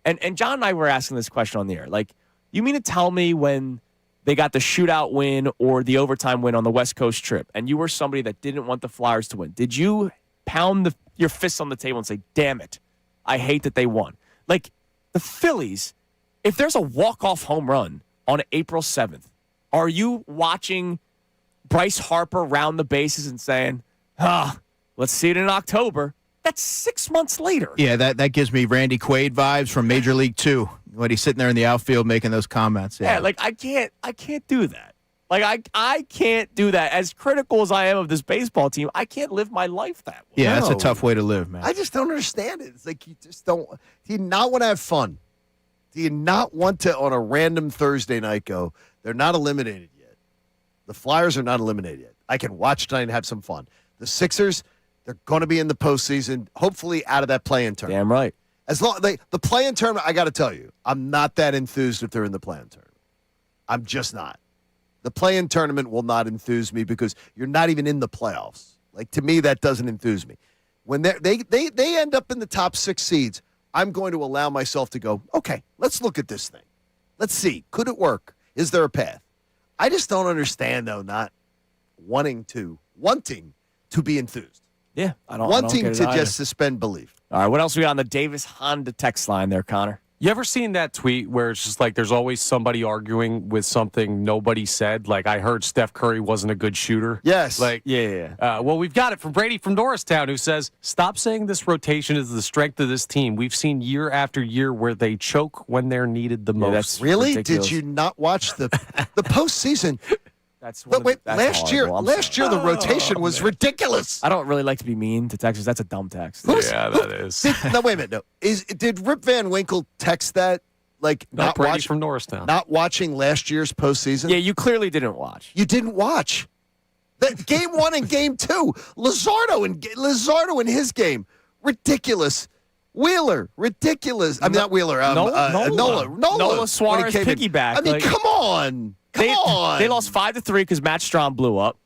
And John and I were asking this question on the air. Like, you mean to tell me when they got the shootout win or the overtime win on the West Coast trip, and you were somebody that didn't want the Flyers to win, did you pound your fists on the table and say, damn it, I hate that they won? Like, the Phillies, if there's a walk-off home run on April 7th, are you watching Bryce Harper round the bases and saying, let's see it in October? That's 6 months later. Yeah, that gives me Randy Quaid vibes from Major League 2 when he's sitting there in the outfield making those comments. Yeah, like I can't do that. Like I can't do that. As critical as I am of this baseball team, I can't live my life that way. Yeah, that's a No. tough way to live, man. I just don't understand it. It's like you just don't. Do you not want to have fun? Do you not want to, on a random Thursday night, go, they're not eliminated yet? The Flyers are not eliminated yet. I can watch tonight and have some fun. The Sixers, they're going to be in the postseason, hopefully out of that play-in tournament. Damn right. As long the play-in tournament, I got to tell you, I'm not that enthused if they're in the play-in tournament. I'm just not. The play-in tournament will not enthuse me because you're not even in the playoffs. Like, to me, that doesn't enthuse me. When they end up in the top 6 seeds, I'm going to allow myself to go, okay, let's look at this thing. Let's see. Could it work? Is there a path? I just don't understand, though, not wanting to be enthused. Yeah, I don't Wanting get it to either. just suspend belief. All right, what else we got on the Davis Honda text line there, Connor? You ever seen that tweet where it's just like there's always somebody arguing with something nobody said? Like, I heard Steph Curry wasn't a good shooter. Yes. Like, Yeah. well, we've got it from Brady from Norristown, who says, stop saying this rotation is the strength of this team. We've seen year after year where they choke when they're needed the most. that's Really? ridiculous. Did you not watch the postseason? That's But wait, that's last year horrible. I'm sorry. the rotation was ridiculous. I don't really like to be mean to texters. That's a dumb text. Yeah, that is. No, wait a minute. No, did Rip Van Winkle text that? Like Not Brady from Norristown. not watching last year's postseason? Yeah, you clearly didn't watch. You didn't watch. That game 1 and game 2. Lizardo in his game. Ridiculous. Wheeler, ridiculous. I mean, not Wheeler. Nola Suarez when he came in. piggyback. I mean, like, come on. Come on. They lost 5-3 because Matt Strahm blew up.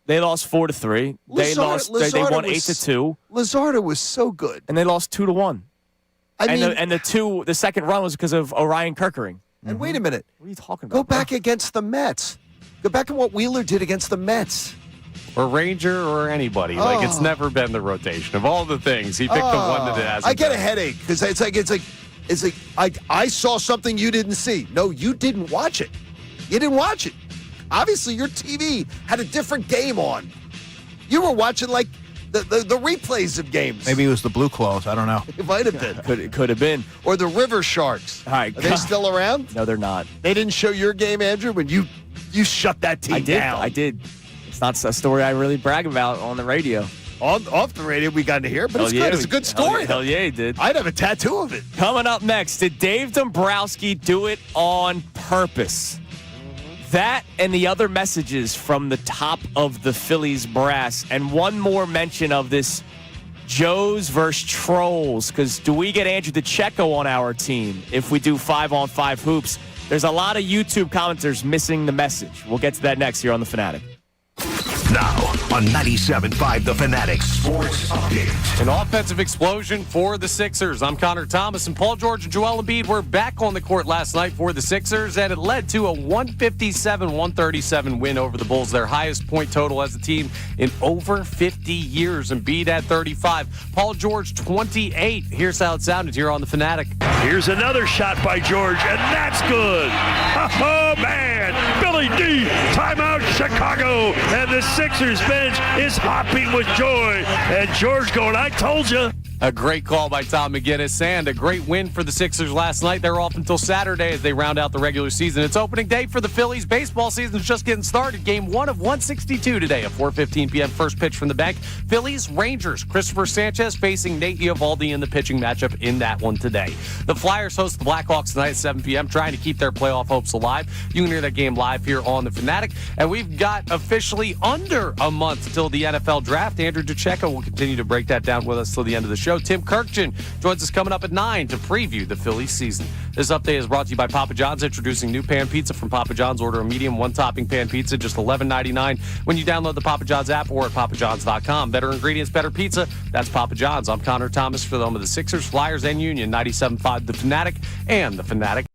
They lost 4-3. They Lizardo won was- 8-2, Lizardo was so good. and they lost 2-1. I mean, The second run was because of Orion Kirkering. and wait a minute. What are you talking about? Go back against the Mets. Go back at what Wheeler did against the Mets. Or Ranger or anybody. Like, it's never been the rotation. Of all the things, he picked the one that it hasn't I get a been. headache because it's like I saw something you didn't see. No, you didn't watch it. You didn't watch it. Obviously, your TV had a different game on. You were watching like the replays of games. Maybe it was the Blue Claws. I don't know. It might have been. Could have been. Or the River Sharks. All right, Are they still around? No, they're not. They didn't show your game, Andrew, when you shut that team down. I did. It's not a story I really brag about on the radio. Off the radio, we got to hear, but it's good. It's a good story. Hell yeah, he did. I'd have a tattoo of it. Coming up next, did Dave Dombrowski do it on purpose? That and the other messages from the top of the Phillies brass. And one more mention of this Joes versus Trolls. Because do we get Andrew DeCecco on our team if we do 5-on-5 hoops? There's a lot of YouTube commenters missing the message. We'll get to that next here on The Fanatic. Now, on 97.5 The Fanatic Sports Update. An offensive explosion for the Sixers. I'm Connor Thomas, and Paul George and Joel Embiid were back on the court last night for the Sixers, and it led to a 157-137 win over the Bulls, their highest point total as a team in over 50 years. Embiid at 35, Paul George 28. Here's how it sounded here on the Fanatic. Here's another shot by George, and that's good. Oh, man. Billy D, timeout Chicago. And the Sixers bench is hopping with joy. And George going, I told you. A great call by Tom McGinnis, and a great win for the Sixers last night. They're off until Saturday as they round out the regular season. It's opening day for the Phillies. Baseball season is just getting started. Game 1 of 162 today at 4:15 p.m. First pitch from the bank. Phillies, Rangers. Christopher Sanchez facing Nate Eovaldi in the pitching matchup in that one today. The Flyers host the Blackhawks tonight at 7 p.m., trying to keep their playoff hopes alive. You can hear that game live here on the Fanatic. And we've got officially under a month till the NFL draft. Andrew DeCecco will continue to break that down with us till the end of the show. Tim Kurkjian joins us coming up at 9 to preview the Phillies season. This update is brought to you by Papa John's, introducing new pan pizza from Papa John's. Order a medium one-topping pan pizza, just $11.99 when you download the Papa John's app or at papajohns.com. Better ingredients, better pizza. That's Papa John's. I'm Connor Thomas for the home of the Sixers, Flyers, and Union. 97.5 The Fanatic and The Fanatic.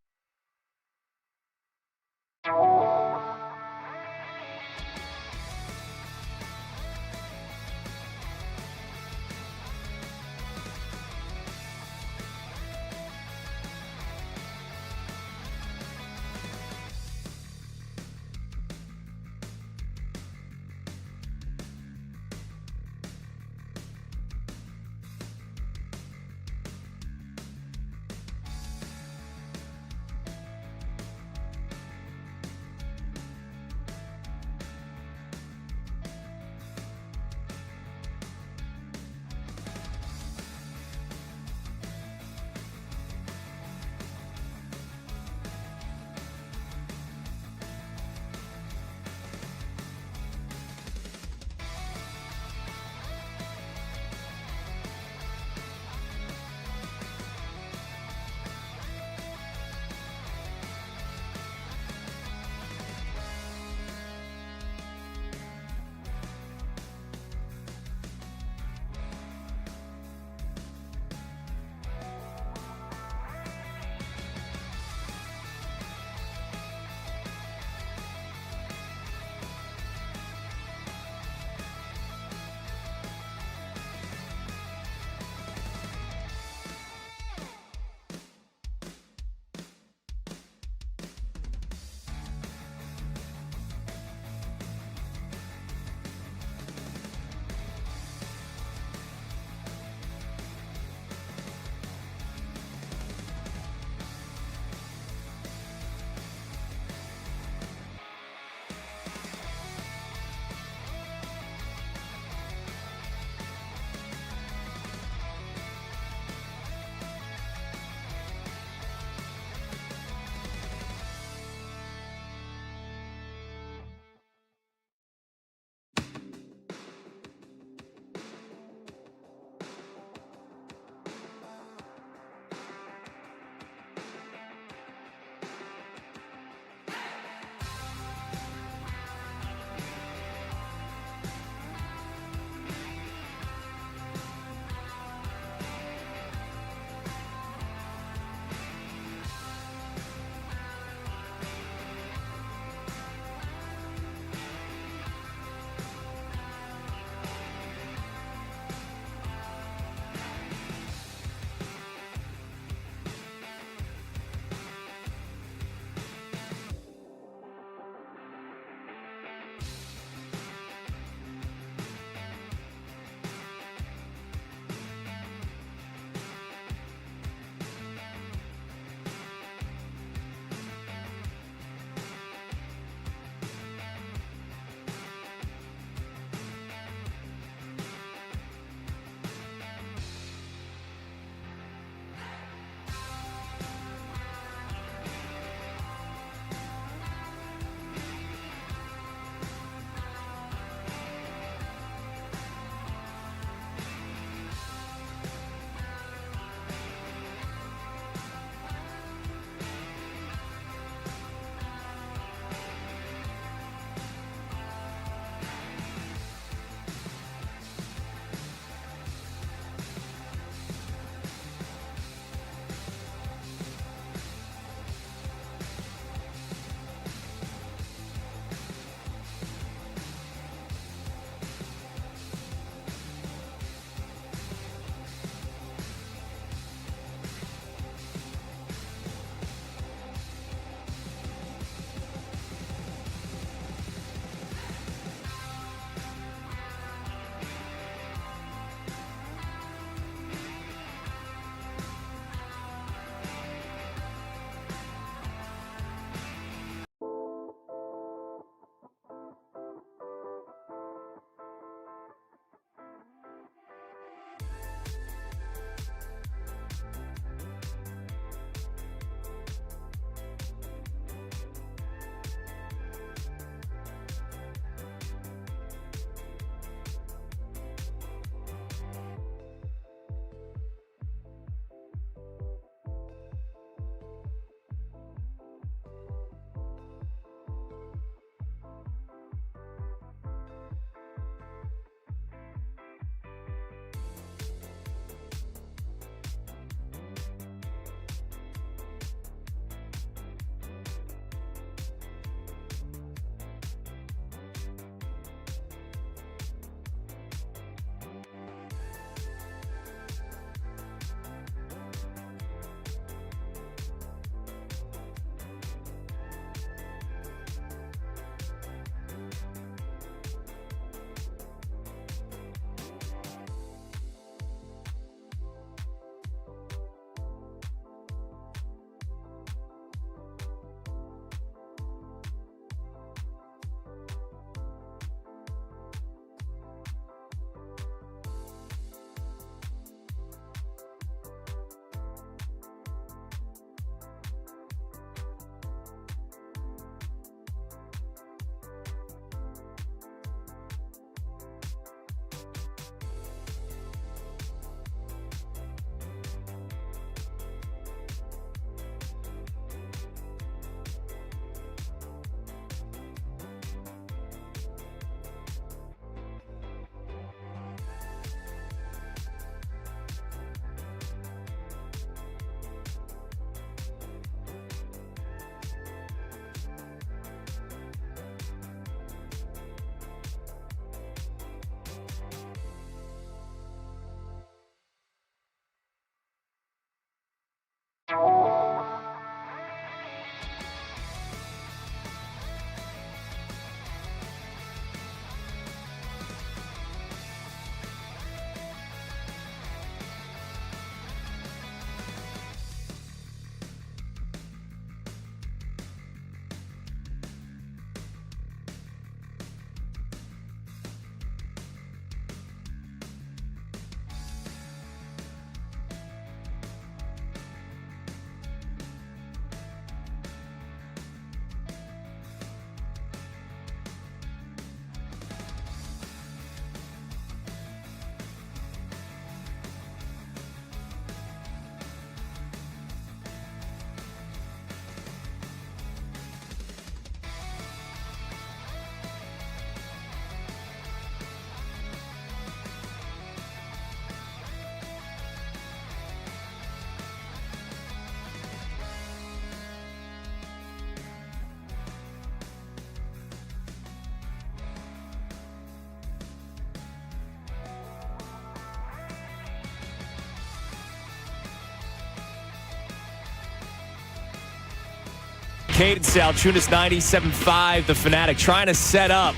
Kincade Salciunas 97.5, the Fanatic, trying to set up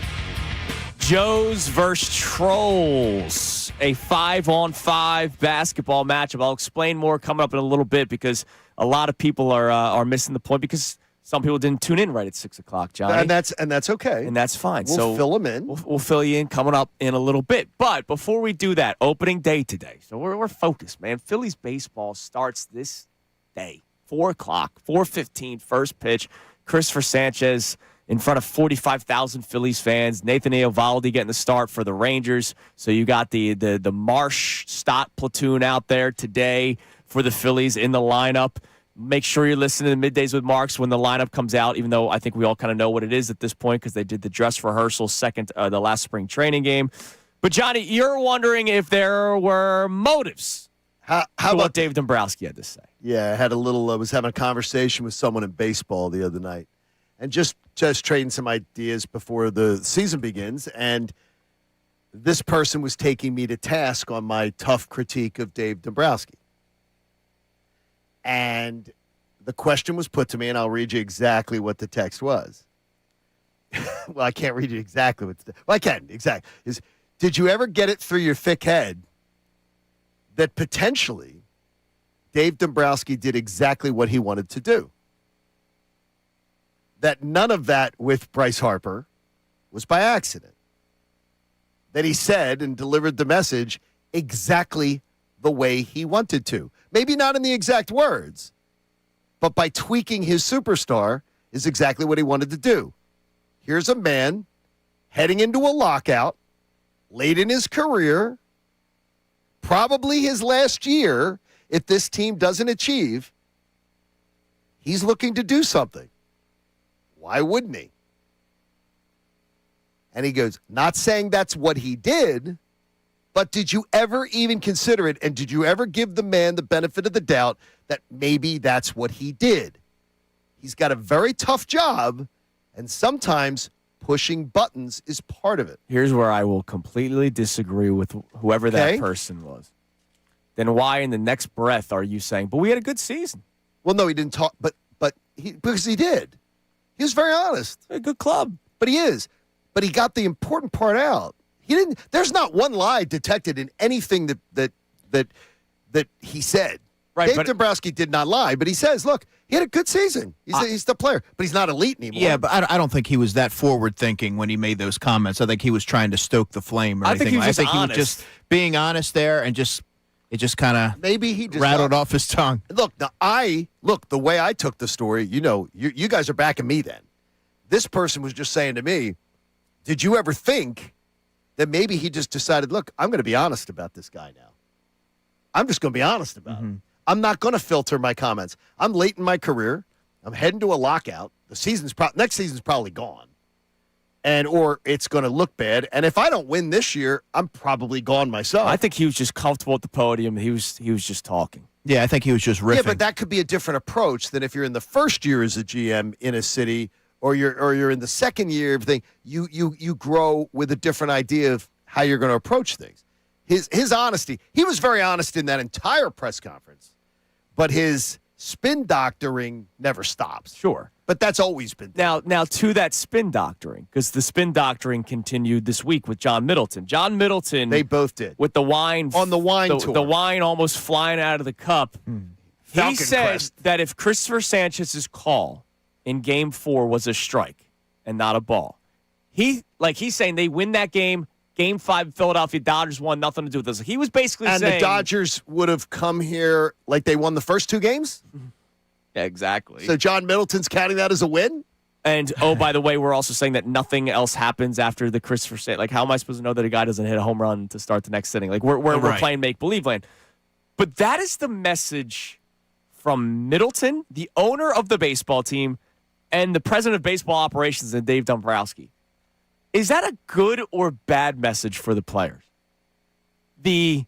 Joes versus Trolls, a 5-on-5 basketball matchup. I'll explain more coming up in a little bit because a lot of people are missing the point because some people didn't tune in right at 6 o'clock, Johnny. And that's okay. And that's fine. We'll fill them in. We'll fill you in coming up in a little bit. But before we do that, opening day today. So we're focused, man. Phillies baseball starts this day, 4 o'clock, 4:15, first pitch. Christopher Sanchez in front of 45,000 Phillies fans. Nathan Eovaldi getting the start for the Rangers. So you got the Marsh Stott platoon out there today for the Phillies in the lineup. Make sure you're listening to Middays with Marks when the lineup comes out, even though I think we all kind of know what it is at this point because they did the dress rehearsal the last spring training game. But, Johnny, you're wondering if there were motives how to about what Dave Dombrowski had to say. Yeah, I was having a conversation with someone in baseball the other night and just trading some ideas before the season begins. And this person was taking me to task on my tough critique of Dave Dombrowski. And the question was put to me, and I'll read you exactly what the text was. Well, I can't read you exactly what I can, exactly. Did you ever get it through your thick head that potentially Dave Dombrowski did exactly what he wanted to do? That none of that with Bryce Harper was by accident. That he said and delivered the message exactly the way he wanted to. Maybe not in the exact words, but by tweaking his superstar is exactly what he wanted to do. Here's a man heading into a lockout, late in his career, probably his last year, if this team doesn't achieve, he's looking to do something. Why wouldn't he? And he goes, not saying that's what he did, but did you ever even consider it? And did you ever give the man the benefit of the doubt that maybe that's what he did? He's got a very tough job, and sometimes pushing buttons is part of it. Here's where I will completely disagree with whoever that person was. Then why in the next breath are you saying, but we had a good season? Well, no, he didn't talk, because he did. He was very honest. A good club. But he is. But he got the important part out. He didn't. There's not one lie detected in anything that he said. Right, Dave Dombrowski did not lie, but he says, look, he had a good season. He's the player, but he's not elite anymore. Yeah, but I don't think he was that forward-thinking when he made those comments. I think he was trying to stoke the flame or anything. I think he was just being honest there and it just kind of maybe he just rattled off his tongue. Look, the way I took the story, you guys are backing me then. This person was just saying to me, did you ever think that maybe he just decided, look, I'm going to be honest about this guy now. I'm just going to be honest about him. I'm not going to filter my comments. I'm late in my career. I'm heading to a lockout. The next season's probably gone. Or it's going to look bad. And if I don't win this year, I'm probably gone myself. I think he was just comfortable at the podium. He was just talking. Yeah, I think he was just riffing. Yeah, but that could be a different approach than if you're in the first year as a GM in a city or you're in the second year of thing. You grow with a different idea of how you're going to approach things. His honesty, he was very honest in that entire press conference, but his spin doctoring never stops. Sure. But that's always been now to that spin doctoring, because the spin doctoring continued this week with John Middleton. John Middleton, they both did with the wine on the wine tour. The wine almost flying out of the cup. He said crest. that if Christopher Sanchez's call in Game 4 was a strike and not a ball, he's saying they win that game. Game 5, Philadelphia Dodgers won, nothing to do with this. He was basically saying... And the Dodgers would have come here like they won the first two games? Yeah, exactly. So John Middleton's counting that as a win? And, oh, by the way, we're also saying that nothing else happens after the Christopher Sanchez. Like, how am I supposed to know that a guy doesn't hit a home run to start the next inning? Like, we're playing make-believe land. But that is the message from Middleton, the owner of the baseball team, and the president of baseball operations, and Dave Dombrowski. Is that a good or bad message for the players? We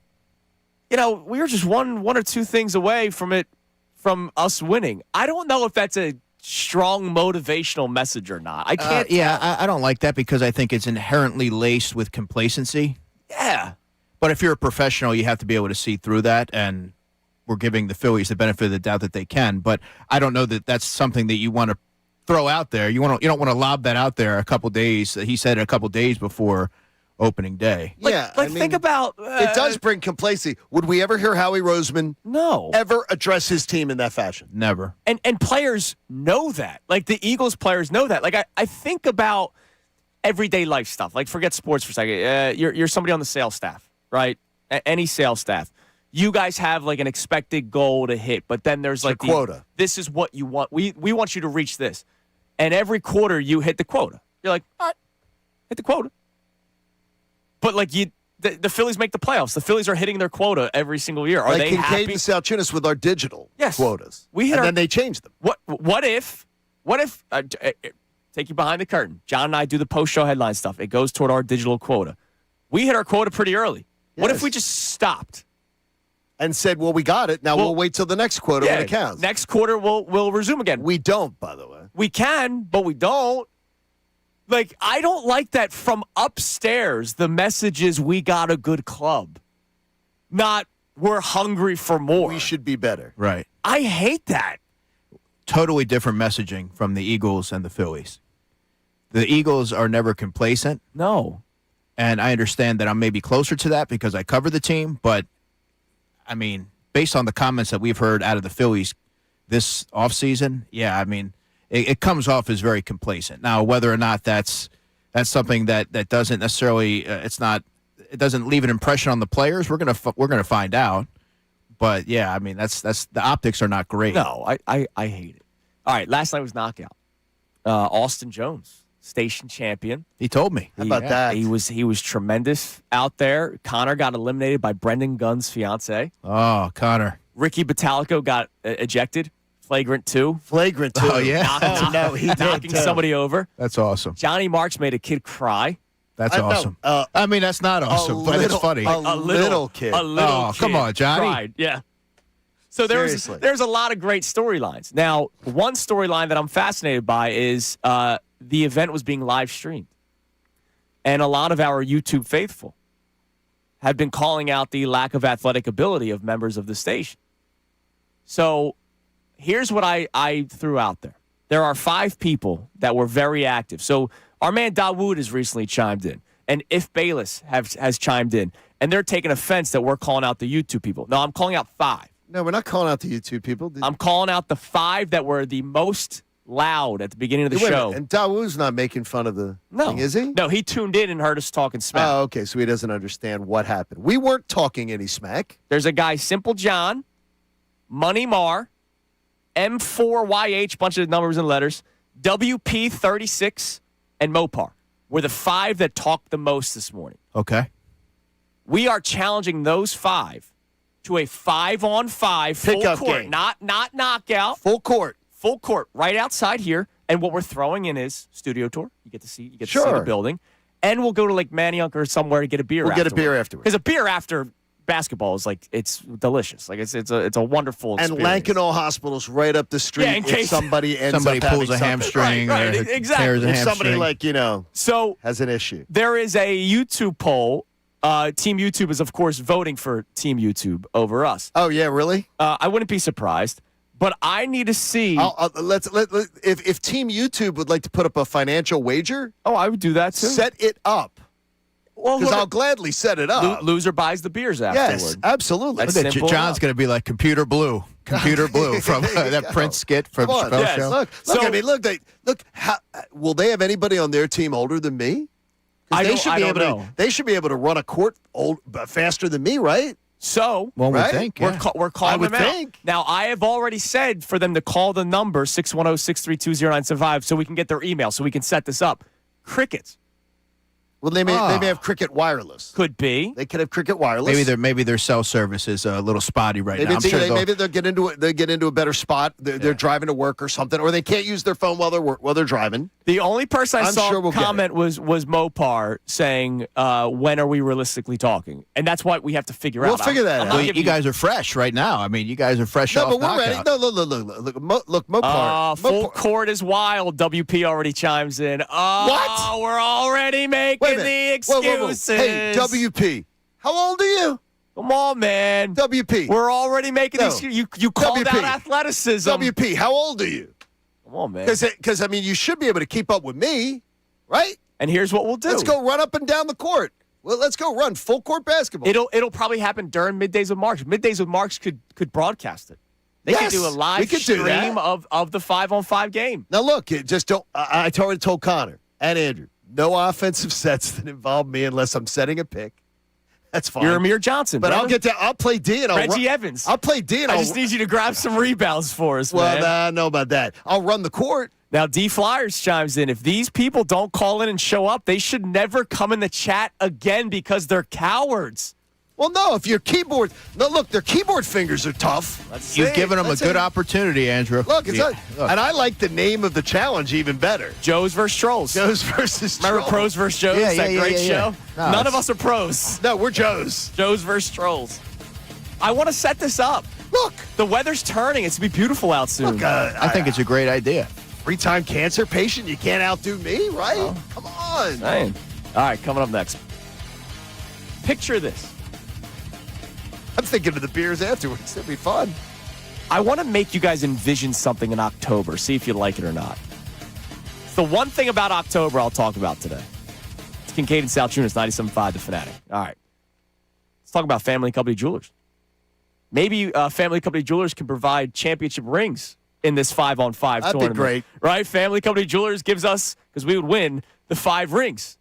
were just one or two things away from us winning. I don't know if that's a strong motivational message or not. I can't. I don't like that because I think it's inherently laced with complacency. Yeah. But if you're a professional, you have to be able to see through that, and we're giving the Phillies the benefit of the doubt that they can. But I don't know that that's something that you want to throw out there. You don't want to lob that out there a couple days. He said a couple days before opening day. Think about it does bring complacency. Would we ever hear Howie Roseman ever address his team in that fashion? Never. And players know that. Like the Eagles players know that. Like I think about everyday life stuff. Like forget sports for a second. You're somebody on the sales staff, right? Any sales staff. You guys have like an expected goal to hit, but then there's like quota. This is what you want. We want you to reach this. And every quarter you hit the quota. You're like, all right, hit the quota. But like the Phillies make the playoffs. The Phillies are hitting their quota every single year. Are like they Kincade happy? and Salciunas with our digital quotas. Then they change them. What if take you behind the curtain. John and I do the post-show headline stuff. It goes toward our digital quota. We hit our quota pretty early. Yes. What if we just stopped? And said, well, we got it. Now we'll wait till the next quota when it counts. Next quarter, we'll resume again. We don't, by the way. We can, but we don't. Like, I don't like that from upstairs. The message is we got a good club. Not we're hungry for more. We should be better. Right. I hate that. Totally different messaging from the Eagles and the Phillies. The Eagles are never complacent. No. And I understand that I'm maybe closer to that because I cover the team. But, I mean, based on the comments that we've heard out of the Phillies this offseason, yeah, I mean, it comes off as very complacent. Now, whether or not that's something that doesn't necessarily it doesn't leave an impression on the players, we're gonna find out. But yeah, I mean that's the optics are not great. No, I hate it. All right, last night was knockout. Austin Jones, station champion. He told me. How about that? He was tremendous out there. Connor got eliminated by Brendan Gunn's fiance. Oh, Connor. Ricky Battalico got ejected. Flagrant 2. Flagrant 2. Oh, yeah. Knocking somebody over. That's awesome. Johnny Marks made a kid cry. That's awesome. I mean, that's not awesome, but it's funny. A little kid. A little kid. Come on, Johnny. Cried. Yeah. So there's a lot of great storylines. Now, one storyline that I'm fascinated by is the event was being live streamed. And a lot of our YouTube faithful have been calling out the lack of athletic ability of members of the station. So here's what I threw out there. There are 5 people that were very active. So our man Dawood has recently chimed in, and If Bayless has chimed in, and they're taking offense that we're calling out the YouTube people. No, I'm calling out 5. No, we're not calling out the YouTube people. I'm calling out the 5 that were the most loud at the beginning of the show. And Dawood's not making fun of the thing, is he? No, he tuned in and heard us talking smack. Oh, okay, so he doesn't understand what happened. We weren't talking any smack. There's a guy, Simple John, Money Mar, M4YH, bunch of numbers and letters, WP36, and Mopar were the 5 that talked the most this morning. Okay. We are challenging those 5 to a 5-on-5 full pickup court, game. not knockout. Full court, right outside here. And what we're throwing in is studio tour. You get to see the building, and we'll go to like Manayunk or somewhere to get a beer. We'll get a beer afterwards. Because a beer after basketball is like it's delicious. Like it's a wonderful experience. And Lankenau Hospital's right up the street. In case somebody pulls a hamstring, right, exactly. tears a if hamstring. somebody has an issue. There is a YouTube poll. Team YouTube is of course voting for Team YouTube over us. Oh yeah, really? I wouldn't be surprised, but I need to see. If Team YouTube would like to put up a financial wager, I would do that too. Set it up. Well, because I'll gladly set it up. Loser buys the beers afterward. Yes, absolutely. John's going to be like Computer Blue from that Prince skit from Chappelle Show. Look. Will they have anybody on their team older than me? I don't know. They should be able to run a court faster than me, right? So, one would think. We're calling them out. Now, I have already said for them to call the number 610-632-0975 so we can get their email, so we can set this up. Crickets. Well, they may have Cricket Wireless. Could be. They could have Cricket Wireless. Maybe their cell service is a little spotty now. Maybe they'll get into a better spot. They're driving to work or something, or they can't use their phone while they're driving. The only person I saw comment was Mopar saying, "When are we realistically talking?" And that's what we have to figure out. We'll figure that out. Well, you guys are fresh right now. I mean, you guys are fresh off. No, but we're ready. knockout. No, look, Mopar. Full court is wild. WP already chimes in. What? We're already making the excuses. Whoa. Hey, WP, how old are you? Come on, man. WP. We're already making the excuses. You called out athleticism. WP, how old are you? Come on, man. Because, I mean, you should be able to keep up with me, right? And here's what we'll do. Let's go run up and down the court. Well, let's go run full court basketball. It'll probably happen during Middays with Marks. Middays with Marks could broadcast it. They could do a live stream of the 5-on-5 game. Now, look, just don't. I already told Connor and Andrew, no offensive sets that involve me unless I'm setting a pick. That's fine. You're Amir Johnson, but brother. I'll play D and Reggie Evans. I'll play D and I just need you to grab some rebounds for us, man. Well, I know about that. I'll run the court. Now, D Flyers chimes in. If these people don't call in and show up, they should never come in the chat again because they're cowards. Well, no, if your keyboard. No, look, their keyboard fingers are tough. You've given them a good opportunity, Andrew. Look, and I like the name of the challenge even better. Joes versus Trolls. Joes versus Trolls. Remember Pros versus Joes? That great show? No, None of us are pros. No, we're Joes. Joes versus Trolls. I want to set this up. Look. The weather's turning. It's going to be beautiful out soon. Look, I think it's a great idea. 3-time cancer patient. You can't outdo me, right? Oh. Come on. Man. All right, coming up next. Picture this. I'm thinking of the beers afterwards. It'll be fun. I want to make you guys envision something in October. See if you like it or not. It's the one thing about October I'll talk about today. It's Kincade and Salciunas, 97.5 The Fanatic. All right. Let's talk about Family Company Jewelers. Maybe Family Company Jewelers can provide championship rings in this 5-on-5 tournament. That'd be great. Right? Family Company Jewelers gives us, because we would win, the 5 rings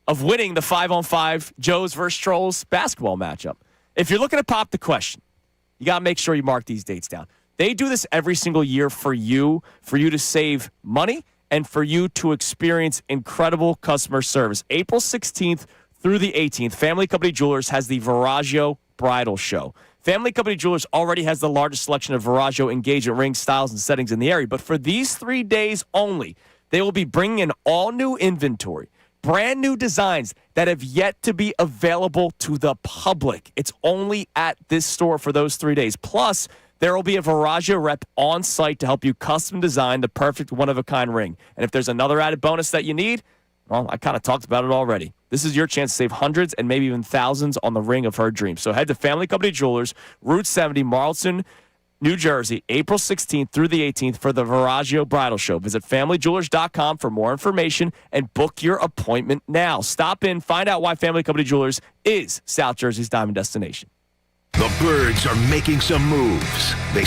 of winning the 5-on-5 Joes versus Trolls basketball matchup. If you're looking to pop the question, you got to make sure you mark these dates down. They do this every single year for you to save money and for you to experience incredible customer service. April 16th through the 18th, Family Company Jewelers has the Viraggio Bridal Show. Family Company Jewelers already has the largest selection of Viraggio engagement rings, styles, and settings in the area. But for these 3 days only, they will be bringing in all new inventory. Brand new designs that have yet to be available to the public. It's only at this store for those 3 days. Plus, there will be a Viraggio rep on site to help you custom design the perfect one-of-a-kind ring. And if there's another added bonus that you need, well, I kind of talked about it already. This is your chance to save hundreds and maybe even thousands on the ring of her dreams. So head to Family Company Jewelers, Route 70, Marlton, New Jersey, April 16th through the 18th for the Viraggio Bridal Show. Visit FamilyJewelers.com for more information and book your appointment now. Stop in, find out why Family Company Jewelers is South Jersey's diamond destination. The Birds are making some moves. They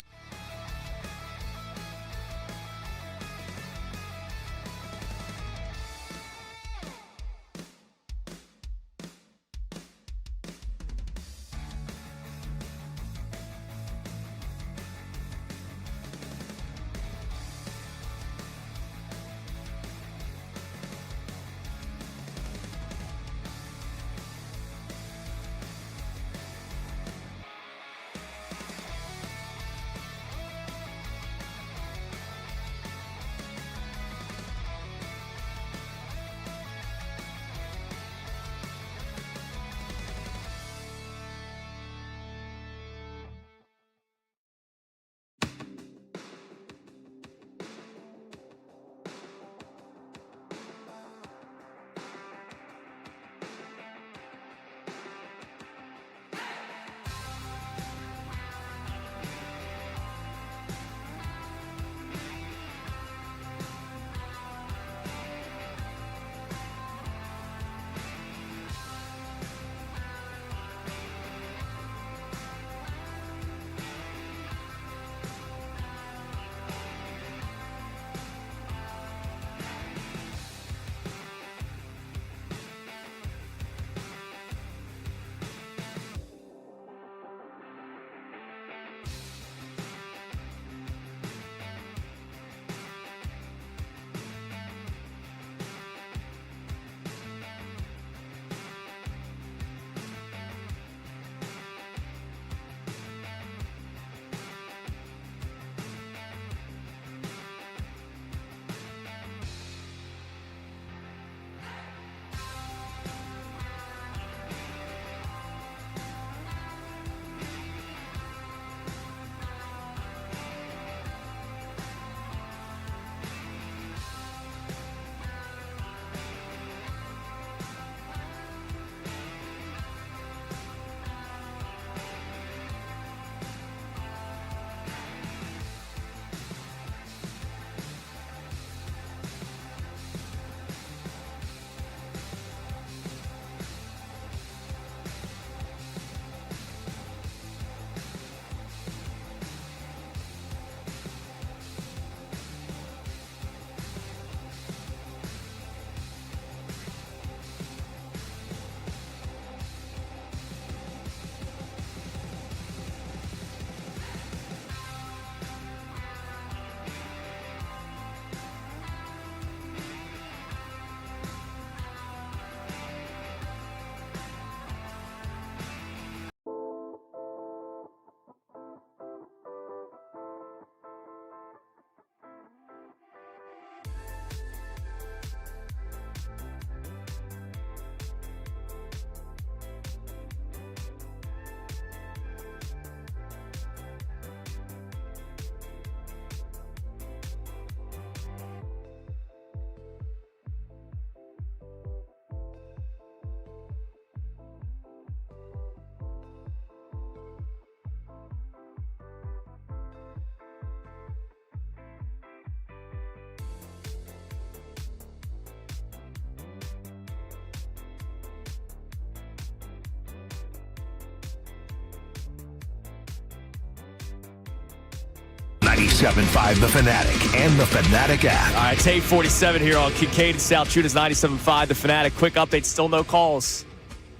97.5 The Fanatic and the Fanatic app. All right, it's 8:47 here on Kincade Salciunas 97.5 The Fanatic. Quick update, still no calls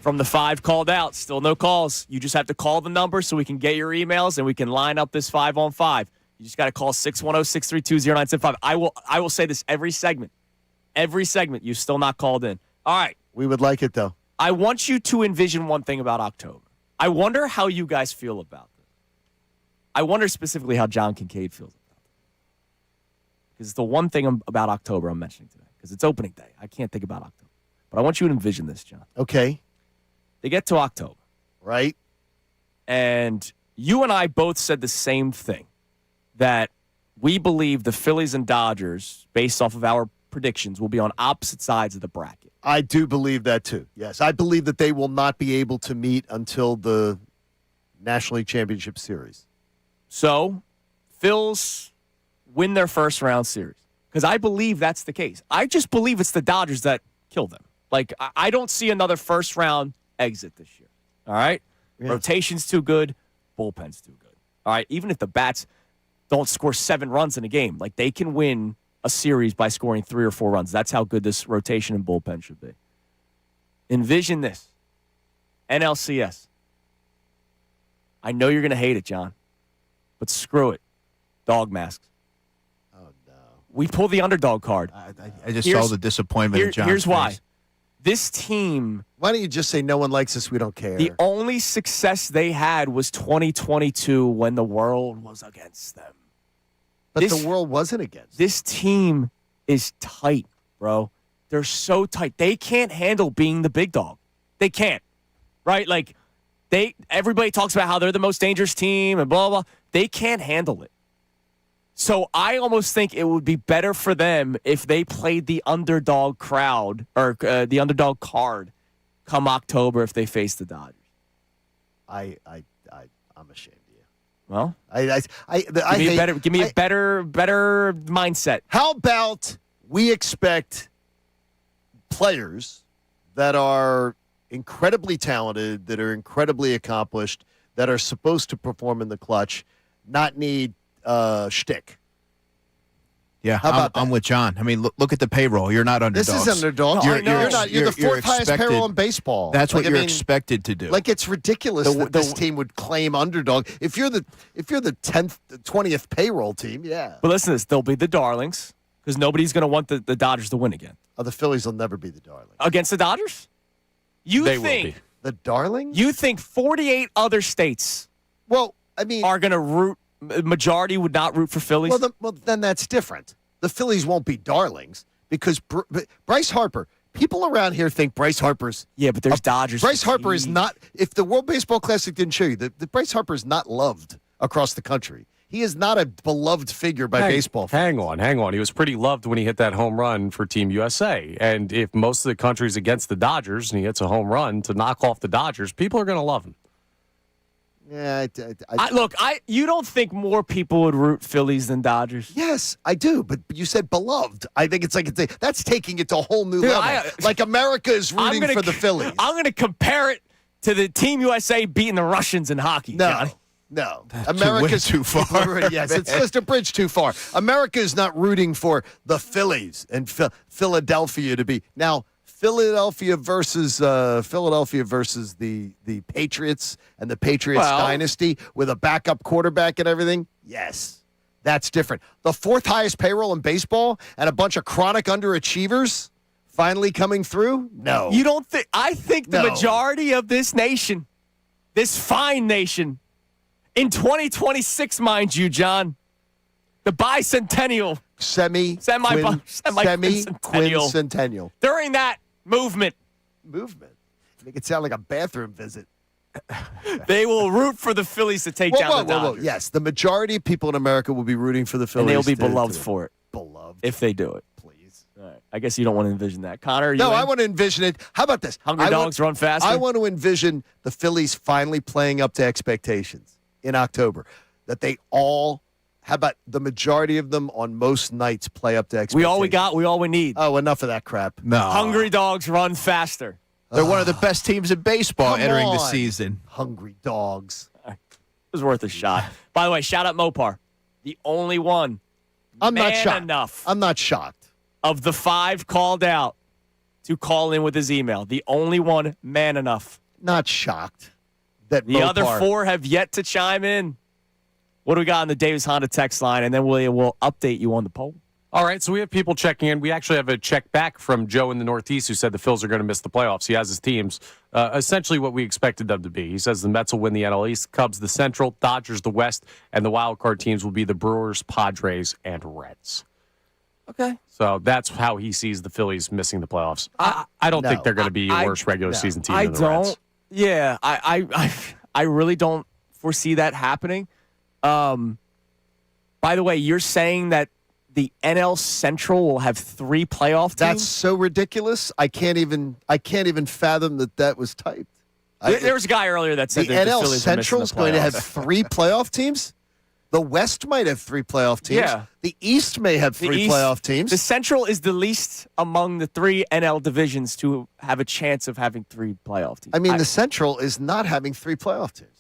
from the 5 called out. Still no calls. You just have to call the number so we can get your emails and we can line up this 5-on-5. You just got to call 610-632-0975. I will say this every segment. Every segment, you've still not called in. All right. We would like it, though. I want you to envision one thing about October. I wonder how you guys feel about this. I wonder specifically how John Kincade feels about it. Because it's the one thing about October I'm mentioning today. Because it's opening day. I can't think about October. But I want you to envision this, John. Okay. They get to October. Right. And you and I both said the same thing. That we believe the Phillies and Dodgers, based off of our predictions, will be on opposite sides of the bracket. I do believe that, too. Yes. I believe that they will not be able to meet until the National League Championship Series. So, Phils win their first round series. Because I believe that's the case. I just believe it's the Dodgers that kill them. Like, I don't see another first round exit this year. All right? Yeah. Rotation's too good. Bullpen's too good. All right? Even if the bats don't score 7 runs in a game, like they can win a series by scoring 3 or 4 runs. That's how good this rotation and bullpen should be. Envision this. NLCS. I know you're going to hate it, John, but screw it. Dog masks. Oh, no. We pull the underdog card. I just saw the disappointment in John's Here's why. face. This team... Why don't you just say no one likes us, we don't care? The only success they had was 2022 when the world was against them. But the world wasn't against. This team is tight, bro. They're so tight. They can't handle being the big dog. They can't. Right? Like, everybody talks about how they're the most dangerous team and blah, blah. They can't handle it. So I almost think it would be better for them if they played the underdog crowd or the underdog card come October if they face the Dodgers. I'm ashamed. Well, give me a better mindset. How about we expect players that are incredibly talented, that are incredibly accomplished, that are supposed to perform in the clutch, not need shtick? Yeah, I'm with John. I mean, look at the payroll. You're not underdogs. This is underdogs. No, you're not. You're the fourth highest payroll in baseball. That's what you're expected to do. Like, it's ridiculous that this team would claim underdog. If you're the 10th, 20th payroll team, yeah. But listen to this. They'll be the darlings because nobody's going to want the Dodgers to win again. Oh, the Phillies will never be the darling. Against the Dodgers? They will be. The darlings? You think 48 other states are going to root, majority would not root for Phillies? Well, then that's different. The Phillies won't be darlings because Bryce Harper, people around here think Bryce Harper's... Yeah, but there's Dodgers. Bryce Harper is not... If the World Baseball Classic didn't show you, the Bryce Harper is not loved across the country. He is not a beloved figure by baseball fans. Hang on. He was pretty loved when he hit that home run for Team USA. And if most of the country's against the Dodgers and he hits a home run to knock off the Dodgers, people are going to love him. Yeah, look, you don't think more people would root Phillies than Dodgers? Yes, I do. But you said beloved. I think that's taking it to a whole new level. Like America is rooting for the Phillies. I'm going to compare it to the Team USA beating the Russians in hockey. No. America's too far. Yes, it's just a bridge too far. America is not rooting for the Phillies and Philadelphia to be now. Philadelphia versus the Patriots and the Patriots dynasty with a backup quarterback and everything. Yes, that's different. The fourth highest payroll in baseball and a bunch of chronic underachievers finally coming through. No, you don't think? I think the majority of this nation, this fine nation, in 2026, mind you, John, the bicentennial, semi-quincentennial. During that movement. Make it sound like a bathroom visit. They will root for the Phillies to take down the Dodgers. Yes, the majority of people in America will be rooting for the Phillies. And they'll be beloved for it. Beloved. If they do it. Please. All right. I guess you don't want to envision that. Connor, I want to envision it. How about this? Hungry dogs run faster? I want to envision the Phillies finally playing up to expectations in October. That they all... How about the majority of them on most nights play up to expectations? We all we need. Oh, enough of that crap. No. Hungry dogs run faster. They're one of the best teams in baseball entering the season. Hungry dogs. It was worth a shot. By the way, shout out Mopar. The only one. I'm not man shocked. enough I'm not shocked. of the 5 called out to call in with his email. The only one man enough. Not shocked that The other 4 have yet to chime in. What do we got on the Davis Honda text line? And then we'll update you on the poll. All right, so we have people checking in. We actually have a check back from Joe in the Northeast who said the Phils are going to miss the playoffs. He has his teams essentially what we expected them to be. He says the Mets will win the NL East, Cubs the Central, Dodgers the West, and the wild card teams will be the Brewers, Padres, and Reds. Okay. So that's how he sees the Phillies missing the playoffs. I don't think they're going to be a worse regular season team than the Reds. Yeah, I really don't foresee that happening. By the way, you're saying that the NL Central will have 3 playoff teams? That's so ridiculous. I can't even fathom that was typed. There was a guy earlier that said the that the NL Phillies Central is going to have playoffs. 3 playoff teams. The West might have 3 playoff teams. Yeah. The East may have 3 East- playoff teams. The Central is the least among the 3 NL divisions to have a chance of having 3 playoff teams. I mean, the Central is not having 3 playoff teams.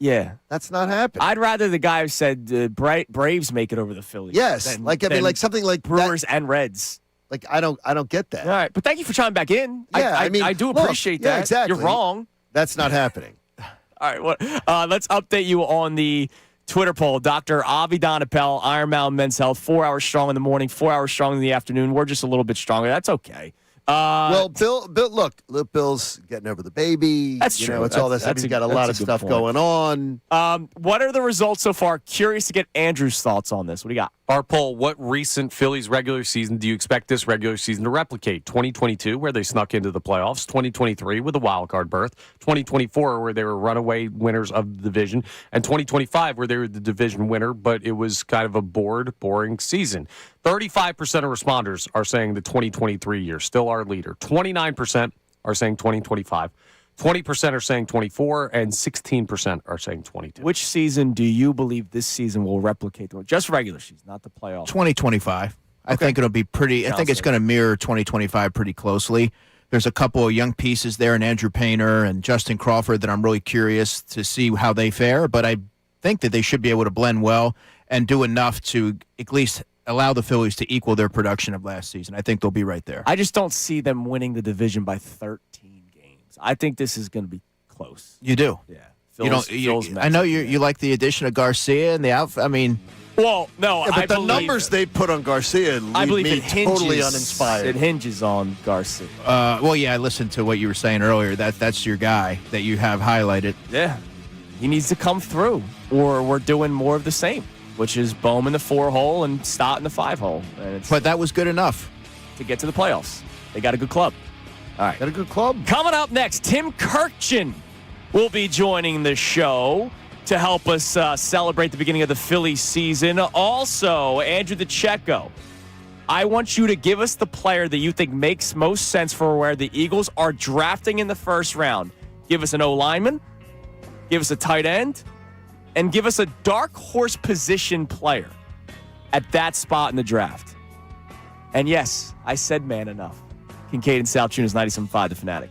Yeah. That's not happening. I'd rather the guy who said Braves make it over the Phillies. Yes, than- like than like something like Brewers that, and Reds. like I don't get that. All right, but thank you for chiming back in. Yeah, I mean, I do look, appreciate yeah, that. exactly. You're wrong. That's not happening. All right, well, let's update you on the Twitter poll. Dr. Avi Donapel, Iron Mountain Men's Health, 4 hours strong in the morning, 4 hours strong in the afternoon. We're just a little bit stronger. That's okay. Well, Bill, look, Bill's getting over the baby. That's you true. Know, it's all that That's- stuff. He's that's got a a lot of good stuff point. going on. What are the results so far? Curious to get Andrew's thoughts on this. What do you got? Our poll, what recent Phillies regular season do you expect this regular season to replicate? 2022, where they snuck into the playoffs. 2023, with a wild card berth. 2024, where they were runaway winners of the division. And 2025, where they were the division winner, but it was kind of a boring season. 35% of responders are saying the 2023 year, still our leader. 29% are saying 2025. 20% are saying 24, and 16% are saying 22. Which season do you believe this season will replicate? Just regular season, not the playoffs. 2025. I think it'll be pretty. I think it's going to mirror 2025 pretty closely. There's a couple of young pieces there in Andrew Painter and Justin Crawford that I'm really curious to see how they fare, but I think that they should be able to blend well and do enough to at least allow the Phillies to equal their production of last season. I think they'll be right there. I just don't see them winning the division by 13 games. I think this is going to be close. You do. Yeah. I know you like the addition of Garcia and the outfit. I mean, well, no, Yeah, but the numbers they put on Garcia I leave believe me it hinges, totally uninspired. It hinges on Garcia. well, yeah, I listened to what you were saying earlier. That's your guy that you have highlighted. Yeah. He needs to come through, or we're doing more of the same, which is Bowman the 4-hole and Stott in the 5-hole. But that was good enough to get to the playoffs. They got a good club. All right. Got a good club. Coming up next, Tim Kurkjian will be joining the show to help us celebrate the beginning of the Phillies season. Also, Andrew DeCecco, I want you to give us the player that you think makes most sense for where the Eagles are drafting in the first round. Give us an O-lineman, give us a tight end, and give us a dark horse position player at that spot in the draft. And yes, I said man enough. Kincade and Salciunas, 97.5, The Fanatic.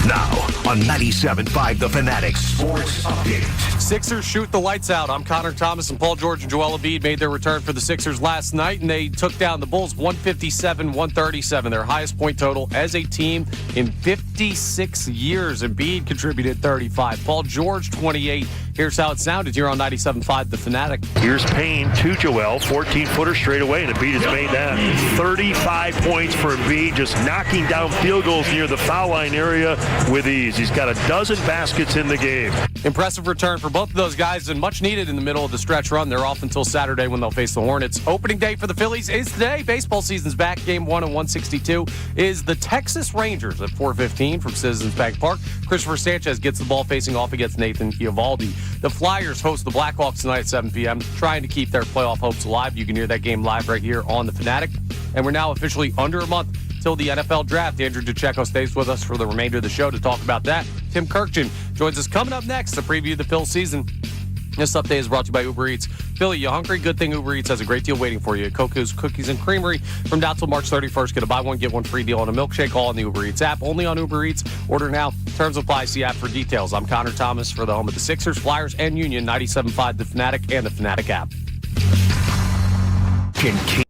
Now on 97.5 The Fanatic Sports Update. Sixers shoot the lights out. I'm Connor Thomas, and Paul George and Joel Embiid made their return for the Sixers last night, and they took down the Bulls 157-137, their highest point total as a team in 56 years. Embiid contributed 35. Paul George, 28. Here's how it sounded here on 97.5 The Fanatic. Here's Payne to Joel, 14-footer straight away, and Embiid has made that. 35 points for Embiid, just knocking down field goals near the foul line area with ease. He's got a dozen baskets in the game. Impressive return for both of those guys, and much needed in the middle of the stretch run. They're off until Saturday when they'll face the Hornets. Opening day for the Phillies is today. Baseball season's back. Game 1 and 162 is the Texas Rangers at 4:15 from Citizens Bank Park. Christopher Sanchez gets the ball facing off against Nathan Eovaldi. The Flyers host the Blackhawks tonight at 7 p.m., trying to keep their playoff hopes alive. You can hear that game live right here on The Fanatic. And we're now officially under a month till the NFL draft. Andrew DeCecco stays with us for the remainder of the show to talk about that. Tim Kurkjian joins us coming up next to preview the Phil season. This update is brought to you by Uber Eats. Philly, you hungry? Good thing Uber Eats has a great deal waiting for you at Coco's Cookies and Creamery. From now till March 31st, get a buy one, get one free deal on a milkshake, all on the Uber Eats app. Only on Uber Eats. Order now. Terms apply. See app for details. I'm Connor Thomas for the home of the Sixers, Flyers, and Union. 97.5 The Fanatic and the Fanatic app. Kincade.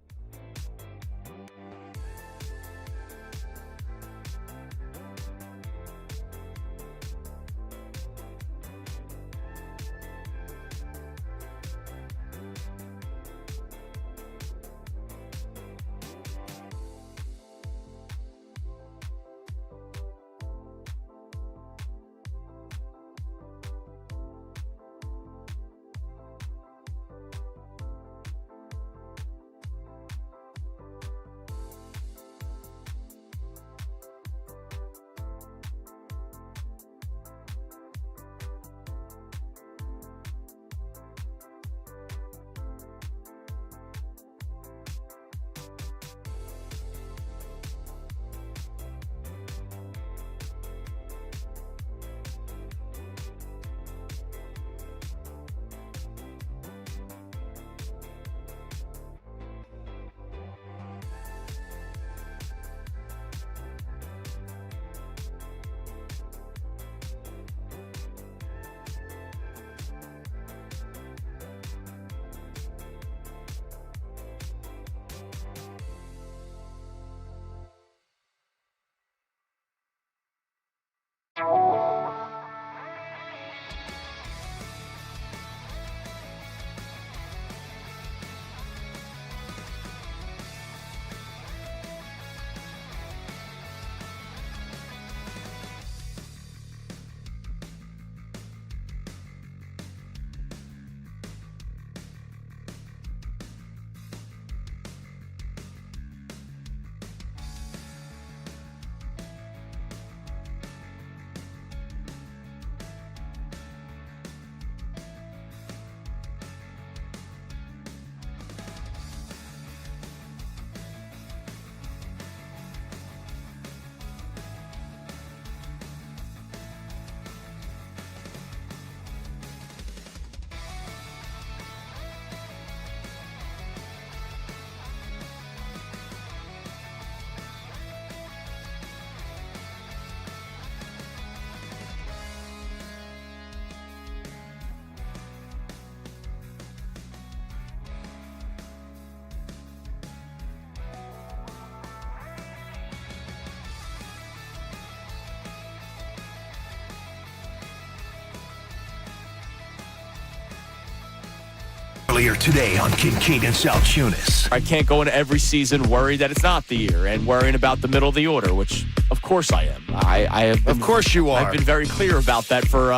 Earlier today on Kincade Salciunas. I can't go into every season worried that it's not the year and worrying about the middle of the order, which of course I am. I have been, of course you are. I've been very clear about that for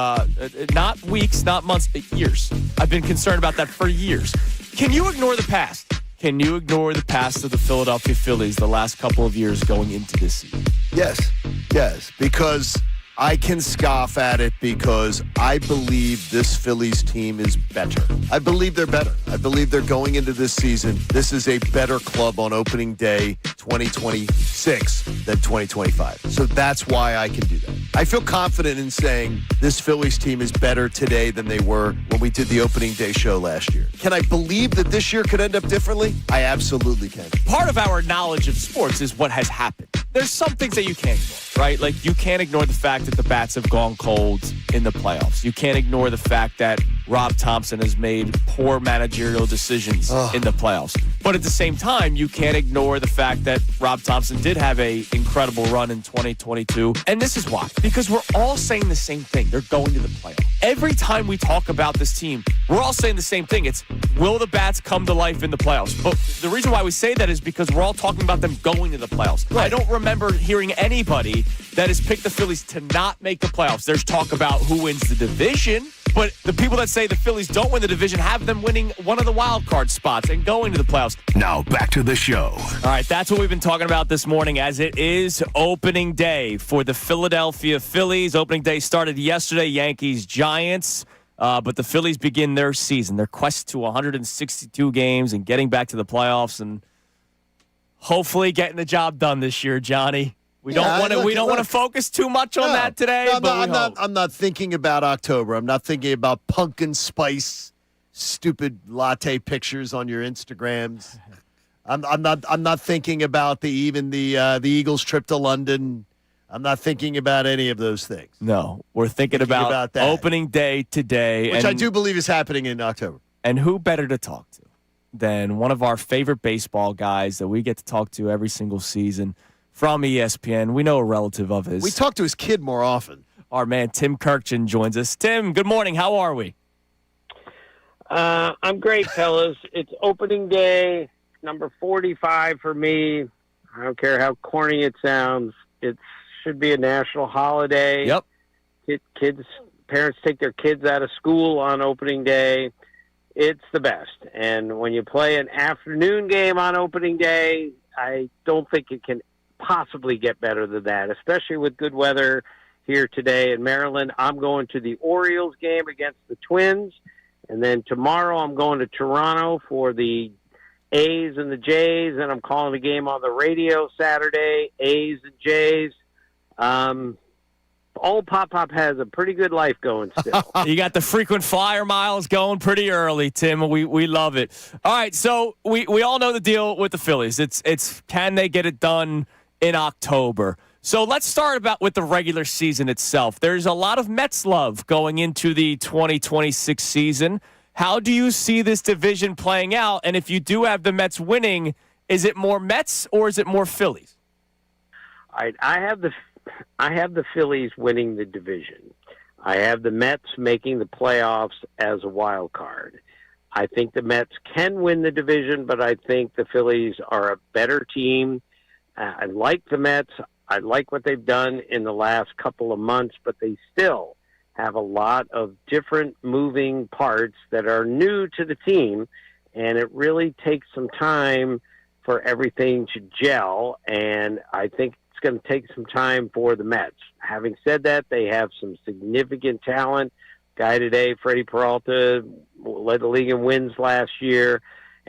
not weeks, not months, but years. I've been concerned about that for years. Can you ignore the past? Can you ignore the past of the Philadelphia Phillies the last couple of years going into this season? Yes, because I can scoff at it because I believe this Phillies team is better. I believe they're better. I believe they're going into this season. This is a better club on opening day 2026 than 2025. So that's why I can do that. I feel confident in saying this Phillies team is better today than they were when we did the opening day show last year. Can I believe that this year could end up differently? I absolutely can. Part of our knowledge of sports is what has happened. There's some things that you can't ignore, right? Like you can't ignore the fact that the bats have gone cold in the playoffs. You can't ignore the fact that Rob Thompson has made poor managerial decisions in the playoffs. But at the same time, you can't ignore the fact that Rob Thompson did have an incredible run in 2022. And this is why. Because we're all saying the same thing. They're going to the playoffs. Every time we talk about this team, we're all saying the same thing. It's, will the bats come to life in the playoffs? But the reason why we say that is because we're all talking about them going to the playoffs. Right. I don't remember hearing anybody that has picked the Phillies to not make the playoffs. There's talk about who wins the division, but the people that say the Phillies don't win the division have them winning one of the wild card spots and going to the playoffs. Now back to the show. All right, that's what we've been talking about this morning as it is opening day for the Philadelphia Phillies. Opening day started yesterday, Yankees, Giants. But the Phillies begin their season, their quest to 162 games and getting back to the playoffs and hopefully getting the job done this year, Johnny. We don't want to focus too much on that today. I'm not thinking about October. I'm not thinking about pumpkin spice, stupid latte pictures on your Instagrams. I'm not thinking about the Eagles trip to London. I'm not thinking about any of those things. No, we're thinking about that. opening day today, which I do believe is happening in October. And who better to talk to than one of our favorite baseball guys that we get to talk to every single season from ESPN. We know a relative of his. We talk to his kid more often. Our man Tim Kurkjian joins us. Tim, good morning. How are we? I'm great, fellas. It's opening day, number 45 for me. I don't care how corny it sounds. It should be a national holiday. Yep. Parents take their kids out of school on opening day. It's the best. And when you play an afternoon game on opening day, I don't think it can possibly get better than that, especially with good weather here today in Maryland. I'm going to the Orioles game against the Twins. And then tomorrow I'm going to Toronto for the A's and the Jays, and I'm calling a game on the radio Saturday, A's and Jays. Old Pop has a pretty good life going still. You got the frequent flyer miles going pretty early, Tim. We love it. All right, so we all know the deal with the Phillies. It's can they get it done in October? So let's start with the regular season itself. There's a lot of Mets love going into the 2026 season. How do you see this division playing out? And if you do have the Mets winning, is it more Mets or is it more Phillies? I have the Phillies winning the division. I have the Mets making the playoffs as a wild card. I think the Mets can win the division, but I think the Phillies are a better team. I like the Mets. I like what they've done in the last couple of months, but they still have a lot of different moving parts that are new to the team, and it really takes some time for everything to gel, and I think it's going to take some time for the Mets. Having said that, they have some significant talent. Guy today, Freddie Peralta, led the league in wins last year,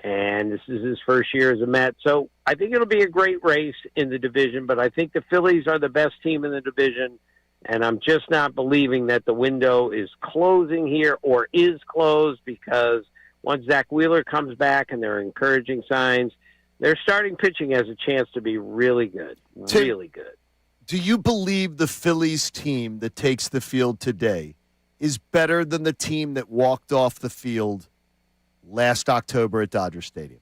and this is his first year as a Met. So I think it'll be a great race in the division, but I think the Phillies are the best team in the division, and I'm just not believing that the window is closing here or is closed, because once Zach Wheeler comes back and there are encouraging signs, their starting pitching has a chance to be really good, really good. Do you believe the Phillies team that takes the field today is better than the team that walked off the field last October at Dodger Stadium?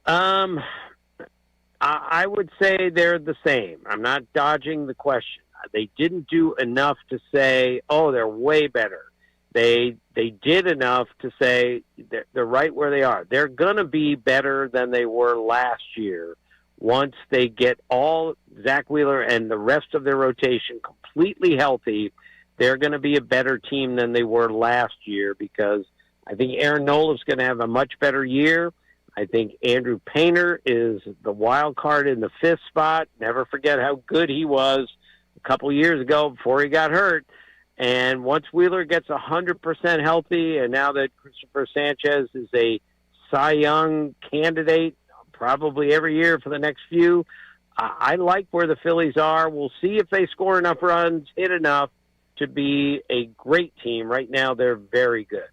I would say they're the same. I'm not dodging the question. They didn't do enough to say, oh, they're way better. They did enough to say they're right where they are. They're going to be better than they were last year once they get all Zach Wheeler and the rest of their rotation completely healthy. They're going to be a better team than they were last year, because I think Aaron Nola's going to have a much better year. I think Andrew Painter is the wild card in the fifth spot. Never forget how good he was a couple years ago before he got hurt. And once Wheeler gets 100% healthy, and now that Christopher Sanchez is a Cy Young candidate probably every year for the next few, I like where the Phillies are. We'll see if they score enough runs, hit enough to be a great team. Right now, they're very good.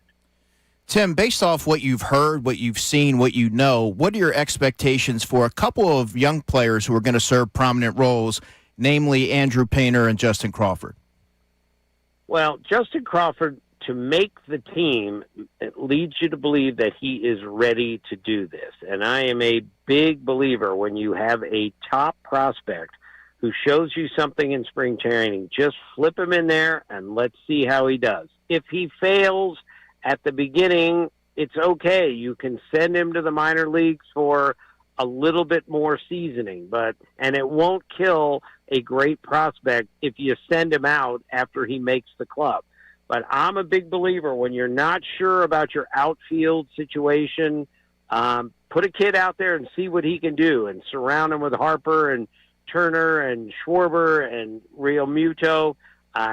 Tim, based off what you've heard, what you've seen, what you know, what are your expectations for a couple of young players who are going to serve prominent roles, namely Andrew Painter and Justin Crawford? Well, Justin Crawford, to make the team, it leads you to believe that he is ready to do this. And I am a big believer when you have a top prospect who shows you something in spring training, just flip him in there and let's see how he does. If he fails at the beginning, it's okay. You can send him to the minor leagues for a little bit more seasoning, and it won't kill a great prospect if you send him out after he makes the club. But I'm a big believer when you're not sure about your outfield situation, put a kid out there and see what he can do, and surround him with Harper and Turner and Schwarber and Real Muto.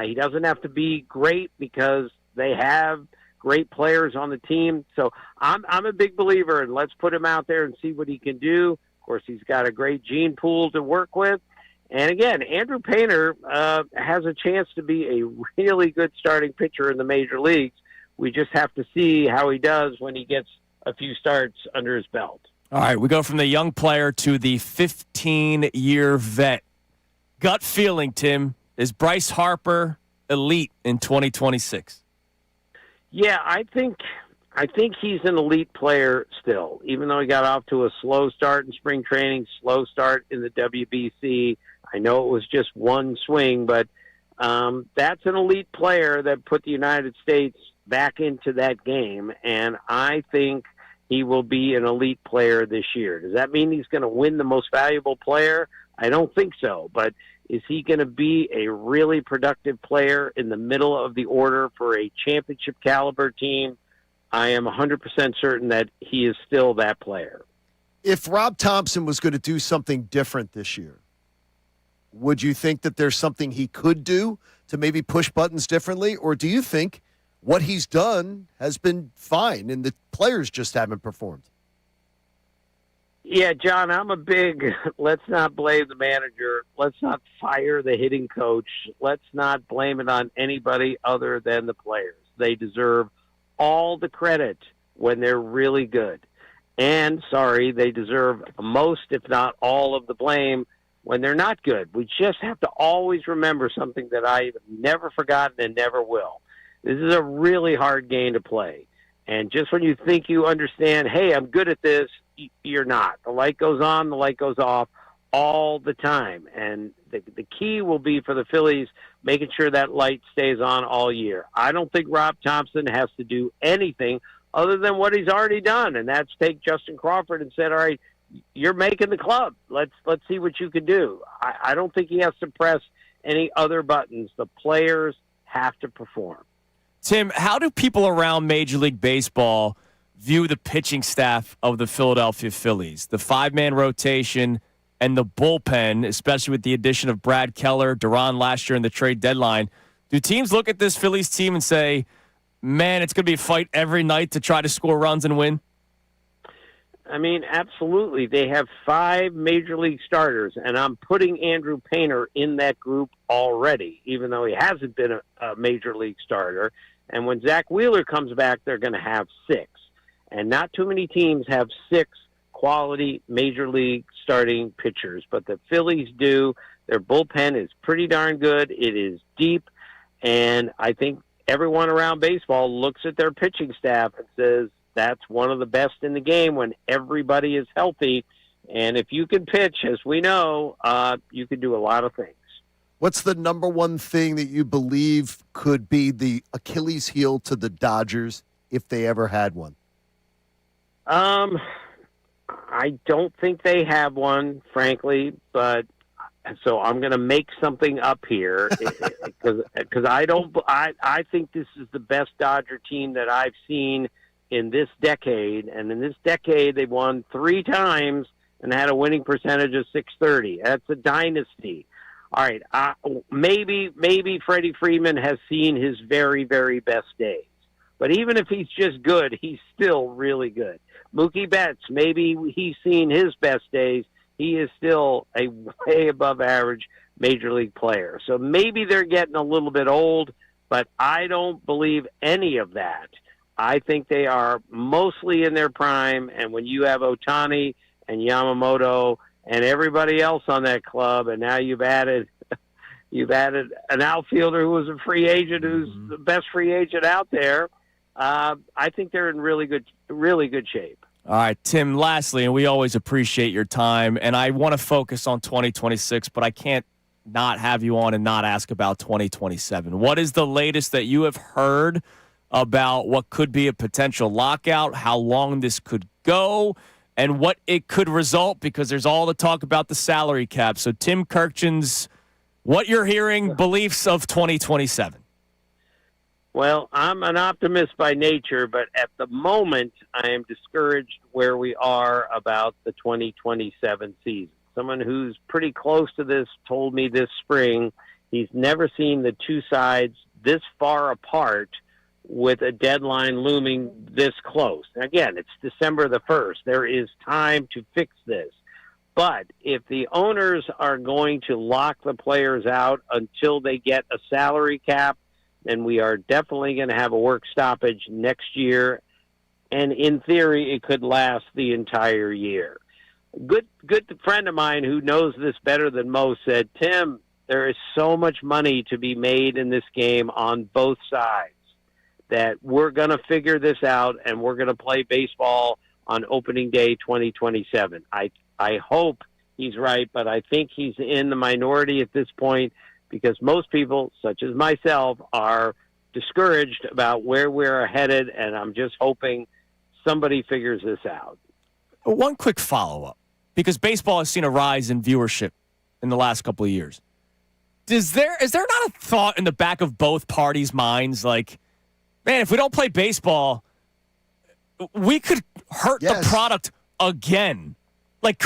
He doesn't have to be great because they have great players on the team. So I'm a big believer, and let's put him out there and see what he can do. Of course, he's got a great gene pool to work with. And again, Andrew Painter has a chance to be a really good starting pitcher in the major leagues. We just have to see how he does when he gets a few starts under his belt. All right, we go from the young player to the 15-year vet. Gut feeling, Tim, is Bryce Harper elite in 2026? Yeah, I think I think he's an elite player still, even though he got off to a slow start in spring training, slow start in the WBC. I know it was just one swing, but that's an elite player that put the United States back into that game, and I think he will be an elite player this year. Does that mean he's going to win the most valuable player? I don't think so, but is he going to be a really productive player in the middle of the order for a championship caliber team? I am 100% certain that he is still that player. If Rob Thompson was going to do something different this year, would you think that there's something he could do to maybe push buttons differently? Or do you think what he's done has been fine and the players just haven't performed? Yeah, John, I'm a big, let's not blame the manager. Let's not fire the hitting coach. Let's not blame it on anybody other than the players. They deserve all the credit when they're really good. And, they deserve most, if not all, of the blame when they're not good. We just have to always remember something that I've never forgotten and never will. This is a really hard game to play. And just when you think you understand, hey, I'm good at this, you're not. The light goes on, the light goes off all the time. And the key will be for the Phillies making sure that light stays on all year. I don't think Rob Thompson has to do anything other than what he's already done, and that's take Justin Crawford and said, all right, you're making the club. Let's see what you can do. I don't think he has to press any other buttons. The players have to perform. Tim, how do people around Major League Baseball view the pitching staff of the Philadelphia Phillies? The 5-man rotation and the bullpen, especially with the addition of Brad Keller, Duran last year in the trade deadline. Do teams look at this Phillies team and say, man, it's going to be a fight every night to try to score runs and win? I mean, absolutely. They have 5 major league starters, and I'm putting Andrew Painter in that group already, even though he hasn't been a major league starter. And when Zach Wheeler comes back, they're going to have 6. And not too many teams have 6 quality major league starting pitchers, but the Phillies do. Their bullpen is pretty darn good. It is deep, and I think everyone around baseball looks at their pitching staff and says, that's one of the best in the game when everybody is healthy. And if you can pitch, as we know, you can do a lot of things. What's the number one thing that you believe could be the Achilles heel to the Dodgers if they ever had one? I don't think they have one, frankly, but so I'm going to make something up here because I think this is the best Dodger team that I've seen in this decade, and in this decade they've won 3 times and had a winning percentage of .630. That's a dynasty. All right, maybe Freddie Freeman has seen his very, very best days, but even if he's just good, he's still really good. Mookie Betts, maybe he's seen his best days. He is still a way above average major league player. So maybe they're getting a little bit old, but I don't believe any of that. I think they are mostly in their prime, and when you have Ohtani and Yamamoto and everybody else on that club, and now you've added an outfielder who was a free agent, who's the best free agent out there, I think they're in really good shape. All right, Tim, lastly, and we always appreciate your time, and I want to focus on 2026, but I can't not have you on and not ask about 2027. What is the latest that you have heard about what could be a potential lockout, how long this could go, and what it could result? Because there's all the talk about the salary cap. So Tim Kurkjian's, what you're hearing, beliefs of 2027. Well, I'm an optimist by nature, but at the moment, I am discouraged where we are about the 2027 season. Someone who's pretty close to this told me this spring he's never seen the two sides this far apart with a deadline looming this close. Again, it's December the 1st. There is time to fix this. But if the owners are going to lock the players out until they get a salary cap, then we are definitely going to have a work stoppage next year. And in theory, it could last the entire year. Good friend of mine who knows this better than most said, Tim, there is so much money to be made in this game on both sides. that we're going to figure this out and we're going to play baseball on opening day 2027. I hope he's right, but I think he's in the minority at this point because most people, such as myself, are discouraged about where we're headed, and I'm just hoping somebody figures this out. One quick follow-up, because baseball has seen a rise in viewership in the last couple of years. Is there not a thought in the back of both parties' minds like, man, if we don't play baseball, we could hurt the product again? Like,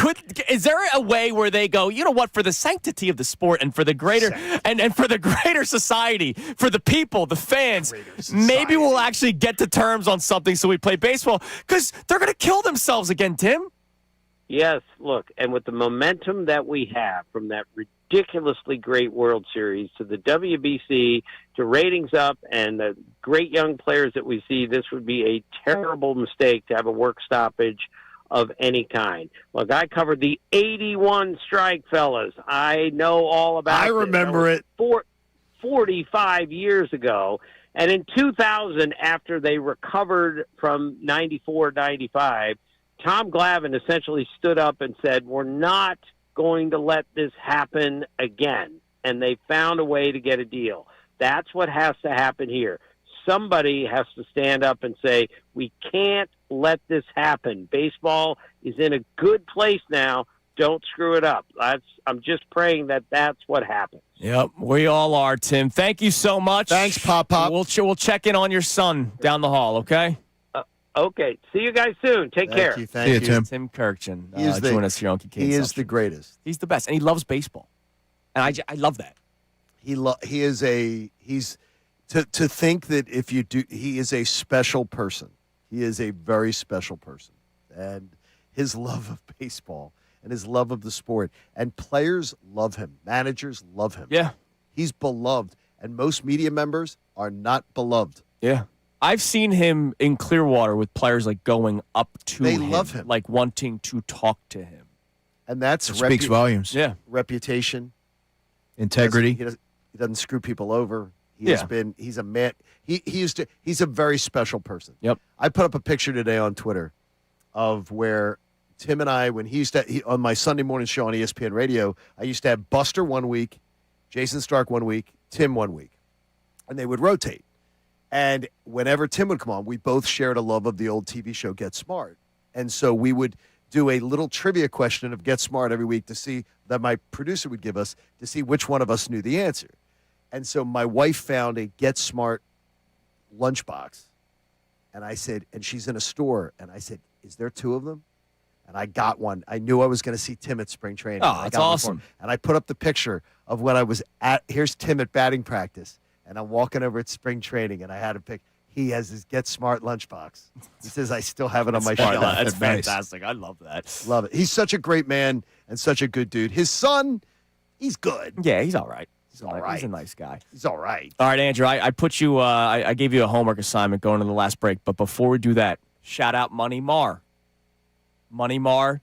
is there a way where they go, you know what, for the sanctity of the sport and for the greater and for the greater society, for the people, the fans, maybe we'll actually get to terms on something so we play baseball because they're going to kill themselves again, Tim? Yes, look, and with the momentum that we have from that ridiculously great World Series to the WBC to ratings up and the great young players that we see, this would be a terrible mistake to have a work stoppage of any kind. Look, I covered the 81 strike, fellas. I know all about it. I remember it. 45 years ago. And in 2000, after they recovered from 94-95, Tom Glavine essentially stood up and said, we're not going to let this happen again. And they found a way to get a deal. That's what has to happen here. Somebody has to stand up and say, we can't let this happen. Baseball is in a good place now. Don't screw it up. I'm just praying that that's what happens. Yep, we all are, Tim. Thank you so much. Thanks, Pop. We'll check in on your son down the hall, okay? Okay. See you guys soon. Take care. Thank you. Tim. Tim Kurkjian. He is join us here on Kincade He is Salciunas. the greatest. He's the best, and he loves baseball. And I love that. To think that if you do, he is a special person. He is a very special person. And his love of baseball and his love of the sport. And players love him. Managers love him. Yeah. He's beloved. And most media members are not beloved. Yeah. I've seen him in Clearwater with players like going up to him. They love him. Like wanting to talk to him. And that's Speaks volumes. Yeah. reputation. Integrity. He doesn't screw people over. He's a man. He's a very special person. Yep. I put up a picture today on Twitter of where Tim and I, when on my Sunday morning show on ESPN Radio, I used to have Buster one week, Jason Stark one week, Tim one week, and they would rotate. And whenever Tim would come on, we both shared a love of the old TV show Get Smart, and so we would do a little trivia question of Get Smart every week to see that my producer would give us to see which one of us knew the answer. And so my wife found a Get Smart lunchbox. And I said, and she's in a store. And I said, is there two of them? And I got one. I knew I was going to see Tim at spring training. Oh, that's awesome. And I put up the picture of when I was here's Tim at batting practice. And I'm walking over at spring training. And I had a pic. He has his Get Smart lunchbox. He says, I still have it on my shelf. That's fantastic. I love that. Love it. He's such a great man and such a good dude. His son, he's good. Yeah, he's all right. He's all right. He's a nice guy. He's all right. All right, Andrew, I put you, I gave you a homework assignment going to the last break. But before we do that, shout out Money Mar. Money Mar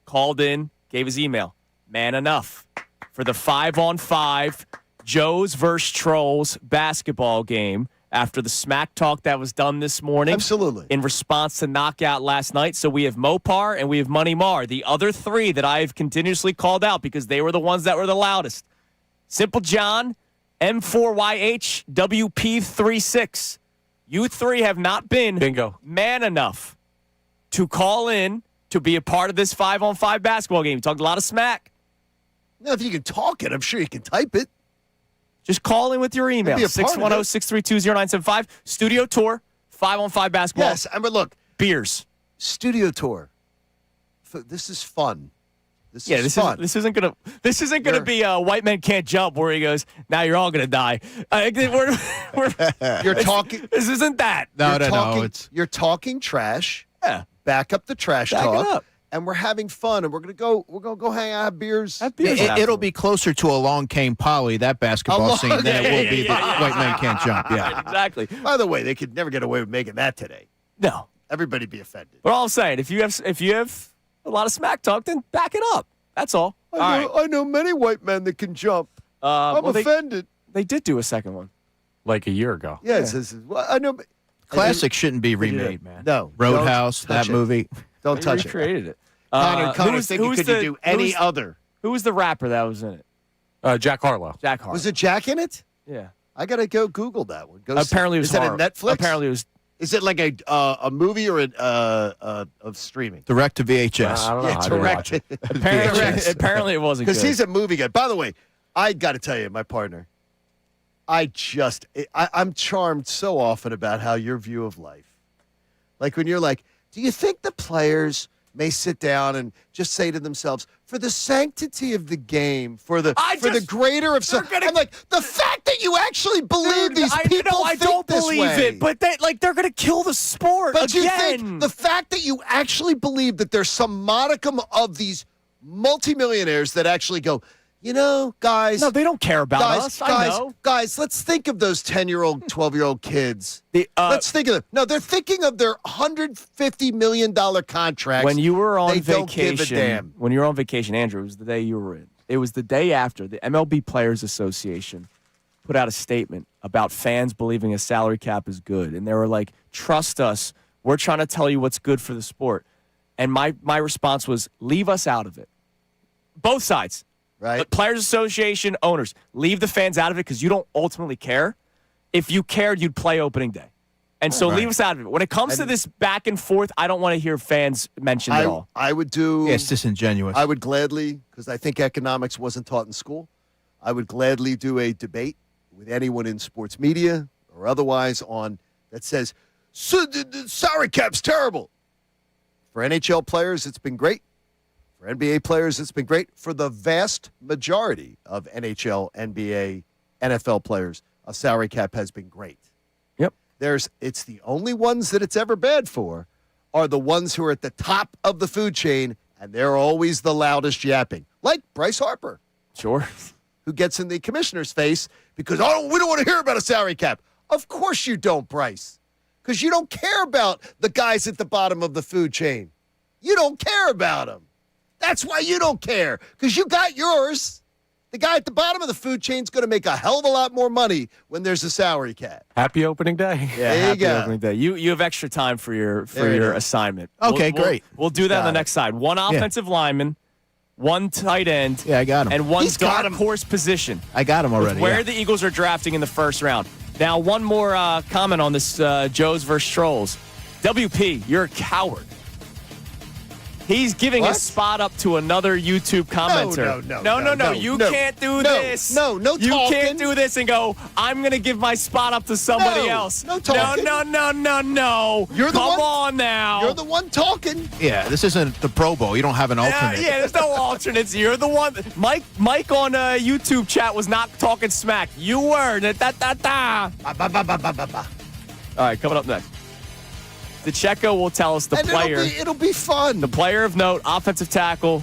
called in, gave his email. Man enough for the 5-on-5 Joes versus Trolls basketball game after the smack talk that was done this morning. Absolutely. In response to knockout last night. So we have Mopar and we have Money Mar, the other three that I've continuously called out because they were the ones that were the loudest. Simple John, M4YH, WP36. You three have not been man enough to call in to be a part of this 5-on-5 basketball game. You talked a lot of smack. Now, if you can talk it, I'm sure you can type it. Just call in with your email. 610-632-0975. Studio tour, 5-on-5 basketball. Yes, I mean, look. Beers. Studio tour. This is fun. This is fun. This isn't gonna be a white men can't jump where he goes, now you're all gonna die. You're talking. This isn't that. No. You're talking trash. Yeah. Back up the trash Back talk. it up. And we're having fun, and we're gonna go hang out, have beers. It'll be closer to Along Came Polly, that basketball scene, than it will be the White Men Can't Jump. Yeah, exactly. By the way, they could never get away with making that today. No. Everybody be offended. But all I'm saying, if you have a lot of smack talk, then back it up. That's all. I know many white men that can jump. I'm offended. They did do a second one. Like a year ago. Yes. Well, I know. Classic shouldn't be remade, man. No. Roadhouse, that movie. Don't touch it. Recreated it. Connor, Who's could you do any other? Who was the rapper that was in it? Jack Harlow. Jack Harlow. Was it Jack in it? Yeah. I got to go Google that one. Apparently, it was Is that a Netflix? Apparently, it was. Is it like a movie or of streaming? Direct to VHS. I don't know. Yeah, I didn't watch direct. it. Apparently, it wasn't good. Because he's a movie guy. By the way, I got to tell you, my partner, I'm charmed so often about how your view of life. Like when you're like, do you think the players may sit down and just say to themselves, for the sanctity of the game, for the greater of some, I'm like, the fact that you actually believe these people I think don't this believe way. it, but they're going to kill the sport But again. you think the fact that you actually believe that there's some modicum of these multimillionaires that actually go, you know, guys. No, they don't care about us. I know. Guys, let's think of those 10-year-old, 12-year-old kids. Let's think of them. No, they're thinking of their $150 million contracts. When you were on they vacation, don't give a damn. when you were on vacation, Andrew, it was the day you were in. It was the day after the MLB Players Association put out a statement about fans believing a salary cap is good. And they were like, trust us. We're trying to tell you what's good for the sport. And my response was, leave us out of it. Both sides. Right. The Players Association, owners, leave the fans out of it because you don't ultimately care. If you cared, you'd play opening day. And so leave us out of it. When it comes to this back and forth, I don't want to hear fans mentioned at all. I would do. Yeah, it's disingenuous. I would gladly, because I think economics wasn't taught in school, I would gladly do a debate with anyone in sports media or otherwise on that says, the salary cap's terrible. For NHL players, it's been great. For NBA players, it's been great. For the vast majority of NHL, NBA, NFL players, a salary cap has been great. Yep. It's the only ones that it's ever bad for are the ones who are at the top of the food chain, and they're always the loudest yapping, like Bryce Harper, Sure. who gets in the commissioner's face because, we don't want to hear about a salary cap. Of course you don't, Bryce, because you don't care about the guys at the bottom of the food chain. You don't care about them. That's why you don't care, because you got yours. The guy at the bottom of the food chain is going to make a hell of a lot more money when there's a salary cap. Happy opening day. There Yeah, you happy go. opening day. You have extra time for your assignment. Okay, great. We'll do that on the Got it. next side. One offensive lineman, one tight end, Yeah, I got him. and one He's got dark him. horse position. I got him already. Where yeah. the Eagles are drafting in the first round. Now, one more comment on this Joes versus Trolls. WP, you're a coward. He's giving a What? spot up to another YouTube commenter. No. You can't do this. No You talking. can't do this and go, I'm going to give my spot up to somebody No, else. no talking. No. You're the Come one- on now. You're the one talking. Yeah, this isn't the Pro Bowl. You don't have an alternate. Yeah, there's no alternates. You're the one. Mike on YouTube chat was not talking smack. You were. Da. All right, coming up next. DeCecco will tell us the And player. It'll be fun. The player of note, offensive tackle,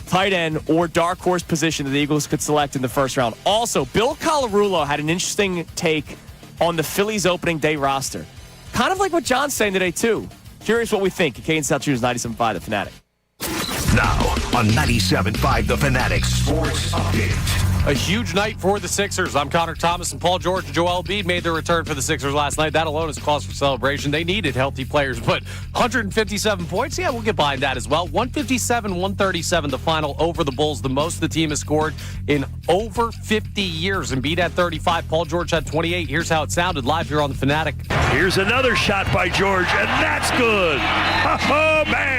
tight end, or dark horse position that the Eagles could select in the first round. Also, Bill Colarulo had an interesting take on the Phillies opening day roster. Kind of like what John's saying today, too. Curious what we think. Kincade Salciunas, 97.5, The Fanatic. Now on 97.5 The Fanatic Sports Update. A huge night for the Sixers. I'm Connor Thomas, and Paul George and Joel Embiid made their return for the Sixers last night. That alone is cause for celebration. They needed healthy players, but 157 points, yeah, we'll get behind that as well. 157-137, the final over the Bulls. The most the team has scored in over 50 years. Embiid had 35. Paul George had 28. Here's how it sounded live here on the Fanatic. Here's another shot by George, and that's good. Oh, man.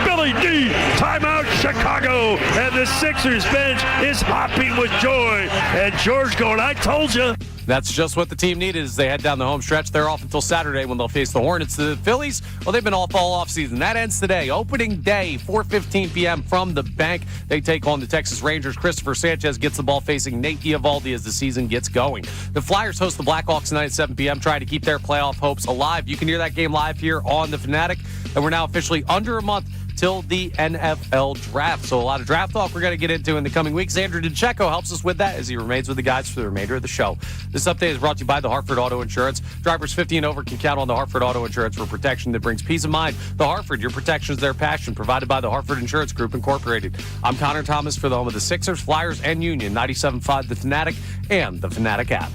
Billy D, timeout Chicago. And the Sixers bench is hopping with joy. And George going, I told you. That's just what the team needed as they head down the home stretch. They're off until Saturday when they'll face the Hornets. The Phillies, well, they've been off all offseason. That ends today. Opening day, 4:15 p.m. from the bank. They take on the Texas Rangers. Christopher Sanchez gets the ball facing Nate Eovaldi as the season gets going. The Flyers host the Blackhawks tonight at 7 p.m., trying to keep their playoff hopes alive. You can hear that game live here on the Fanatic. And we're now officially under a month till the NFL draft. So a lot of draft talk we're going to get into in the coming weeks. Andrew DeCecco helps us with that as he remains with the guys for the remainder of the show. This update is brought to you by the Hartford Auto Insurance. Drivers 50 and over can count on the Hartford Auto Insurance for protection that brings peace of mind. The Hartford, your protection is their passion, provided by the Hartford Insurance Group, Incorporated. I'm Connor Thomas for the home of the Sixers, Flyers, and Union. 97.5 The Fanatic and the Fanatic app.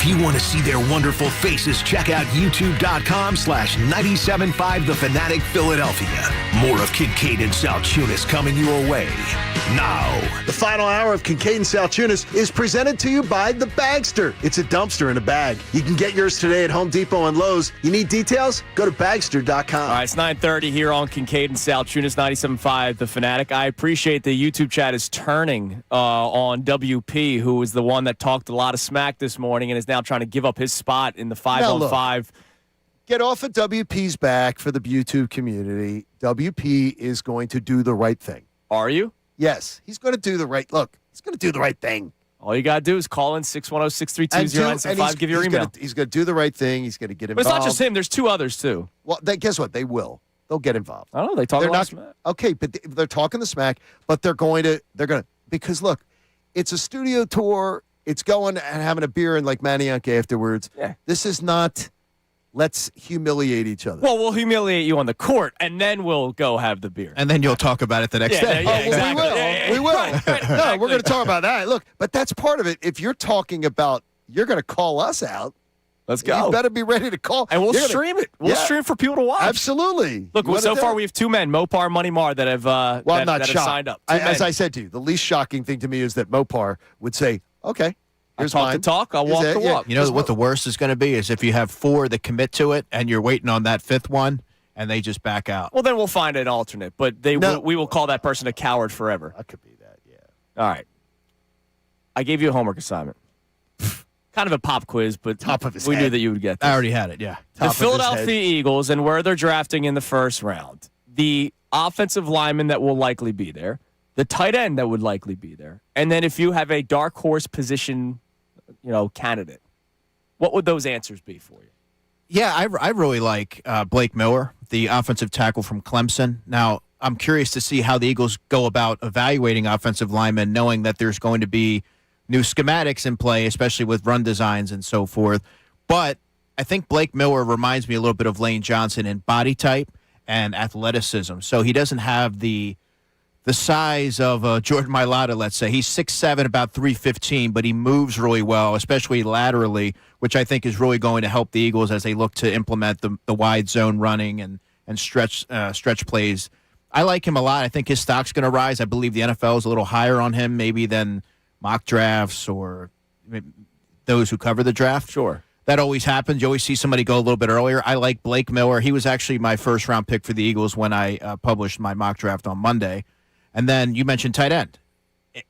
If you want to see their wonderful faces, check out youtube.com/975 The Fanatic Philadelphia. More of Kincade and Salciunas coming your way now. The final hour of Kincade and Salciunas is presented to you by The Bagster. It's a dumpster in a bag. You can get yours today at Home Depot and Lowe's. You need details? Go to bagster.com. All right, it's 9:30 here on Kincade and Salciunas, 97.5 The Fanatic. I appreciate the YouTube chat is turning on WP, who was the one that talked a lot of smack this morning and is now trying to give up his spot in the 5-on-5. Get off of WP's back for the YouTube community. WP is going to do the right thing. Are you? Yes, he's going to do the right look. He's going to do the right thing. All you got to do is call in 610-632-0975, give your email. He's going to do the right thing. He's going to get But involved. it's not just him. There's two others, too. Well, guess what? They will. They'll get involved. I don't know. They talk a lot of smack. Okay, but they're talking the smack, but they're going to, because look, it's a studio tour. It's going and having a beer and like Maniac afterwards. Yeah. This is not, let's humiliate each other. Well, we'll humiliate you on the court, and then we'll go have the beer. And then you'll talk about it the next day. Exactly. We will. Right, No, we're going to talk about that. Look, but that's part of it. If you're talking about, you're going to call us out. Let's go. You better be ready to call. And we'll stream it. We'll stream for people to watch. Absolutely. Look, so far we have two men, Mopar, Money Mar, that have, I'm not that have shocked. signed up. As I said to you, the least shocking thing to me is that Mopar would say, okay, here's I'll mine. talk the talk. I'll walk the walk. You know what the worst is going to be is if you have 4 that commit to it and you're waiting on that 5th one and they just back out. Well, then we'll find an alternate, but we will call that person a coward forever. That could be that, yeah. All right. I gave you a homework assignment. Kind of a pop quiz, but we knew that you would get this. I already had it, yeah. The Philadelphia Eagles and where they're drafting in the first round, the offensive lineman that will likely be there, the tight end that would likely be there, and then if you have a dark horse position, candidate, what would those answers be for you? Yeah, I really like Blake Miller, the offensive tackle from Clemson. Now, I'm curious to see how the Eagles go about evaluating offensive linemen, knowing that there's going to be new schematics in play, especially with run designs and so forth. But I think Blake Miller reminds me a little bit of Lane Johnson in body type and athleticism. So he doesn't have the size of Jordan Mailata, let's say. He's 6'7", about 315, but he moves really well, especially laterally, which I think is really going to help the Eagles as they look to implement the wide zone running and stretch plays. I like him a lot. I think his stock's going to rise. I believe the NFL is a little higher on him maybe than mock drafts or those who cover the draft. Sure. That always happens. You always see somebody go a little bit earlier. I like Blake Miller. He was actually my first-round pick for the Eagles when I published my mock draft on Monday. And then you mentioned tight end.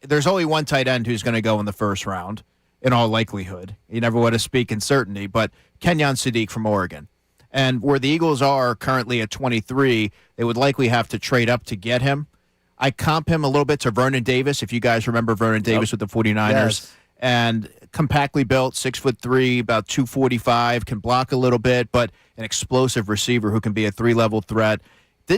There's only one tight end who's going to go in the first round, in all likelihood. You never want to speak in certainty, but Kenyon Sadiq from Oregon. And where the Eagles are currently at 23, they would likely have to trade up to get him. I comp him a little bit to Vernon Davis, if you guys remember Vernon Davis with the 49ers. Yes. And compactly built, 6'3", about 245, can block a little bit, but an explosive receiver who can be a 3-level threat. He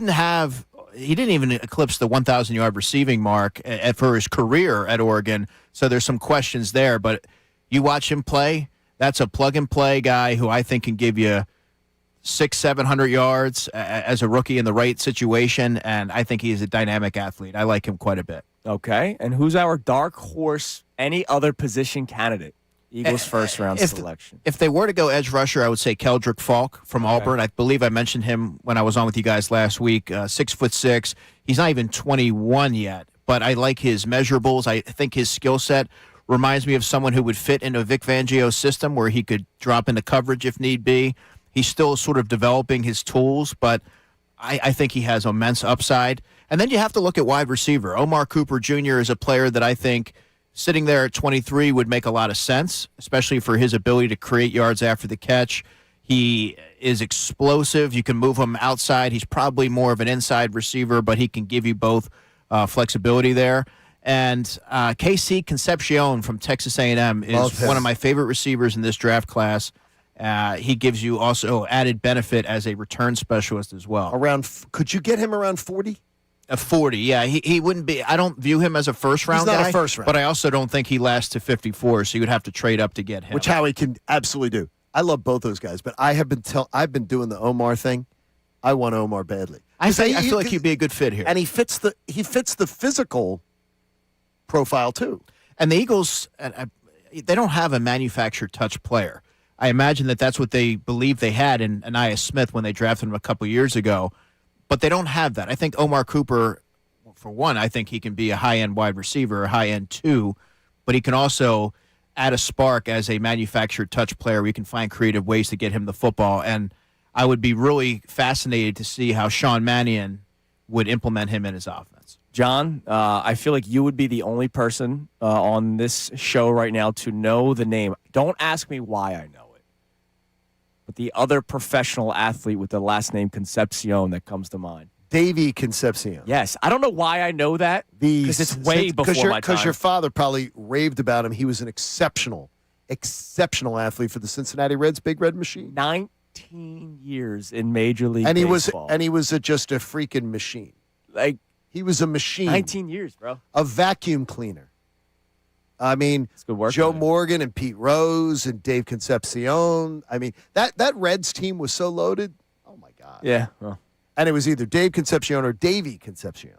didn't even eclipse the 1,000-yard receiving mark for his career at Oregon, so there's some questions there. But you watch him play, that's a plug-and-play guy who I think can give you 600-700 yards as a rookie in the right situation, and I think he's a dynamic athlete. I like him quite a bit. Okay, and who's our dark horse, any other position candidate? Eagles first-round selection. If they were to go edge rusher, I would say Keldrick Falk from Auburn. I believe I mentioned him when I was on with you guys last week. 6'6". He's not even 21 yet, but I like his measurables. I think his skill set reminds me of someone who would fit into Vic Fangio's system where he could drop into coverage if need be. He's still sort of developing his tools, but I think he has immense upside. And then you have to look at wide receiver. Omar Cooper Jr. is a player that I think sitting there at 23 would make a lot of sense, especially for his ability to create yards after the catch. He is explosive. You can move him outside. He's probably more of an inside receiver, but he can give you both flexibility there. And KC Concepcion from Texas A&M is one of my favorite receivers in this draft class. He gives you also added benefit as a return specialist as well. Could you get him around 40? 40, yeah. He wouldn't be. I don't view him as a first-round guy. He's not a first-round. But I also don't think he lasts to 54, so you would have to trade up to get him. Which Howie can absolutely do. I love both those guys, but I've been doing the Omar thing. I want Omar badly. I feel like he'd be a good fit here. And he fits the physical profile too. And the Eagles, they don't have a manufactured touch player. I imagine that's what they believe they had in Anaya Smith when they drafted him a couple years ago, but they don't have that. I think Omar Cooper, for one, I think he can be a high-end wide receiver, a high-end 2, but he can also add a spark as a manufactured touch player. We can find creative ways to get him the football, and I would be really fascinated to see how Sean Mannion would implement him in his offense. John, I feel like you would be the only person on this show right now to know the name. Don't ask me why I know it, but the other professional athlete with the last name Concepcion that comes to mind. Davey Concepcion. Yes. I don't know why I know that, because it's way before my time. Because your father probably raved about him. He was an exceptional athlete for the Cincinnati Reds, Big Red Machine. 19 years in Major League Baseball. He was just a freaking machine. Like, he was a machine. 19 years, bro. A vacuum cleaner. I mean, it's good work, Joe Morgan and Pete Rose and Dave Concepcion. I mean, that Reds team was so loaded. Oh, my God. Yeah. Well. And it was either Dave Concepcion or Davey Concepcion.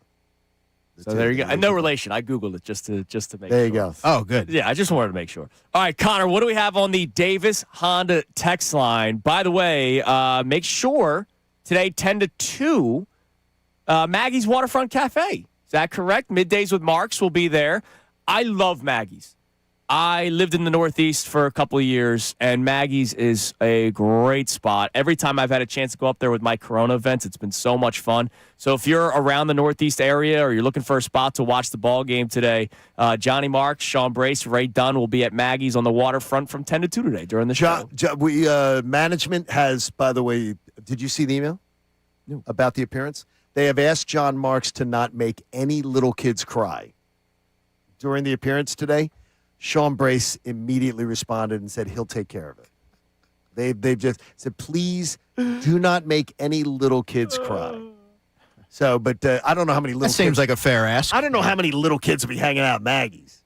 So there you go. And no relation. I Googled it just to make sure. There you go. Oh, good. Yeah, I just wanted to make sure. All right, Connor, what do we have on the Davis Honda text line? By the way, make sure today, 10 to 2, Maggie's Waterfront Cafe. Is that correct? Middays with Marks will be there. I love Maggie's. I lived in the Northeast for a couple of years, and Maggie's is a great spot. Every time I've had a chance to go up there with my Corona events, it's been so much fun. So if you're around the Northeast area or you're looking for a spot to watch the ball game today, Johnny Marks, Sean Brace, Ray Dunn will be at Maggie's on the waterfront from 10 to 2 today during the show. Management has, by the way, did you see the email? No. About the appearance? They have asked John Marks to not make any little kids cry during the appearance today. Sean Brace immediately responded and said he'll take care of it. They've just said, please do not make any little kids cry. So, but I don't know how many little kids. That seems like a fair ask. I don't know how many little kids will be hanging out at Maggie's.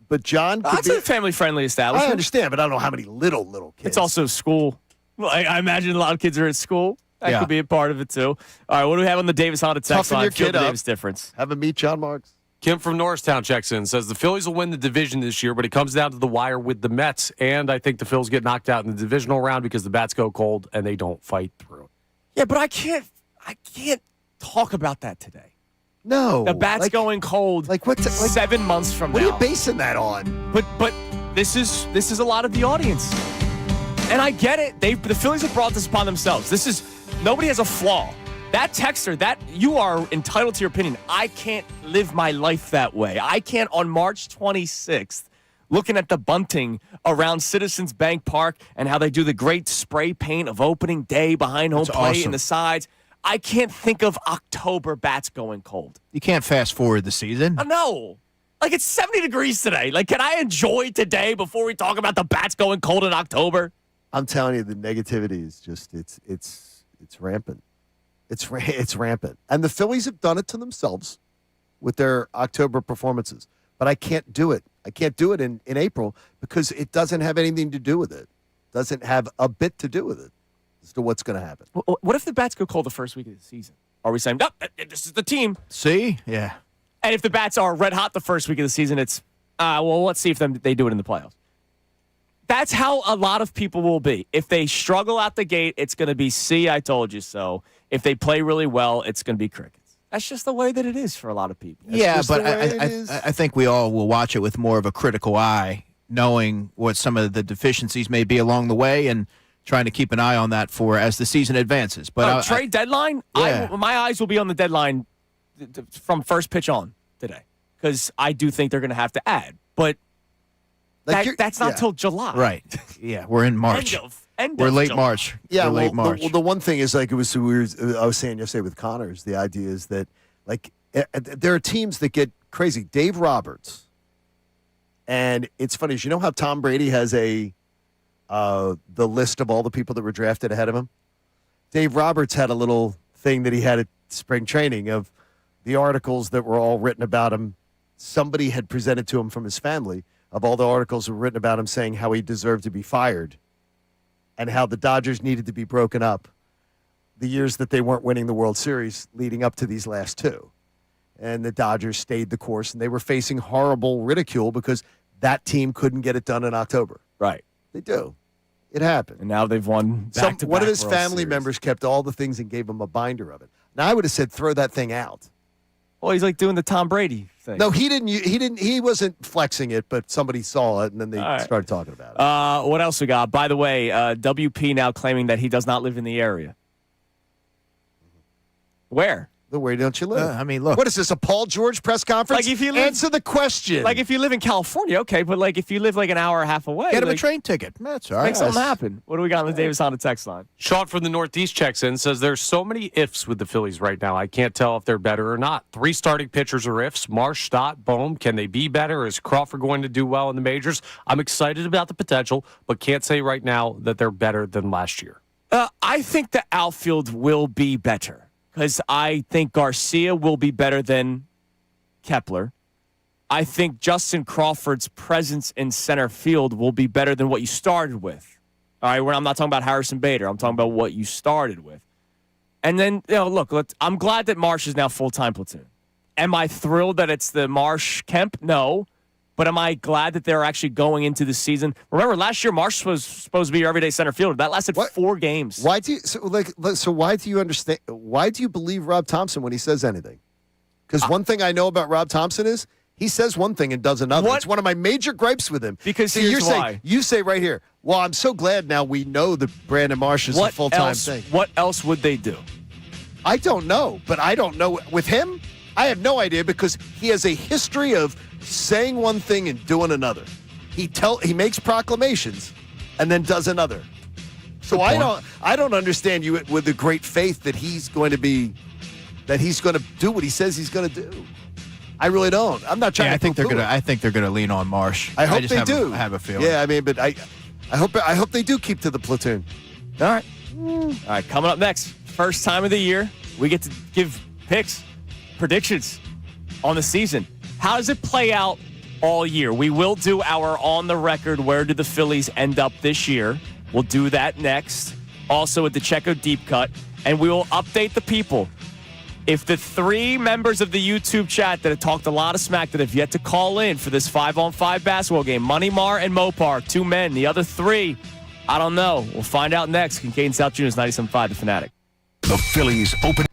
But John, That's a family-friendly establishment. I understand, but I don't know how many little kids. It's also school. Well, I imagine a lot of kids are at school. That could be a part of it, too. All right, what do we have on the Davis Honda text line? Your kid up. Davis difference. Have him meet John Marks. Kim from Norristown checks in, says the Phillies will win the division this year, but it comes down to the wire with the Mets. And I think the Phils get knocked out in the divisional round because the bats go cold and they don't fight through. Yeah, but I can't talk about that today. No. The bats going cold 7 months from now. What are you basing that on? But this is a lot of the audience. And I get it. The Phillies have brought this upon themselves. Nobody has a flaw. That texter, you are entitled to your opinion. I can't live my life that way. I can't on March 26th, looking at the bunting around Citizens Bank Park and how they do the great spray paint of opening day behind home plate and the sides. I can't think of October bats going cold. You can't fast forward the season. No. Like, it's 70 degrees today. Like, can I enjoy today before we talk about the bats going cold in October? I'm telling you, the negativity is just, it's rampant. It's rampant. And the Phillies have done it to themselves with their October performances. But I can't do it. I can't do it in April because it doesn't have anything to do with it. Doesn't have a bit to do with it as to what's going to happen. What if the bats go cold the first week of the season? Are we saying, no, this is the team? See? Yeah. And if the bats are red hot the first week of the season, it's, let's see if they do it in the playoffs. That's how a lot of people will be. If they struggle out the gate, it's going to be, see, I told you so. If they play really well, it's going to be crickets. That's just the way that it is for a lot of people. But I think we all will watch it with more of a critical eye, knowing what some of the deficiencies may be along the way and trying to keep an eye on that for as the season advances. But trade deadline, my eyes will be on the deadline from first pitch on today because I do think they're going to have to add. But that's not till July. Right. Yeah, we're in March. We're late July. March. Yeah, we're late March. The one thing is, like I was saying yesterday with Connors, the idea is that, like, there are teams that get crazy. Dave Roberts, and it's funny, you know how Tom Brady has the list of all the people that were drafted ahead of him? Dave Roberts had a little thing that he had at spring training of the articles that were all written about him. Somebody had presented to him from his family of all the articles that were written about him saying how he deserved to be fired and how the Dodgers needed to be broken up the years that they weren't winning the World Series leading up to these last two. And the Dodgers stayed the course, and they were facing horrible ridicule because that team couldn't get it done in October. Right. They do. It happened. And now they've won back-to-back One of his World family Series. members kept all the things and gave him a binder of it. Now I would have said throw that thing out. Well, he's like doing the Tom Brady thing. No, he didn't. He wasn't flexing it, but somebody saw it, and then they started talking about it. What else we got? By the way, WP now claiming that he does not live in the area. Where? Where don't you live? I mean, look. What is this, a Paul George press conference? Like if you live, answer the question. Like if you live in California, okay, but like if you live like an hour and a half away, Get him like, a train ticket. That's all right. make something happen. What do we got on the Davis Honda text line? Sean from the Northeast checks in, says there's so many ifs with the Phillies right now. I can't tell if they're better or not. 3 starting pitchers are ifs. Marsh, Stott, Bohm. Can they be better? Is Crawford going to do well in the majors? I'm excited about the potential, but can't say right now that they're better than last year. I think the outfield will be better because I think Garcia will be better than Kepler. I think Justin Crawford's presence in center field will be better than what you started with. All right, I'm not talking about Harrison Bader. I'm talking about what you started with. And then, look, I'm glad that Marsh is now full-time platoon. Am I thrilled that it's the Marsh-Kemp? No. But am I glad that they're actually going into the season? Remember, last year Marsh was supposed to be your everyday center fielder. That lasted 4 games. Why do you why do you understand? Why do you believe Rob Thompson when he says anything? Because one thing I know about Rob Thompson is he says one thing and does another. It's one of my major gripes with him. Because here's why. Saying, you say right here, well, I'm so glad now we know that Brandon Marsh is a full-time thing. What else would they do? I don't know, but I don't know. With him, I have no idea because he has a history of saying one thing and doing another. He makes proclamations and then does another. So I don't understand you with the great faith that he's going to do what he says he's going to do. I really don't. I'm not trying to. I think they're gonna lean on Marsh. I hope they do. I have a feeling. Yeah, I mean, but I hope they do keep to the platoon. All right. All right, coming up next, first time of the year, we get to give picks, predictions on the season. How does it play out all year? We will do our on the record, where did the Phillies end up this year? We'll do that next. Also with the Checo Deep Cut. And we will update the people. If the 3 members of the YouTube chat that have talked a lot of smack that have yet to call in for this 5-on-5 basketball game, Money Mar and Mopar, 2 men. The other 3, I don't know. We'll find out next. Kincade Salciunas, 97.5, The Fanatic. The Phillies open.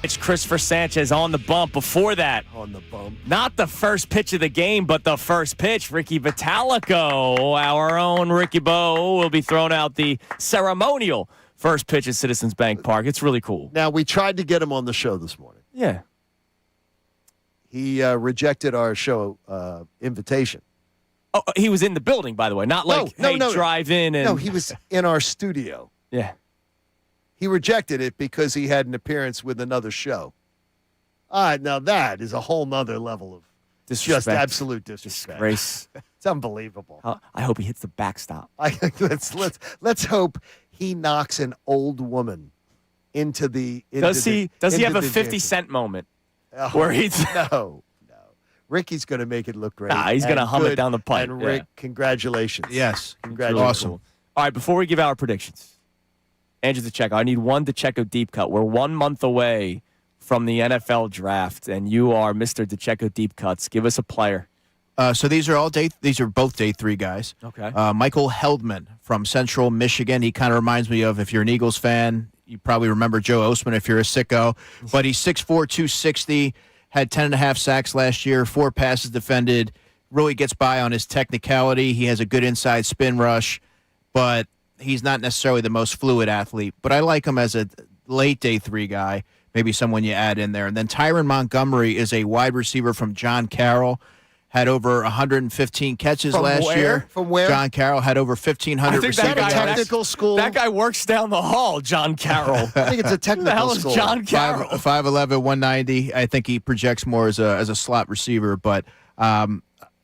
It's Christopher Sanchez on the bump. Before that, On the bump. not the first pitch of the game, but the first pitch. Ricky Vitalico, our own Ricky Bo, will be throwing out the ceremonial first pitch at Citizens Bank Park. It's really cool. Now, we tried to get him on the show this morning. Yeah. He rejected our show invitation. Oh, he was in the building, by the way, not like, No, drive in and. No, he was in our studio. Yeah. He rejected it because he had an appearance with another show. All right, now that is a whole nother level of just Disrespect. absolute disrespect. Disgrace. It's unbelievable. I hope he hits the backstop. Let's hope he knocks an old woman into the. Does he have a 50 Cent? Cent moment Oh, where he's. no. Ricky's going to make it look great. Nah, he's going to and hum it good. down the pipe. And Rick, Yeah. congratulations. Yes. Congratulations. Awesome. All right, before we give our predictions, Andrew DeCecco, I need one DeCecco deep cut. We're 1 month away from the NFL draft, and you are Mr. DeCecco deep cuts. Give us a player. So these are both day 3 guys. Okay. Michael Heldman from Central Michigan. He kind of reminds me of, if you're an Eagles fan, you probably remember Joe Osman if you're a sicko. But he's 6'4", 260, had 10.5 sacks last year, 4 passes defended, really gets by on his technicality. He has a good inside spin rush, but he's not necessarily the most fluid athlete. But I like him as a late day 3 guy, maybe someone you add in there. And then Tyron Montgomery is a wide receiver from John Carroll. Had over 115 catches From last where? year. From where? John Carroll had over 1,500 I think Is that receiving a yards. technical school? That guy works down the hall, John Carroll. I think it's a Who technical the hell is school. John Carroll? 5'11", 190. I think he projects more as a slot receiver, but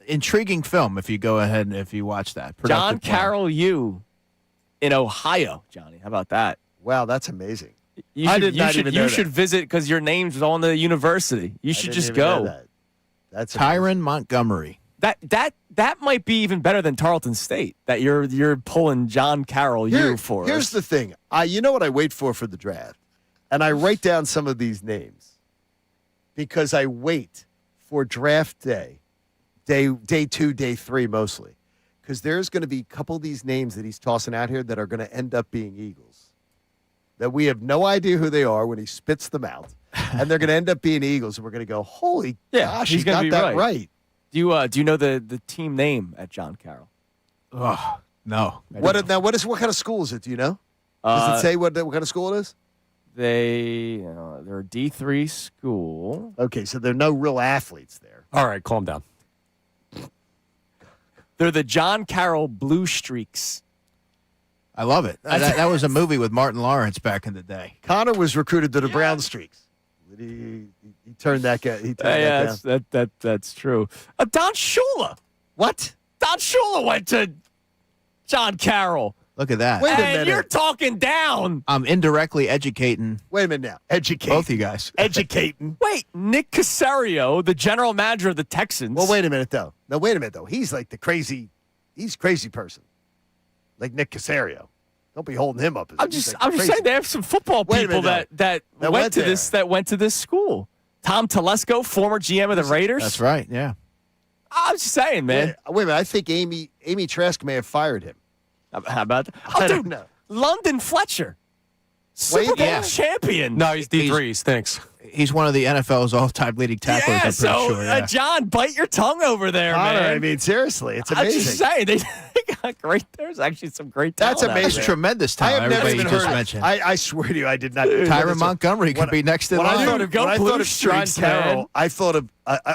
intriguing film if you go ahead and if you watch that. John Productive player. Carroll, you in Ohio, Johnny. How about that? Wow, that's amazing. You I should, did not you even should, know you that. should visit because your name's on the university. You I should didn't just even know go. that. That's Tyron Montgomery. That might be even better than Tarleton State. That you're pulling John Carroll for. Here's the thing. You know what I wait for the draft? And I write down some of these names because I wait for draft day 2, day 3 mostly. Because there's going to be a couple of these names that he's tossing out here that are going to end up being Eagles. That we have no idea who they are when he spits them out. And they're going to end up being Eagles. And we're going to go, holy gosh, he's he gonna got be that right. right. Do you know the team name at John Carroll? Oh, no. What kind of school is it? Do you know? Does it say what kind of school it is? They're a D3 school. Okay, so there are no real athletes there. All right, calm down. They're the John Carroll Blue Streaks. I love it. That was a movie with Martin Lawrence back in the day. Connor was recruited to the Brown Streaks. He turned that guy. He turned that down. That's true. Don Shula. What? Don Shula went to John Carroll. Look at that. Wait a And minute. you're talking down. I'm indirectly educating Wait a minute now. Educate. both you guys. Educating. Wait, Nick Caserio, the general manager of the Texans. Well, wait a minute though. No, wait a minute though. He's like he's a crazy person. Like Nick Caserio. Don't be holding him up. I'm just saying they have some football Wait a people minute, that That went went to there. this school. Tom Telesco, former GM of the Raiders. That's right, yeah. I'm just saying, man. Wait a minute. I think Amy Trask may have fired him. How about that? I don't dude, know. London Fletcher, Super Bowl yeah. champion. No, he's D3. He stinks. He's one of the NFL's all-time leading tacklers, yeah, I'm pretty so sure. Yeah. John, bite your tongue over there, Connor, man. I mean, seriously, it's I'm amazing. just saying they got great. There's actually some great talent. That's out amazing. It's there. tremendous I talent, have never everybody even you just heard. mentioned. I swear to you, I did not. Tyron Montgomery could be next in When I line. thought of, Go when I Blue thought of John Streaks, man. Carroll, I thought of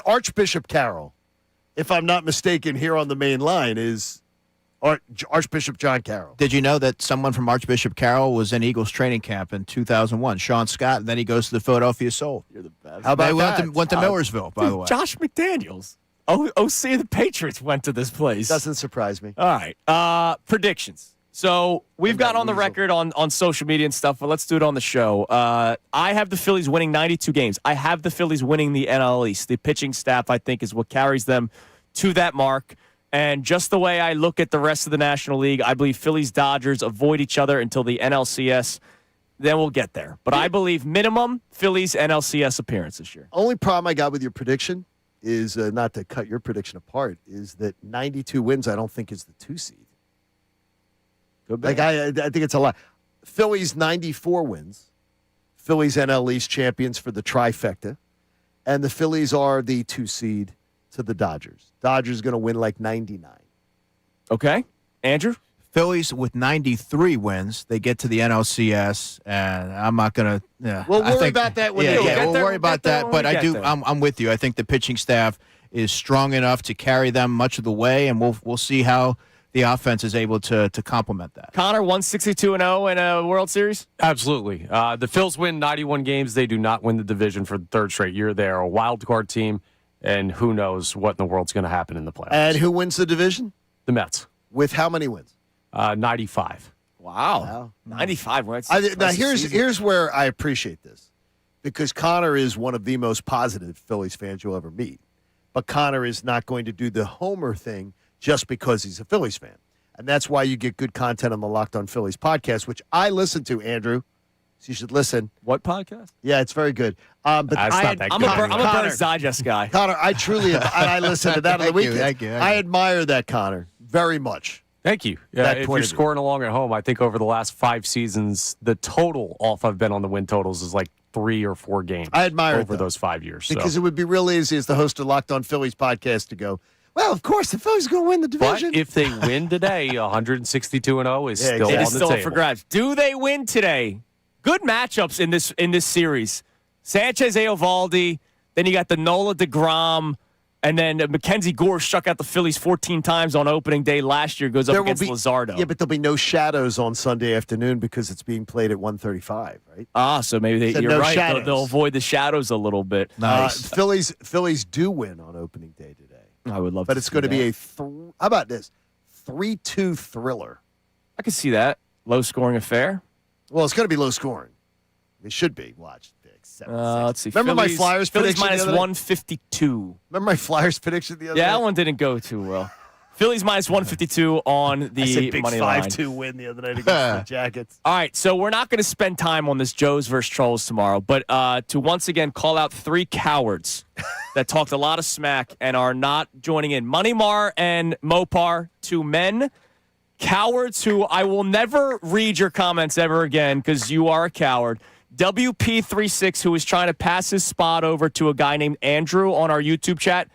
Archbishop Carroll. If I'm not mistaken, here on the main line is Archbishop John Carroll. Did you know that someone from Archbishop Carroll was in Eagles training camp in 2001? Sean Scott, and then he goes to the Philadelphia Soul. You're the best. How about They that? went to Millersville, by the way. Josh McDaniels, OC of the Patriots, went to this place. Doesn't surprise me. All right. Predictions. So we've And got that on the weasel. record on social media and stuff, but let's do it on the show. I have the Phillies winning 92 games. I have the Phillies winning the NL East. The pitching staff, I think, is what carries them to that mark. And just the way I look at the rest of the National League, I believe Phillies, Dodgers avoid each other until the NLCS. Then we'll get there. But I believe minimum Phillies NLCS appearance this year. Only problem I got with your prediction is not to cut your prediction apart. Is that 92 wins? I don't think is the 2 seed. Good Like I think it's a lot. Phillies 94 wins. Phillies NL East champions for the trifecta. And the Phillies are the 2 seed to the Dodgers. Dodgers going to win like 99. Okay. Andrew? Phillies with 93 wins, they get to the NLCS, and I'm not going to. We'll worry about that when they get we'll there. worry about that. But I do. there. I'm with you. I think the pitching staff is strong enough to carry them much of the way, and we'll see how the offense is able to complement that. Connor, 162-0 in a World Series? Absolutely. The Phils win 91 games. They do not win the division for the 3rd straight year. They are a wild card team, and who knows what in the world's going to happen in the playoffs. And who wins the division? The Mets. With how many wins? 95. Wow. 95 wins. Now, here's where I appreciate this, because Connor is one of the most positive Phillies fans you'll ever meet. But Connor is not going to do the homer thing just because he's a Phillies fan. And that's why you get good content on the Locked on Phillies podcast, which I listen to, Andrew. So you should listen. What podcast? Yeah, it's very good. But I'm a Burns Digest guy. Connor, I truly I listen to that on the weekend. Thank you. I admire that, Connor, very much. Thank you. Yeah, That if point you're of view. scoring along at home, I think over the last 5 seasons, the total off I've been on the win totals is like 3 or 4 games. I admire it, over though, those 5 years. Because so. it would be real easy as the host of Locked on Phillies podcast to go, well, of course, the Phillies are going to win the division. But if they win today, 162-0 is still It on is the still table. up for grabs. Do they win today? Good matchups in this series. Sanchez, Eovaldi, then you got the Nola DeGrom, and then Mackenzie Gore struck out the Phillies 14 times on opening day last year. Goes up against Luzardo. Yeah, but there'll be no shadows on Sunday afternoon because it's being played at 1:35, right? So maybe So you're no right. shadows. They'll avoid the shadows a little bit. Nice. Phillies do win on opening day today. I would love But to it's see going to be that. how about this? 3-2 thriller. I can see that. Low scoring affair. Well, it's going to be low scoring. It should be. Watch. 7-6. Let's see. Remember Phillies, my Flyers Phillies prediction minus the other day? 152. Remember my Flyers prediction the other Yeah, day? that one didn't go too well. Phillies minus 152 on I said the big money line. 5-2 win the other night against the Jackets. All right, so we're not going to spend time on this Joes versus Trolls tomorrow, but to once again call out 3 cowards that talked a lot of smack and are not joining in. Moneymar and Mopar, 2 men. Cowards who I will never read your comments ever again because you are a coward. WP36, who is trying to pass his spot over to a guy named Andrew on our YouTube chat.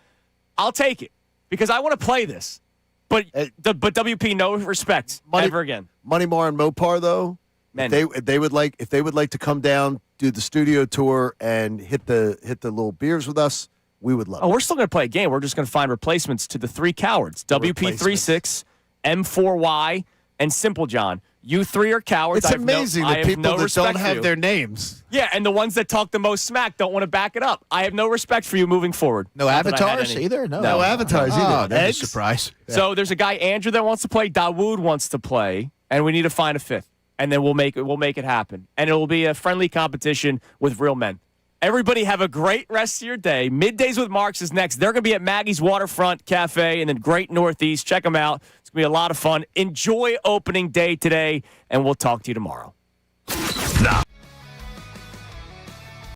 I'll take it because I want to play this. But WP, no respect ever again. Moneymar and Mopar, though, Men. if they would like to come down, do the studio tour, and hit the little beers with us, we would love it. Oh, we're still going to play a game. We're just going to find replacements to the 3 cowards. WP36, M4Y, and Simple John. You 3 are cowards. It's amazing I the have people no that respect don't for have you. their names. Yeah, and the ones that talk the most smack don't want to back it up. I have no respect for you moving forward. No Not that I had avatars any. either? No. No avatars either. Oh, that's a Eggs? surprise. So there's a guy, Andrew, that wants to play. Dawood wants to play, and we need to find a 5th. And then we'll make it happen. And it will be a friendly competition with real men. Everybody have a great rest of your day. Middays with Marks is next. They're going to be at Maggie's Waterfront Cafe in the Great Northeast. Check them out. It's going to be a lot of fun. Enjoy opening day today, and we'll talk to you tomorrow. Now,